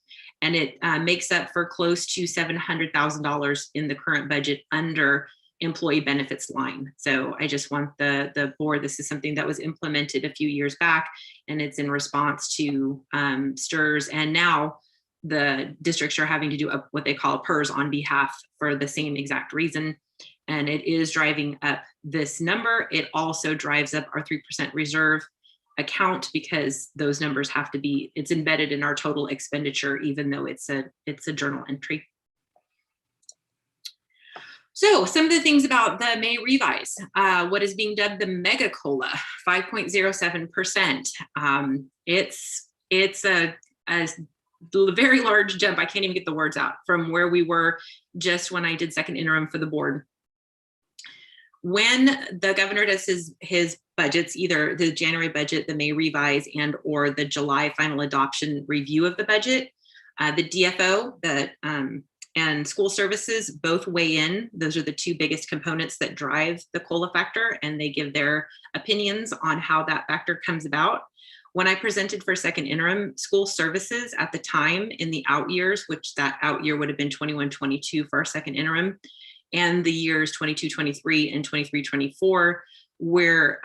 And it makes up for close to $700,000 in the current budget under employee benefits line. So I just want the board, this is something that was implemented a few years back, and it's in response to STRS, and now the districts are having to do what they call a PERS on behalf for the same exact reason. And it is driving up this number. It also drives up our 3% reserve account, because those numbers have to be, it's embedded in our total expenditure, even though it's a journal entry. So some of the things about the May revise, what is being dubbed the mega COLA, 5.07%. It's a very large jump. I can't even get the words out from where we were just when I did second interim for the board. When the governor does his budgets, either the January budget, the May revise, and or the July final adoption review of the budget, the DFO, and school services both weigh in. Those are the two biggest components that drive the COLA factor, and they give their opinions on how that factor comes about. When I presented for second interim, school services at the time in the out years, which that out year would have been 21-22 for our second interim, and the years 22-23 and 23-24, we're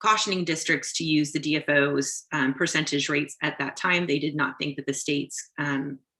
cautioning districts to use the DFO's percentage rates at that time. They did not think that the state's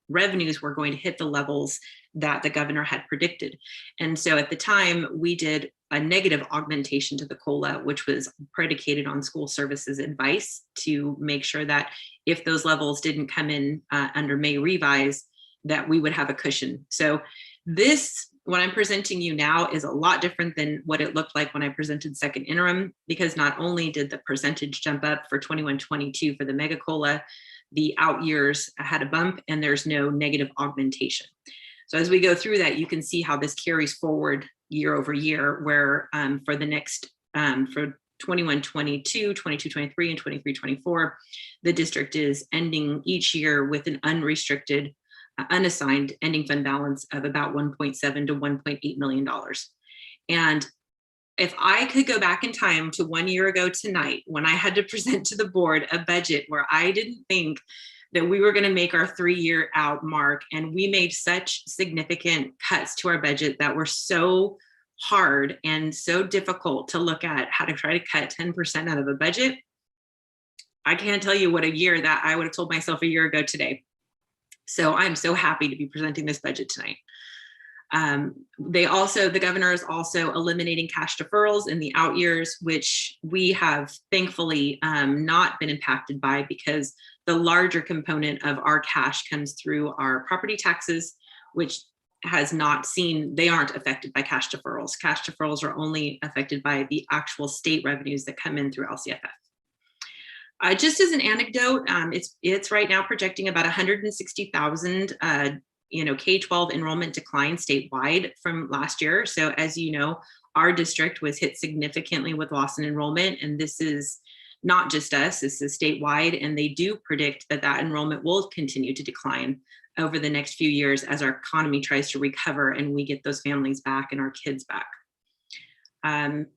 revenues were going to hit the levels that the governor had predicted. And so at the time, we did a negative augmentation to the COLA, which was predicated on school services advice to make sure that if those levels didn't come in under May revise, that we would have a cushion. So this, what I'm presenting you now, is a lot different than what it looked like when I presented second interim, because not only did the percentage jump up for 21-22 for the mega COLA, the out years had a bump and there's no negative augmentation. So as we go through that, you can see how this carries forward year over year, where for the next, for 21-22, 22-23, and 23-24, the district is ending each year with an unrestricted, unassigned ending fund balance of about $1.7 to $1.8 million. And if I could go back in time to 1 year ago tonight, when I had to present to the board a budget where I didn't think that we were going to make our 3-year out mark, and we made such significant cuts to our budget that were so hard and so difficult to look at how to try to cut 10% out of a budget, I can't tell you what a year that I would have told myself a year ago today. So I'm so happy to be presenting this budget tonight. The governor is also eliminating cash deferrals in the out years, which we have thankfully not been impacted by, because the larger component of our cash comes through our property taxes, which has not seen, they aren't affected by cash deferrals. Cash deferrals are only affected by the actual state revenues that come in through LCFF. Just as an anecdote, it's right now projecting about 160,000 K-12 enrollment decline statewide from last year. So as you know, our district was hit significantly with loss in enrollment, and this is not just us, this is statewide, and they do predict that that enrollment will continue to decline over the next few years as our economy tries to recover and we get those families back and our kids back.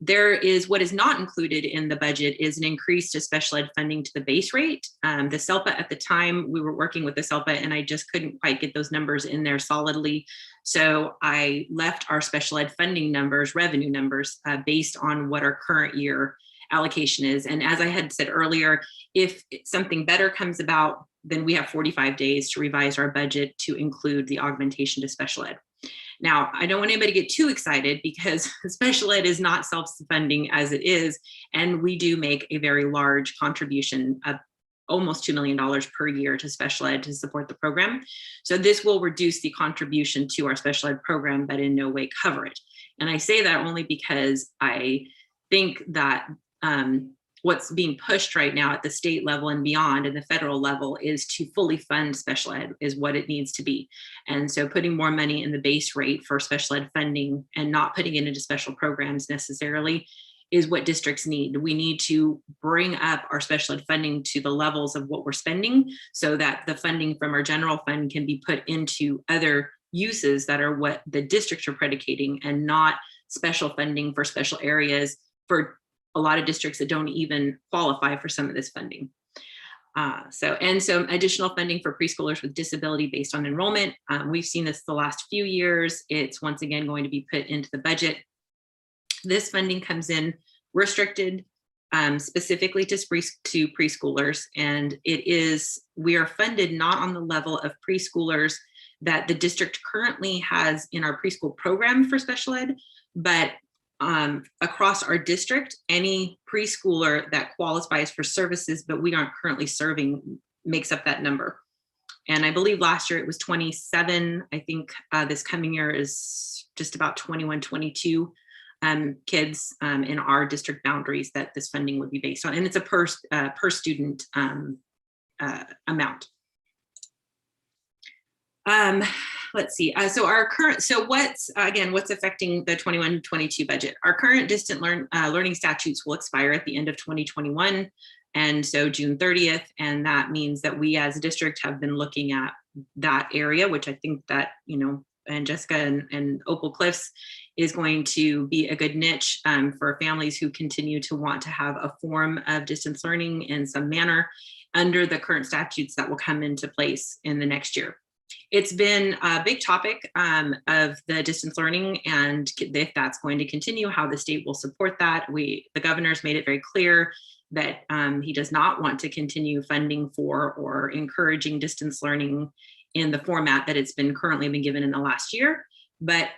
There is, what is not included in the budget is an increase to special ed funding to the base rate. The SELPA at the time, we were working with the SELPA and I just couldn't quite get those numbers in there solidly. So I left our special ed funding numbers, revenue numbers, based on what our current year allocation is. And as I had said earlier, if something better comes about, then we have 45 days to revise our budget to include the augmentation to special ed. Now, I don't want anybody to get too excited because special ed is not self-funding as it is, and we do make a very large contribution of almost $2 million per year to special ed to support the program. So this will reduce the contribution to our special ed program, but in no way cover it. And I say that only because I think that what's being pushed right now at the state level and beyond and the federal level is to fully fund special ed is what it needs to be. And so putting more money in the base rate for special ed funding and not putting it into special programs necessarily is what districts need. We need to bring up our special ed funding to the levels of what we're spending so that the funding from our general fund can be put into other uses that are what the districts are predicating, and not special funding for special areas for a lot of districts that don't even qualify for some of this funding. So additional funding for preschoolers with disability based on enrollment. We've seen this the last few years. It's once again going to be put into the budget. This funding comes in restricted specifically to preschoolers, and we are funded not on the level of preschoolers that the district currently has in our preschool program for special ed, but across our district, any preschooler that qualifies for services but we aren't currently serving makes up that number. And I believe last year it was 27. I think this coming year is just about 21, 22 kids in our district boundaries that this funding would be based on. And it's a per student amount. Let's see. So our current, so what's affecting the 21-22 budget? Our current distant learning statutes will expire at the end of 2021. And so June 30th. And that means that we as a district have been looking at that area, which I think that, you know, and Jessica and Opal Cliffs is going to be a good niche for families who continue to want to have a form of distance learning in some manner under the current statutes that will come into place in the next year. It's been a big topic of the distance learning, and if that's going to continue, how the state will support that. The governor's made it very clear that he does not want to continue funding for or encouraging distance learning in the format that it's been currently been given in the last year. But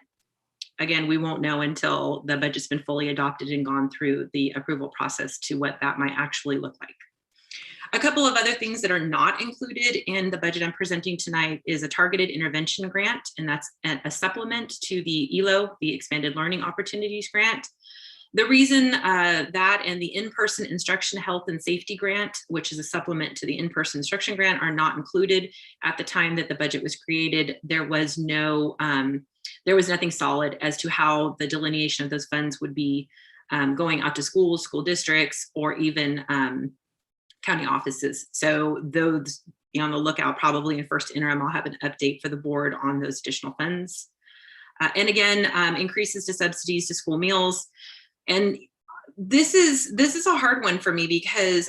again, we won't know until the budget's been fully adopted and gone through the approval process to what that might actually look like. A couple of other things that are not included in the budget I'm presenting tonight is a targeted intervention grant, and that's a supplement to the ELO, the Expanded Learning Opportunities Grant. The reason that and the in-person instruction health and safety grant, which is a supplement to the in-person instruction grant, are not included at the time that the budget was created. There was nothing solid as to how the delineation of those funds would be going out to schools, school districts, or even county offices. So those, be on the lookout. Probably in first interim, I'll have an update for the board on those additional funds. And again, increases to subsidies to school meals. And this is a hard one for me because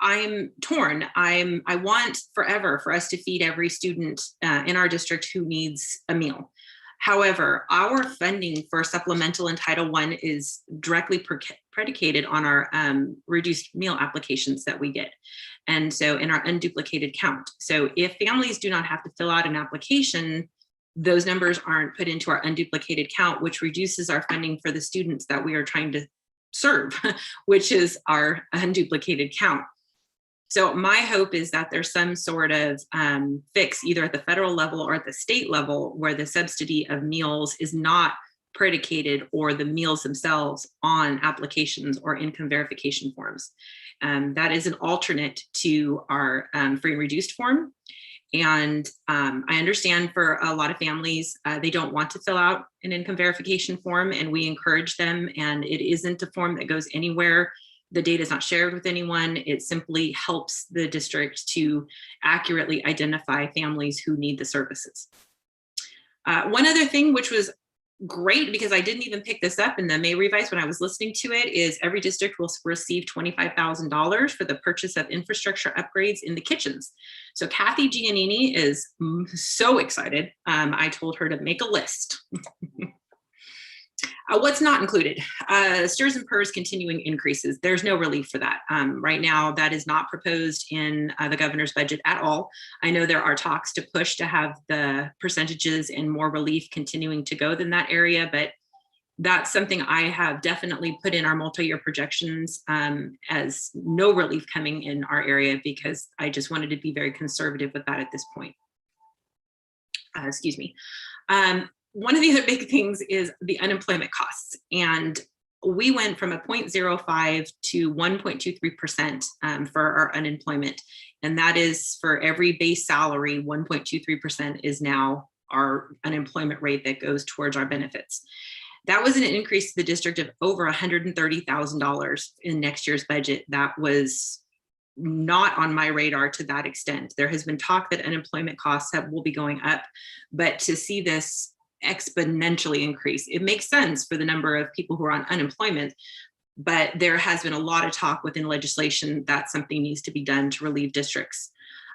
I'm torn. I want forever for us to feed every student in our district who needs a meal. However, our funding for supplemental in Title I is directly predicated on our reduced meal applications that we get. And so in our unduplicated count. So if families do not have to fill out an application, those numbers aren't put into our unduplicated count, which reduces our funding for the students that we are trying to serve, which is our unduplicated count. So my hope is that there's some sort of fix either at the federal level or at the state level where the subsidy of meals is not predicated, or the meals themselves, on applications or income verification forms. That is an alternate to our free and reduced form. And I understand for a lot of families, they don't want to fill out an income verification form, and we encourage them. And it isn't a form that goes anywhere. The data is not shared with anyone. It simply helps the district to accurately identify families who need the services. One other thing, which was great because I didn't even pick this up in the May revise when I was listening to it, is every district will receive $25,000 for the purchase of infrastructure upgrades in the kitchens. So Kathy Giannini is so excited. I told her to make a list. What's not included? STRS and PERS continuing increases. There's no relief for that. Right now, that is not proposed in the governor's budget at all. I know there are talks to push to have the percentages and more relief continuing to go than that area, but that's something I have definitely put in our multi-year projections as no relief coming in our area, because I just wanted to be very conservative with that at this point. Excuse me. One of the other big things is the unemployment costs. And we went from a 0.05 to 1.23% for our unemployment. And that is for every base salary, 1.23% is now our unemployment rate that goes towards our benefits. That was an increase to the district of over $130,000 in next year's budget. That was not on my radar to that extent. There has been talk that unemployment costs will be going up, but to see this exponentially increase, it makes sense for the number of people who are on unemployment, but there has been a lot of talk within legislation that something needs to be done to relieve districts.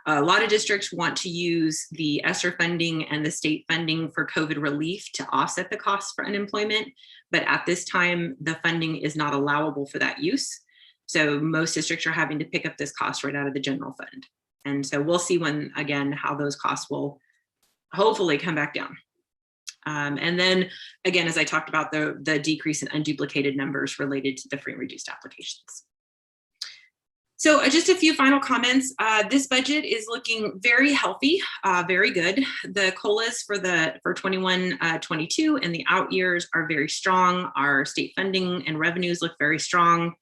A lot of districts want to use the ESSER funding and the state funding for COVID relief to offset the costs for unemployment, but at this time, the funding is not allowable for that use. So most districts are having to pick up this cost right out of the general fund. And so we'll see when, again, how those costs will hopefully come back down. And then again, as I talked about, the decrease in unduplicated numbers related to the free and reduced applications. So just a few final comments. This budget is looking very healthy, very good. The COLAs for 21, 22 and the out years are very strong. Our state funding and revenues look very strong.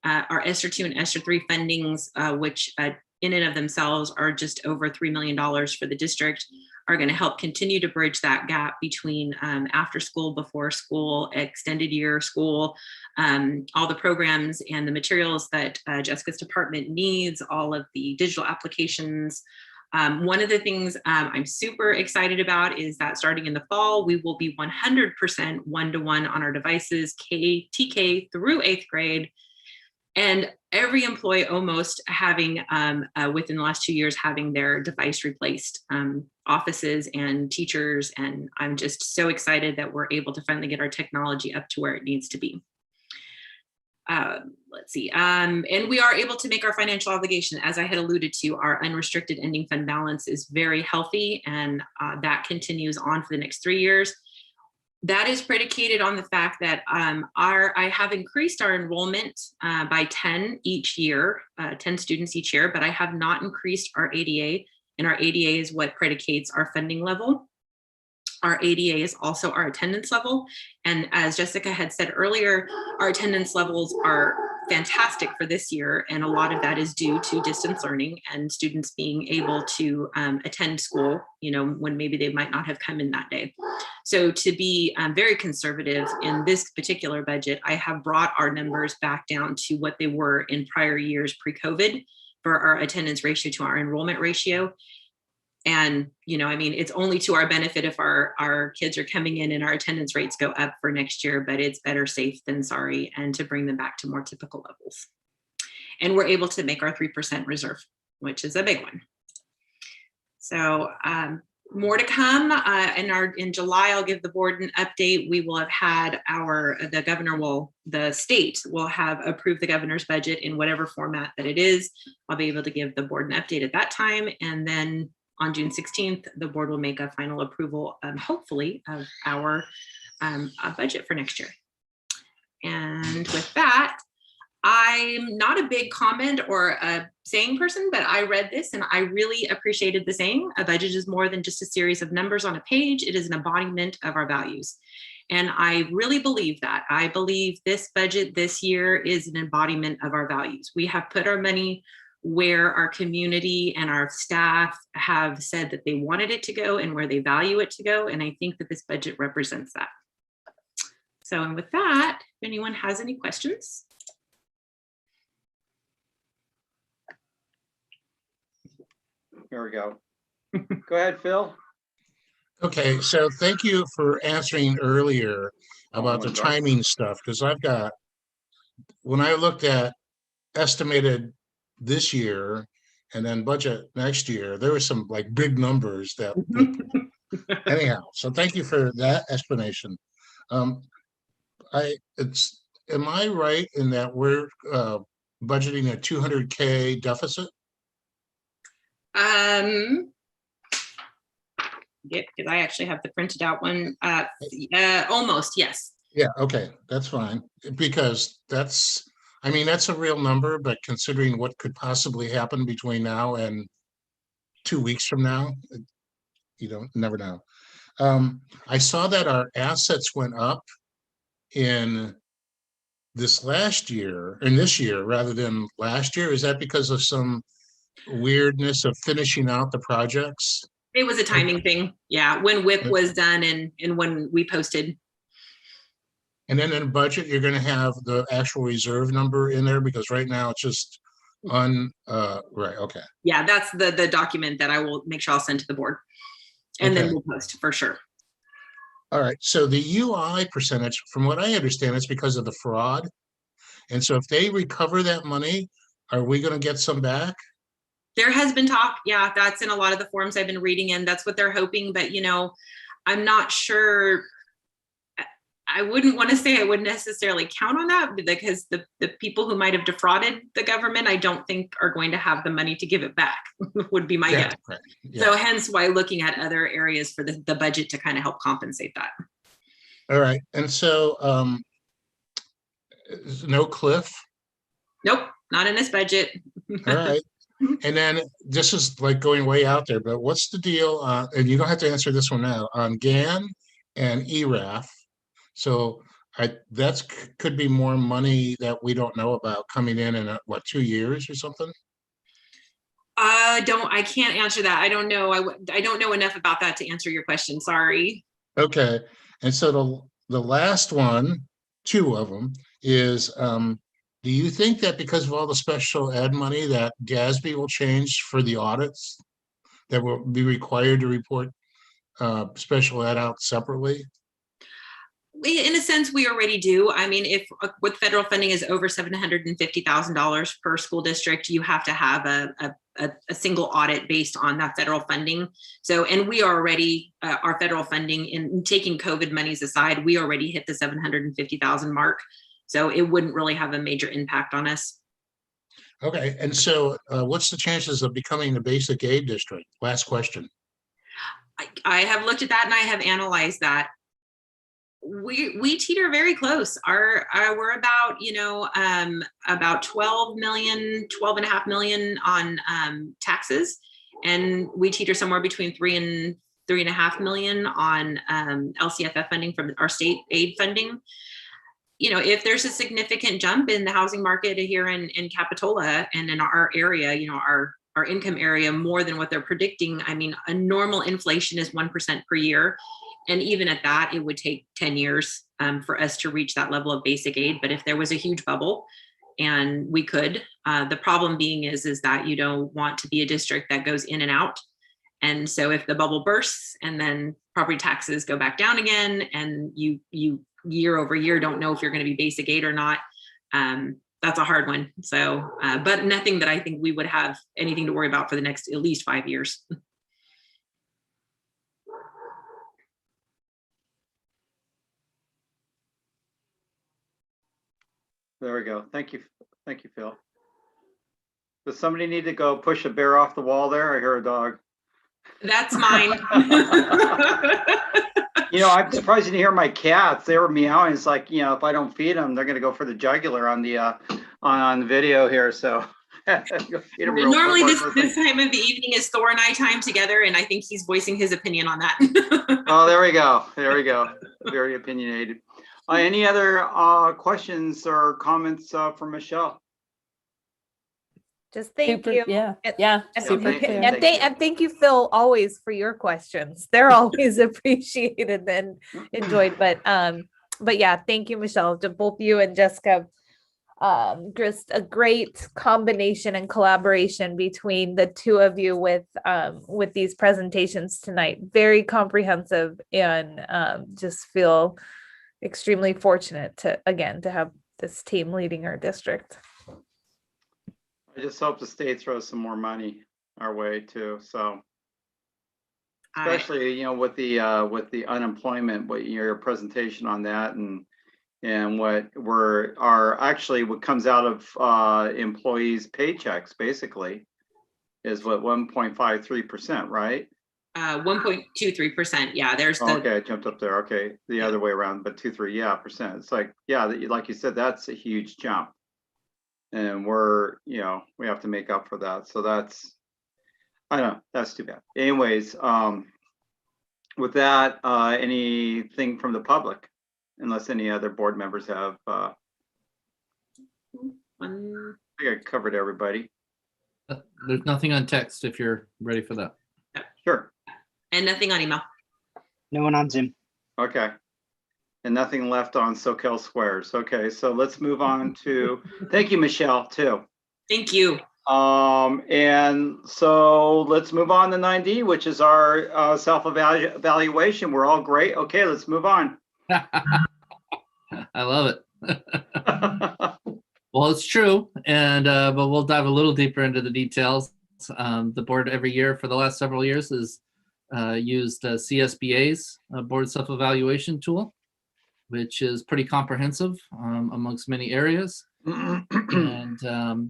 Our ESSER 2 and ESSER 3 fundings, which in and of themselves are just over $3 million for the district, are going to help continue to bridge that gap between after school, before school, extended year school, all the programs and the materials that Jessica's department needs, all of the digital applications. One of the things I'm super excited about is that starting in the fall, we will be 100% one-to-one on our devices, TK through 8th grade. And every employee almost having, within the last 2 years, having their device replaced, offices and teachers. And I'm just so excited that we're able to finally get our technology up to where it needs to be. Let's see. And we are able to make our financial obligation. As I had alluded to, our unrestricted ending fund balance is very healthy, and that continues on for the next 3 years. That is predicated on the fact that I have increased our enrollment by 10 each year, 10 students each year, but I have not increased our ADA, and our ADA is what predicates our funding level. Our ADA is also our attendance level. And as Jessica had said earlier, our attendance levels are fantastic for this year. And a lot of that is due to distance learning and students being able to attend school, you know, when maybe they might not have come in that day. So to be very conservative in this particular budget, I have brought our numbers back down to what they were in prior years pre-COVID for our attendance ratio to our enrollment ratio. And, you know, I mean, it's only to our benefit if our kids are coming in and our attendance rates go up for next year, but it's better safe than sorry, and to bring them back to more typical levels. And we're able to make our 3% reserve, which is a big one. So more to come. In July, I'll give the board an update. We will have had the state will have approved the governor's budget in whatever format that it is. I'll be able to give the board an update at that time. And then on June 16th, the board will make a final approval, hopefully, of our budget for next year. And with that, I'm not a big comment or a saying person, but I read this and I really appreciated the saying: a budget is more than just a series of numbers on a page. It is an embodiment of our values. And I really believe that. I believe this budget this year is an embodiment of our values. We have put our money where our community and our staff have said that they wanted it to go and where they value it to go. And I think that this budget represents that. So, and with that, if anyone has any questions. Here we go. Go ahead, Phil. Okay, so thank you for answering earlier about the timing stuff, because when I looked at estimated this year and then budget next year, there were some like big numbers that anyhow, so thank you for that explanation. Am I right in that we're budgeting a 200K deficit? Yeah, because I actually have the printed out one. Almost, yes. Yeah, okay, that's fine, because that's a real number, but considering what could possibly happen between now and 2 weeks from now, you never know. I saw that our assets went up in this year rather than last year. Is that because of some weirdness of finishing out the projects? It was a timing thing. Yeah, when WIP was done and when we posted. And then in budget, you're going to have the actual reserve number in there, because right now it's just right. Okay. Yeah, that's the document that I will make sure I'll send to the board, and then we'll post for sure. All right. So the UI percentage, from what I understand, it's because of the fraud. And so if they recover that money, are we going to get some back? There has been talk. Yeah, that's in a lot of the forums I've been reading, and that's what they're hoping. But, I'm not sure. I wouldn't want to say I would necessarily count on that, because the people who might have defrauded the government, I don't think are going to have the money to give it back, would be my guess. Right. Yeah. So hence why looking at other areas for the budget to kind of help compensate that. All right. And so no cliff? Nope. Not in this budget. All right. And then this is like going way out there, but what's the deal? And you don't have to answer this one now on GAN and ERAF. So could be more money that we don't know about coming in what, 2 years or something? I can't answer that. I don't know. I don't know enough about that to answer your question. Sorry. Okay. And so the last one, 2 of them, is do you think that because of all the special ed money that GASB will change for the audits, that will be required to report special ed out separately? In a sense, we already do. I mean, if with federal funding is over $750,000 per school district, you have to have a single audit based on that federal funding. So, and we are already, our federal funding, in taking COVID monies aside, we already hit the 750,000 mark. So it wouldn't really have a major impact on us. Okay, and so what's the chances of becoming a basic aid district? Last question. I have looked at that and I have analyzed that. We teeter very close. We're about, about 12 and a half million on taxes. And we teeter somewhere between 3 and 3.5 million on LCFF funding from our state aid funding. If there's a significant jump in the housing market here in Capitola and in our area, our income area, more than what they're predicting. I mean, a normal inflation is 1% per year. And even at that, it would take 10 years for us to reach that level of basic aid. But if there was a huge bubble, and we could, the problem being is that you don't want to be a district that goes in and out. And so if the bubble bursts and then property taxes go back down again, and you year over year don't know if you're going to be basic aid or not, that's a hard one. So, but nothing that I think we would have anything to worry about for the next at least 5 years. There we go. Thank you, Phil. Does somebody need to go push a bear off the wall there? I hear a dog. That's mine. I'm surprised you didn't hear my cats. They were meowing. It's like, if I don't feed them, they're going to go for the jugular on the video here. So normally this time of the evening is Thor and I time together, and I think he's voicing his opinion on that. Oh, there we go. Very opinionated. Any other questions or comments from Michelle? Just thank you. Yeah. And thank you, Phil, always for your questions. They're always appreciated and enjoyed. But yeah, thank you, Michelle, to both you and Jessica. Just a great combination and collaboration between the two of you with these presentations tonight. Very comprehensive, and just feel extremely fortunate to have this team leading our district. I just hope the state throws some more money our way too. So, especially with the unemployment, what your presentation on that, and what comes out of employees' paychecks basically is what 1.53%, right? 1.23%. Yeah, there's okay, I jumped up there. Okay, the other way around, but 2-3 percent. It's like, yeah, like you said, that's a huge jump. And we have to make up for that. So that's too bad. Anyways, with that, anything from the public, unless any other board members have, I think I covered everybody. There's nothing on text if you're ready for that. Sure. And nothing on email. No one on Zoom. Okay. And nothing left on SoCal Squares. Okay, so let's move on to, thank you, Michelle, too. Thank you. And so let's move on to 9D, which is our self-evaluation. We're all great. Okay, let's move on. I love it. Well, it's true. And but we'll dive a little deeper into the details. The board every year for the last several years has used CSBA's board self-evaluation tool, which is pretty comprehensive amongst many areas. And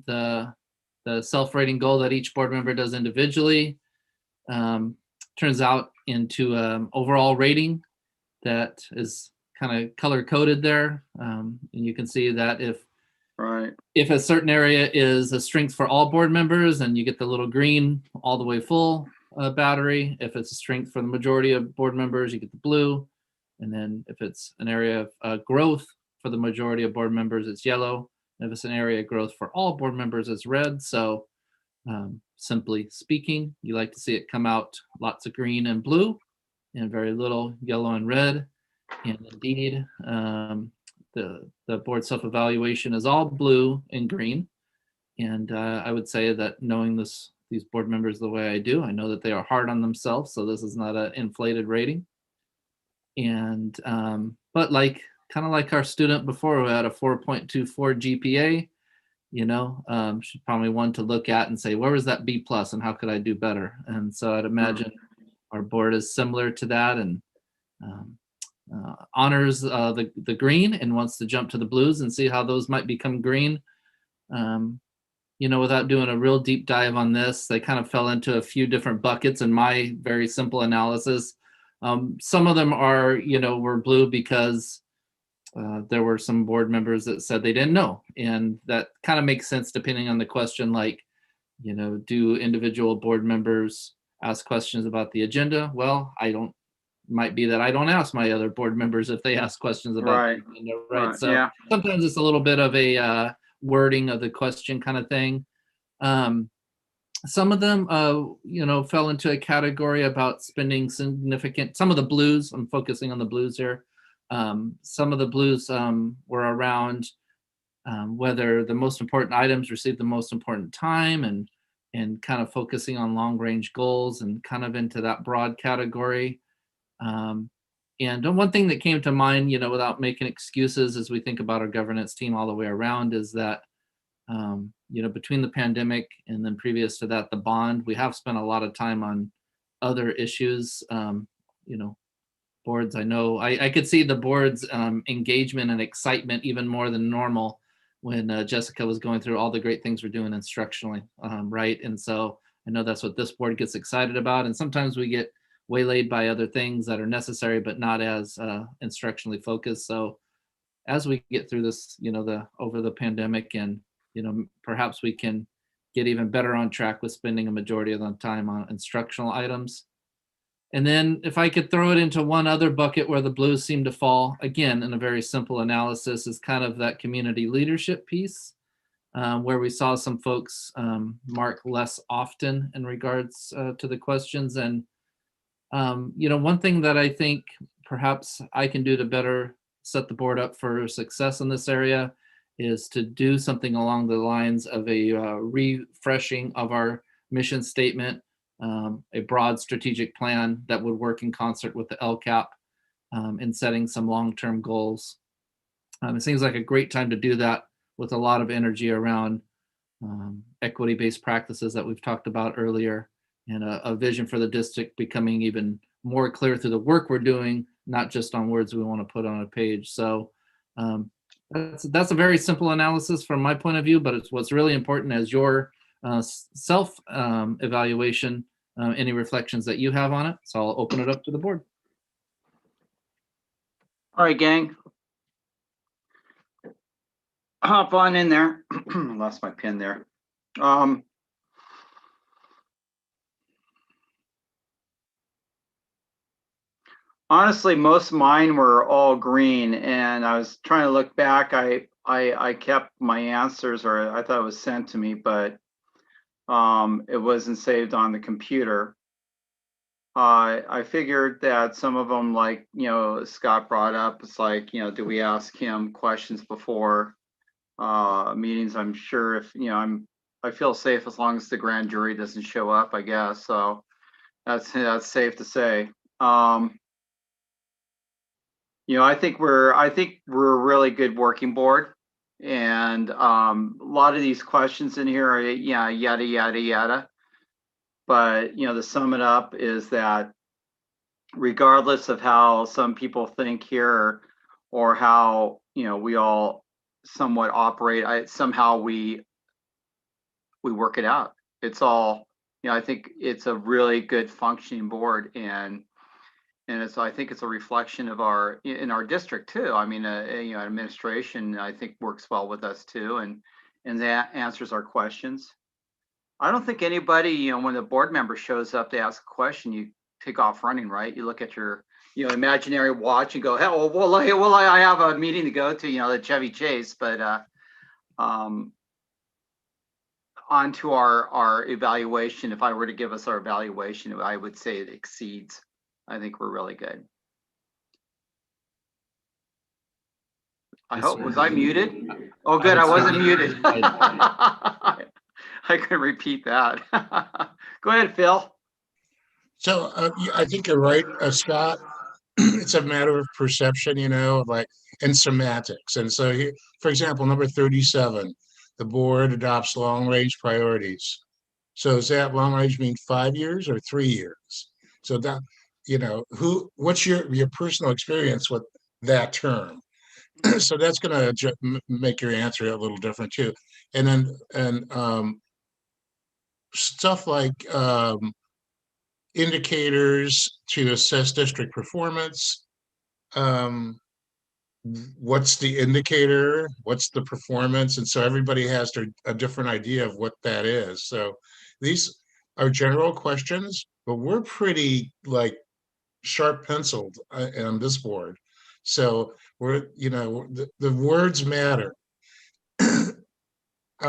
the self-rating goal that each board member does individually turns out into an overall rating that is kind of color-coded there. And you can see that if Right. If a certain area is a strength for all board members, and you get the little green all the way full battery. If it's a strength for the majority of board members, you get the blue. And then if it's an area of growth for the majority of board members, it's yellow. And if it's an area of growth for all board members, it's red. So simply speaking, you like to see it come out lots of green and blue and very little yellow and red. And indeed, the board self-evaluation is all blue and green. And I would say that knowing these board members the way I do, I know that they are hard on themselves. So this is not an inflated rating. And but kind of like our student before who had a 4.24 GPA, should probably one to look at and say, where was that B plus and how could I do better? And so I'd imagine our board is similar to that, and honors the green and wants to jump to the blues and see how those might become green. Without doing a real deep dive on this, they kind of fell into a few different buckets in my very simple analysis. Some of them were blue because there were some board members that said they didn't know. And that kind of makes sense depending on the question, like, do individual board members ask questions about the agenda? Well, might be that I don't ask my other board members if they ask questions about the agenda, right? So yeah. Sometimes it's a little bit of a wording of the question kind of thing. Some of them, fell into a category about spending significant, some of the blues, I'm focusing on the blues here. Some of the blues were around whether the most important items received the most important time, and kind of focusing on long range goals and kind of into that broad category. And one thing that came to mind, without making excuses as we think about our governance team all the way around, is that between the pandemic and then previous to that, the bond, we have spent a lot of time on other issues. Boards, I know, I could see the board's engagement and excitement even more than normal when Jessica was going through all the great things we're doing instructionally, right? And so I know that's what this board gets excited about. And sometimes we get waylaid by other things that are necessary, but not as instructionally focused. So as we get through this, over the pandemic, and perhaps we can get even better on track with spending a majority of the time on instructional items. And then if I could throw it into one other bucket where the blues seem to fall, again, in a very simple analysis, is kind of that community leadership piece, where we saw some folks mark less often in regards to the questions. And, one thing that I think perhaps I can do to better set the board up for success in this area is to do something along the lines of a refreshing of our mission statement, a broad strategic plan that would work in concert with the LCAP in setting some long-term goals. It seems like a great time to do that with a lot of energy around equity-based practices that we've talked about earlier, and a vision for the district becoming even more clear through the work we're doing, not just on words we want to put on a page. So that's a very simple analysis from my point of view, but it's what's really important as your self evaluation, any reflections that you have on it. So I'll open it up to the board. All right, gang. Hop on in there. Lost my pen there. Honestly, most of mine were all green, and I was trying to look back. I kept my answers, or I thought it was sent to me, but it wasn't saved on the computer. I figured that some of them, like, Scott brought up, it's like, do we ask him questions before meetings? I'm sure if, I feel safe as long as the grand jury doesn't show up, I guess. So that's safe to say. I think we're a really good working board, and a lot of these questions in here are yada yada yada. But to sum it up is that regardless of how some people think here, or how we all somewhat operate, somehow we work it out. It's all I think it's a really good functioning board, and And it's, I think it's a reflection of our, in our district too. I mean, you know, administration, I think works well with us too, and that answers our questions. I don't think anybody, you know, when the board member shows up to ask a question, you take off running, right? You look at your, you know, imaginary watch and go, hell, well, I have a meeting to go to, you know, the Chevy Chase, but on to our evaluation. If I were to give us our evaluation, I would say it exceeds. I think we're really good. I hope, was I muted? Oh, good, I wasn't muted. I couldn't repeat that. Go ahead, Phil. So I think you're right, Scott. It's a matter of perception, you know, like, and semantics. And so here, for example, number 37, the board adopts long-range priorities. So does that long range mean 5 years or 3 years? So that, you know, what's your personal experience with that term? So that's going to make your answer a little different too. And then, stuff like indicators to assess district performance. What's the indicator? What's the performance? And so everybody has a different idea of what that is. So these are general questions, but we're pretty like sharp penciled on this board. So we're, you know, the words matter.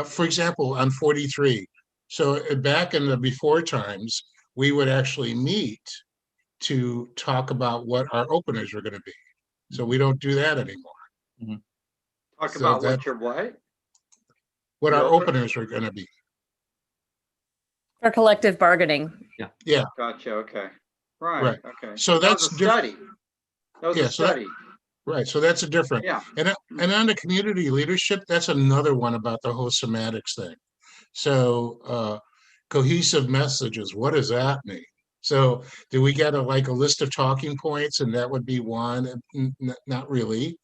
For example, on 43. So back in the before times, we would actually meet to talk about what our openers are going to be. So we don't do that anymore. Talk So about that- what your what? What our Your openers are going to be. For collective bargaining. Yeah. Gotcha. Okay. Right. Right. Okay. So that that's was a study. That was a so that- study. right. So that's a different. Yeah. And on the community leadership, that's another one about the whole semantics thing. So cohesive messages, what does that mean? So do we get a list of talking points, and that would be one? Not really.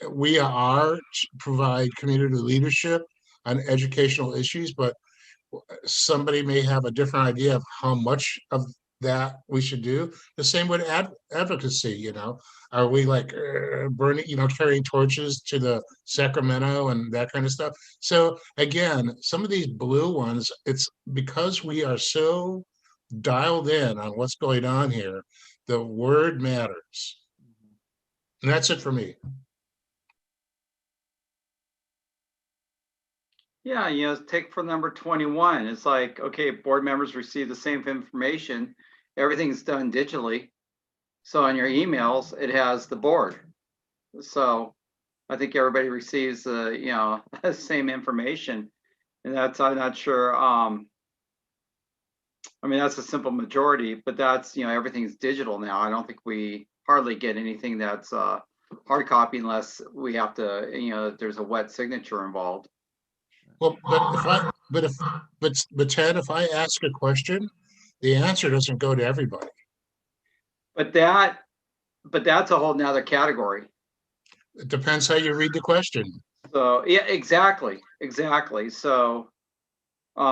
We are provide community leadership on educational issues, but somebody may have a different idea of how much of that we should do. The same with advocacy, you know, are we like burning, you know, carrying torches to the Sacramento and that kind of stuff? So again, some of these blue ones, it's because we are so dialed in on what's going on here, the word matters. And that's it for me. Yeah, you know, take for number 21. It's like, okay, board members receive the same information. Everything's done digitally. So on your emails, it has the board. So I think everybody receives the, you know, the same information. And that's, I'm not sure. I mean, that's a simple majority, but that's, you know, everything's digital now. I don't think we hardly get anything that's hard copy unless we have to, you know, there's a wet signature involved. Well, but Ted, if I ask a question, the answer doesn't go to everybody. But that's a whole nother category. It depends how you read the question. So yeah, exactly. So, you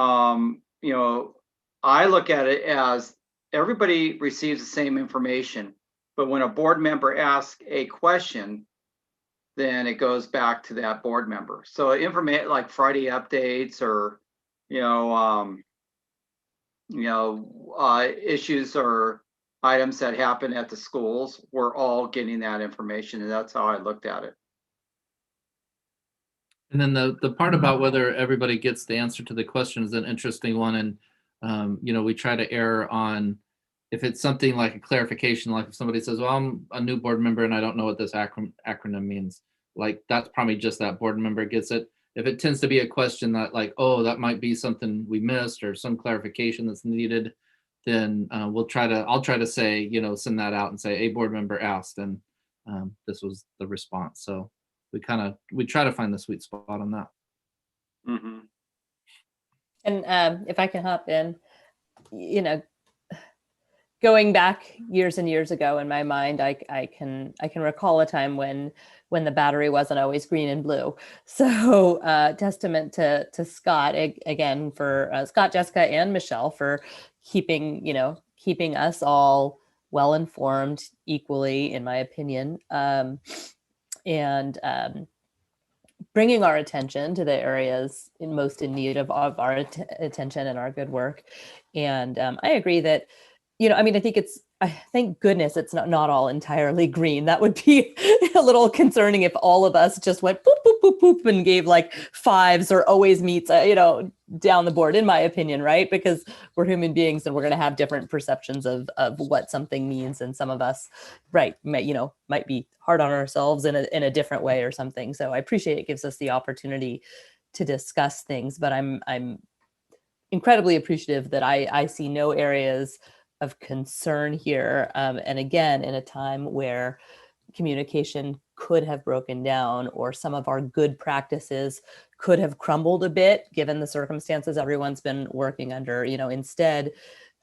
know, I look at it as everybody receives the same information, but when a board member asks a question, then it goes back to that board member. So information like Friday updates or, issues or items that happen at the schools, we're all getting that information. And that's how I looked at it. And then the part about whether everybody gets the answer to the question is an interesting one. And, we try to err on if it's something like a clarification, like if somebody says, well, I'm a new board member and I don't know what this acronym means, like that's probably just that board member gets it. If it tends to be a question that like, oh, that might be something we missed or some clarification that's needed, then I'll try to say, send that out and say a board member asked, and this was the response. So we try to find the sweet spot on that. Mm-hmm. And if I can hop in, going back years and years ago in my mind, I can recall a time when the battery wasn't always green and blue. So testament to Scott again for Scott, Jessica, and Michelle for keeping keeping us all well informed equally, in my opinion, and bringing our attention to the areas most in need of our attention and our good work. And I agree that, I mean, thank goodness it's not all entirely green. That would be a little concerning if all of us just went boop, boop, boop, boop, and gave like 5s or always meets, down the board, in my opinion, right? Because we're human beings and we're going to have different perceptions of what something means. And some of us, right, might be hard on ourselves in a different way or something. So I appreciate it gives us the opportunity to discuss things, but I'm incredibly appreciative that I see no areas of concern here. And again, in a time where communication could have broken down or some of our good practices could have crumbled a bit given the circumstances everyone's been working under, instead,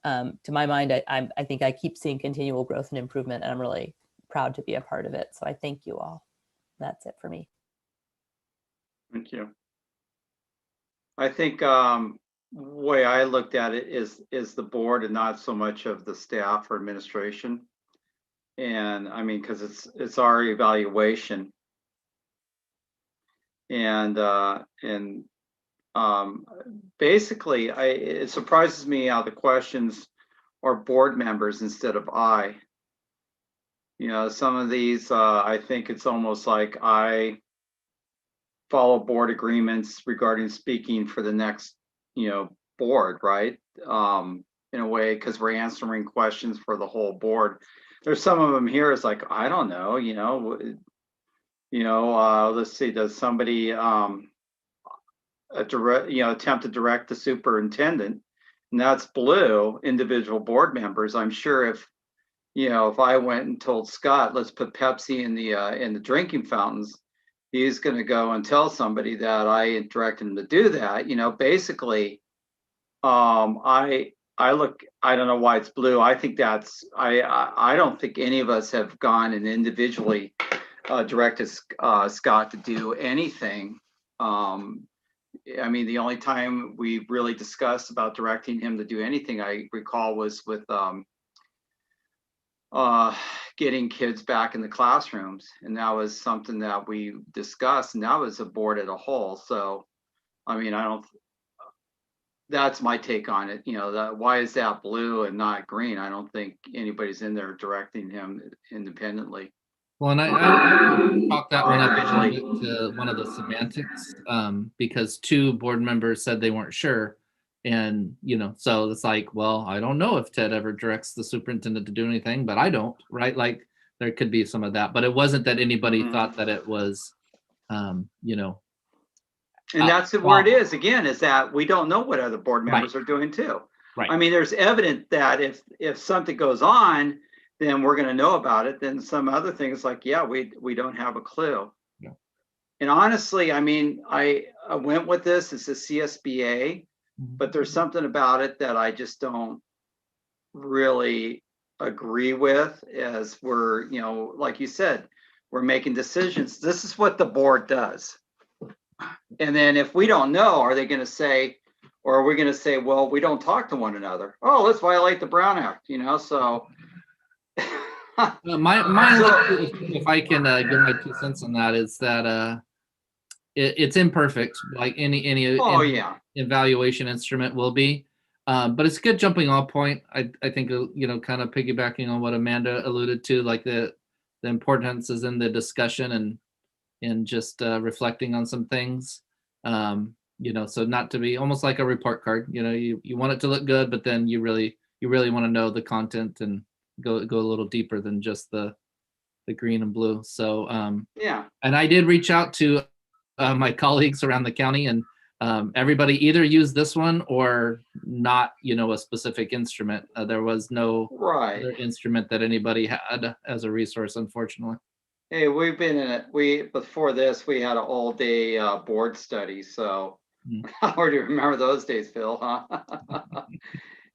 to my mind, I think I keep seeing continual growth and improvement, and I'm really proud to be a part of it. So I thank you all. That's it for me. Thank you. I think way I looked at it is the board and not so much of the staff or administration. And I mean, because it's our evaluation. And basically, it surprises me how the questions are board members instead of I. Some of these, I think it's almost like I follow board agreements regarding speaking for the next, board, right? In a way, because we're answering questions for the whole board. There's some of them here is like, I don't know, let's see, does somebody attempt to direct the superintendent? And that's blue, individual board members. I'm sure if I went and told Scott, let's put Pepsi in the drinking fountains, he's going to go and tell somebody that I directed him to do that. Basically, I don't know why it's blue. I think I don't think any of us have gone and individually directed Scott to do anything. I mean, the only time we really discussed about directing him to do anything I recall was with getting kids back in the classrooms. And that was something that we discussed, and that was a board as a whole. So, I mean, that's my take on it. Why is that blue and not green? I don't think anybody's in there directing him independently. Well, and I talked that one up a little bit to one of the semantics, because 2 board members said they weren't sure. And, so it's like, well, I don't know if Ted ever directs the superintendent to do anything, but I don't, right? Like there could be some of that, but it wasn't that anybody thought that it was, And that's where it is again, is that we don't know what other board members are doing too. Right. I mean, there's evident that if something goes on, then we're going to know about it. Then some other things like, yeah, we don't have a clue. Yeah. And honestly, I mean, I went with this. It's a CSBA, but there's something about it that I just don't really agree with, as we're, like you said, we're making decisions. This is what the board does. And then if we don't know, are they going to say, or are we going to say, well, we don't talk to one another? Oh, let's violate the Brown Act, so. If I can give my 2 cents on that, is that it's imperfect, like any evaluation instrument will be. But it's a good jumping off point. I think, kind of piggybacking on what Amanda alluded to, like the importance is in the discussion and just reflecting on some things, so not to be almost like a report card. You want it to look good, but then you really want to know the content and go a little deeper than just the green and blue. So and I did reach out to my colleagues around the county, and everybody either used this one or not, a specific instrument. There was no other instrument that anybody had as a resource, unfortunately. Hey, we've been in it. Before this, we had an all-day board study. So how do you remember those days, Phil? Huh?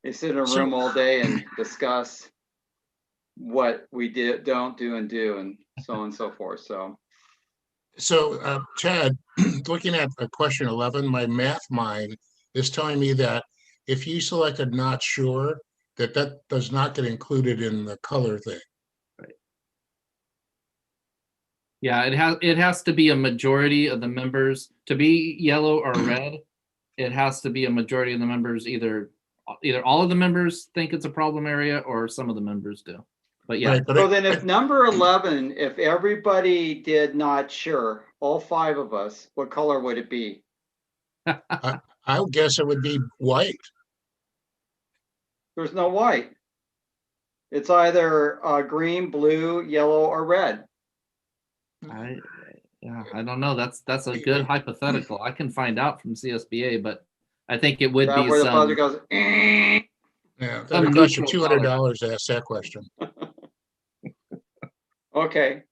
They sit in a room all day and discuss what we don't do, and so on and so forth. So Ted, looking at question 11, my math mind is telling me that if you selected not sure, that does not get included in the color thing. Yeah, it has to be a majority of the members to be yellow or red. It has to be a majority of the members, either all of the members think it's a problem area or some of the members do. But yeah. Right, but So then if number 11, if everybody did not sure, all 5 of us, what color would it be? I would guess it would be white. There's no white. It's either green, blue, yellow, or red. I don't know. That's a good hypothetical. I can find out from CSBA, but I think it would That be where the some. buzzer goes. Yeah, that would cost you $200 to ask that question. Okay.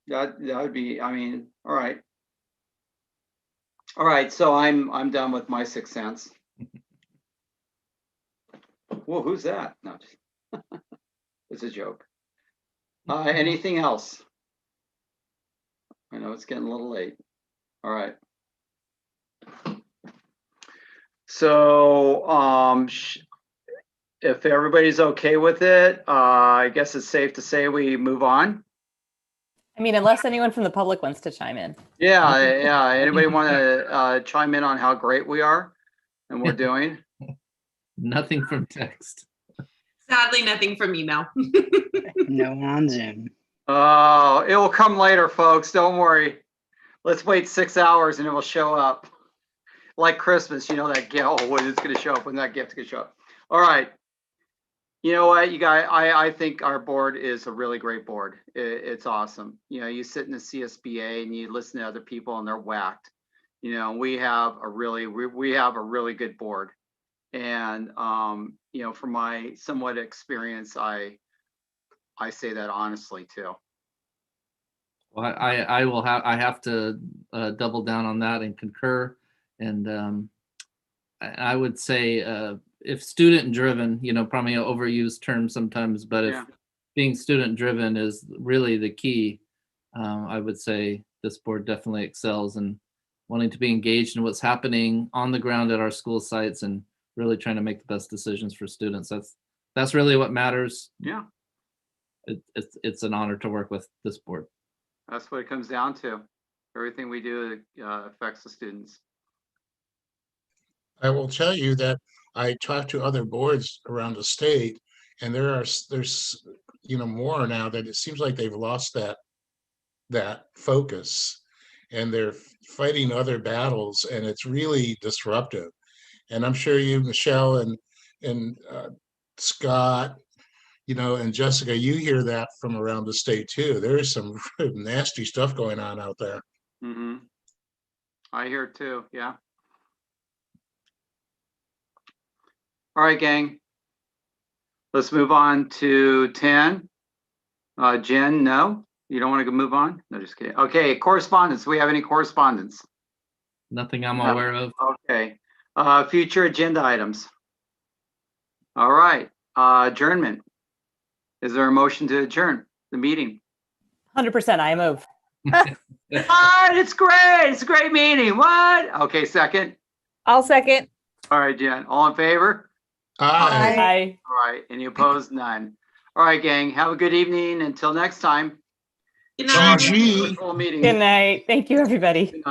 That would be, I mean, all right. All right, so I'm done with my 6 cents. Whoa, who's that? No, it's a joke. Anything else? I know it's getting a little late. All right. So, if everybody's okay with it, I guess it's safe to say we move on. I mean, unless anyone from the public wants to chime in. Yeah, yeah. Anybody want to chime in on how great we are and we're doing? Nothing from text. Sadly, nothing from email. No one on Zoom. Oh, it will come later, folks. Don't worry. Let's wait 6 hours and it will show up. Like Christmas, you know, that gift. Oh, when it's going to show up, when that gift's going to show up. All right. You know what, you guys, I think our board is a really great board. It's awesome. You know, you sit in the CSBA and you listen to other people and they're whacked. You know, we have a really good board. And, you know, from my somewhat experience, I say that honestly too. Well, I have to double down on that and concur. And I would say if student driven, you know, probably an overused term sometimes, but if being student driven is really the key, I would say this board definitely excels in wanting to be engaged in what's happening on the ground at our school sites and really trying to make the best decisions for students. That's really what matters. Yeah. It's an honor to work with this board. That's what it comes down to. Everything we do affects the students. I will tell you that I talked to other boards around the state, and there's you know more now that it seems like they've lost that focus, and they're fighting other battles, and it's really disruptive. And I'm sure you, Michelle, and Scott, you know, and Jessica, you hear that from around the state too. There is some nasty stuff going on out there. Mm-hmm. I hear it too. Yeah. All right, gang. Let's move on to 10. Jen, no? You don't want to move on? No, just kidding. Okay, correspondence. Do we have any correspondence? Nothing I'm aware of. Okay. Future agenda items. All right. Adjournment. Is there a motion to adjourn the meeting? 100%, I move. What? It's great. It's a great meeting. What? Okay, second. I'll second. All right, Jen. All in favor? Aye. All right. Any opposed? None. All right, gang. Have a good evening. Until next time. Good night. GG. Virtual meeting. Good night. Thank you, everybody.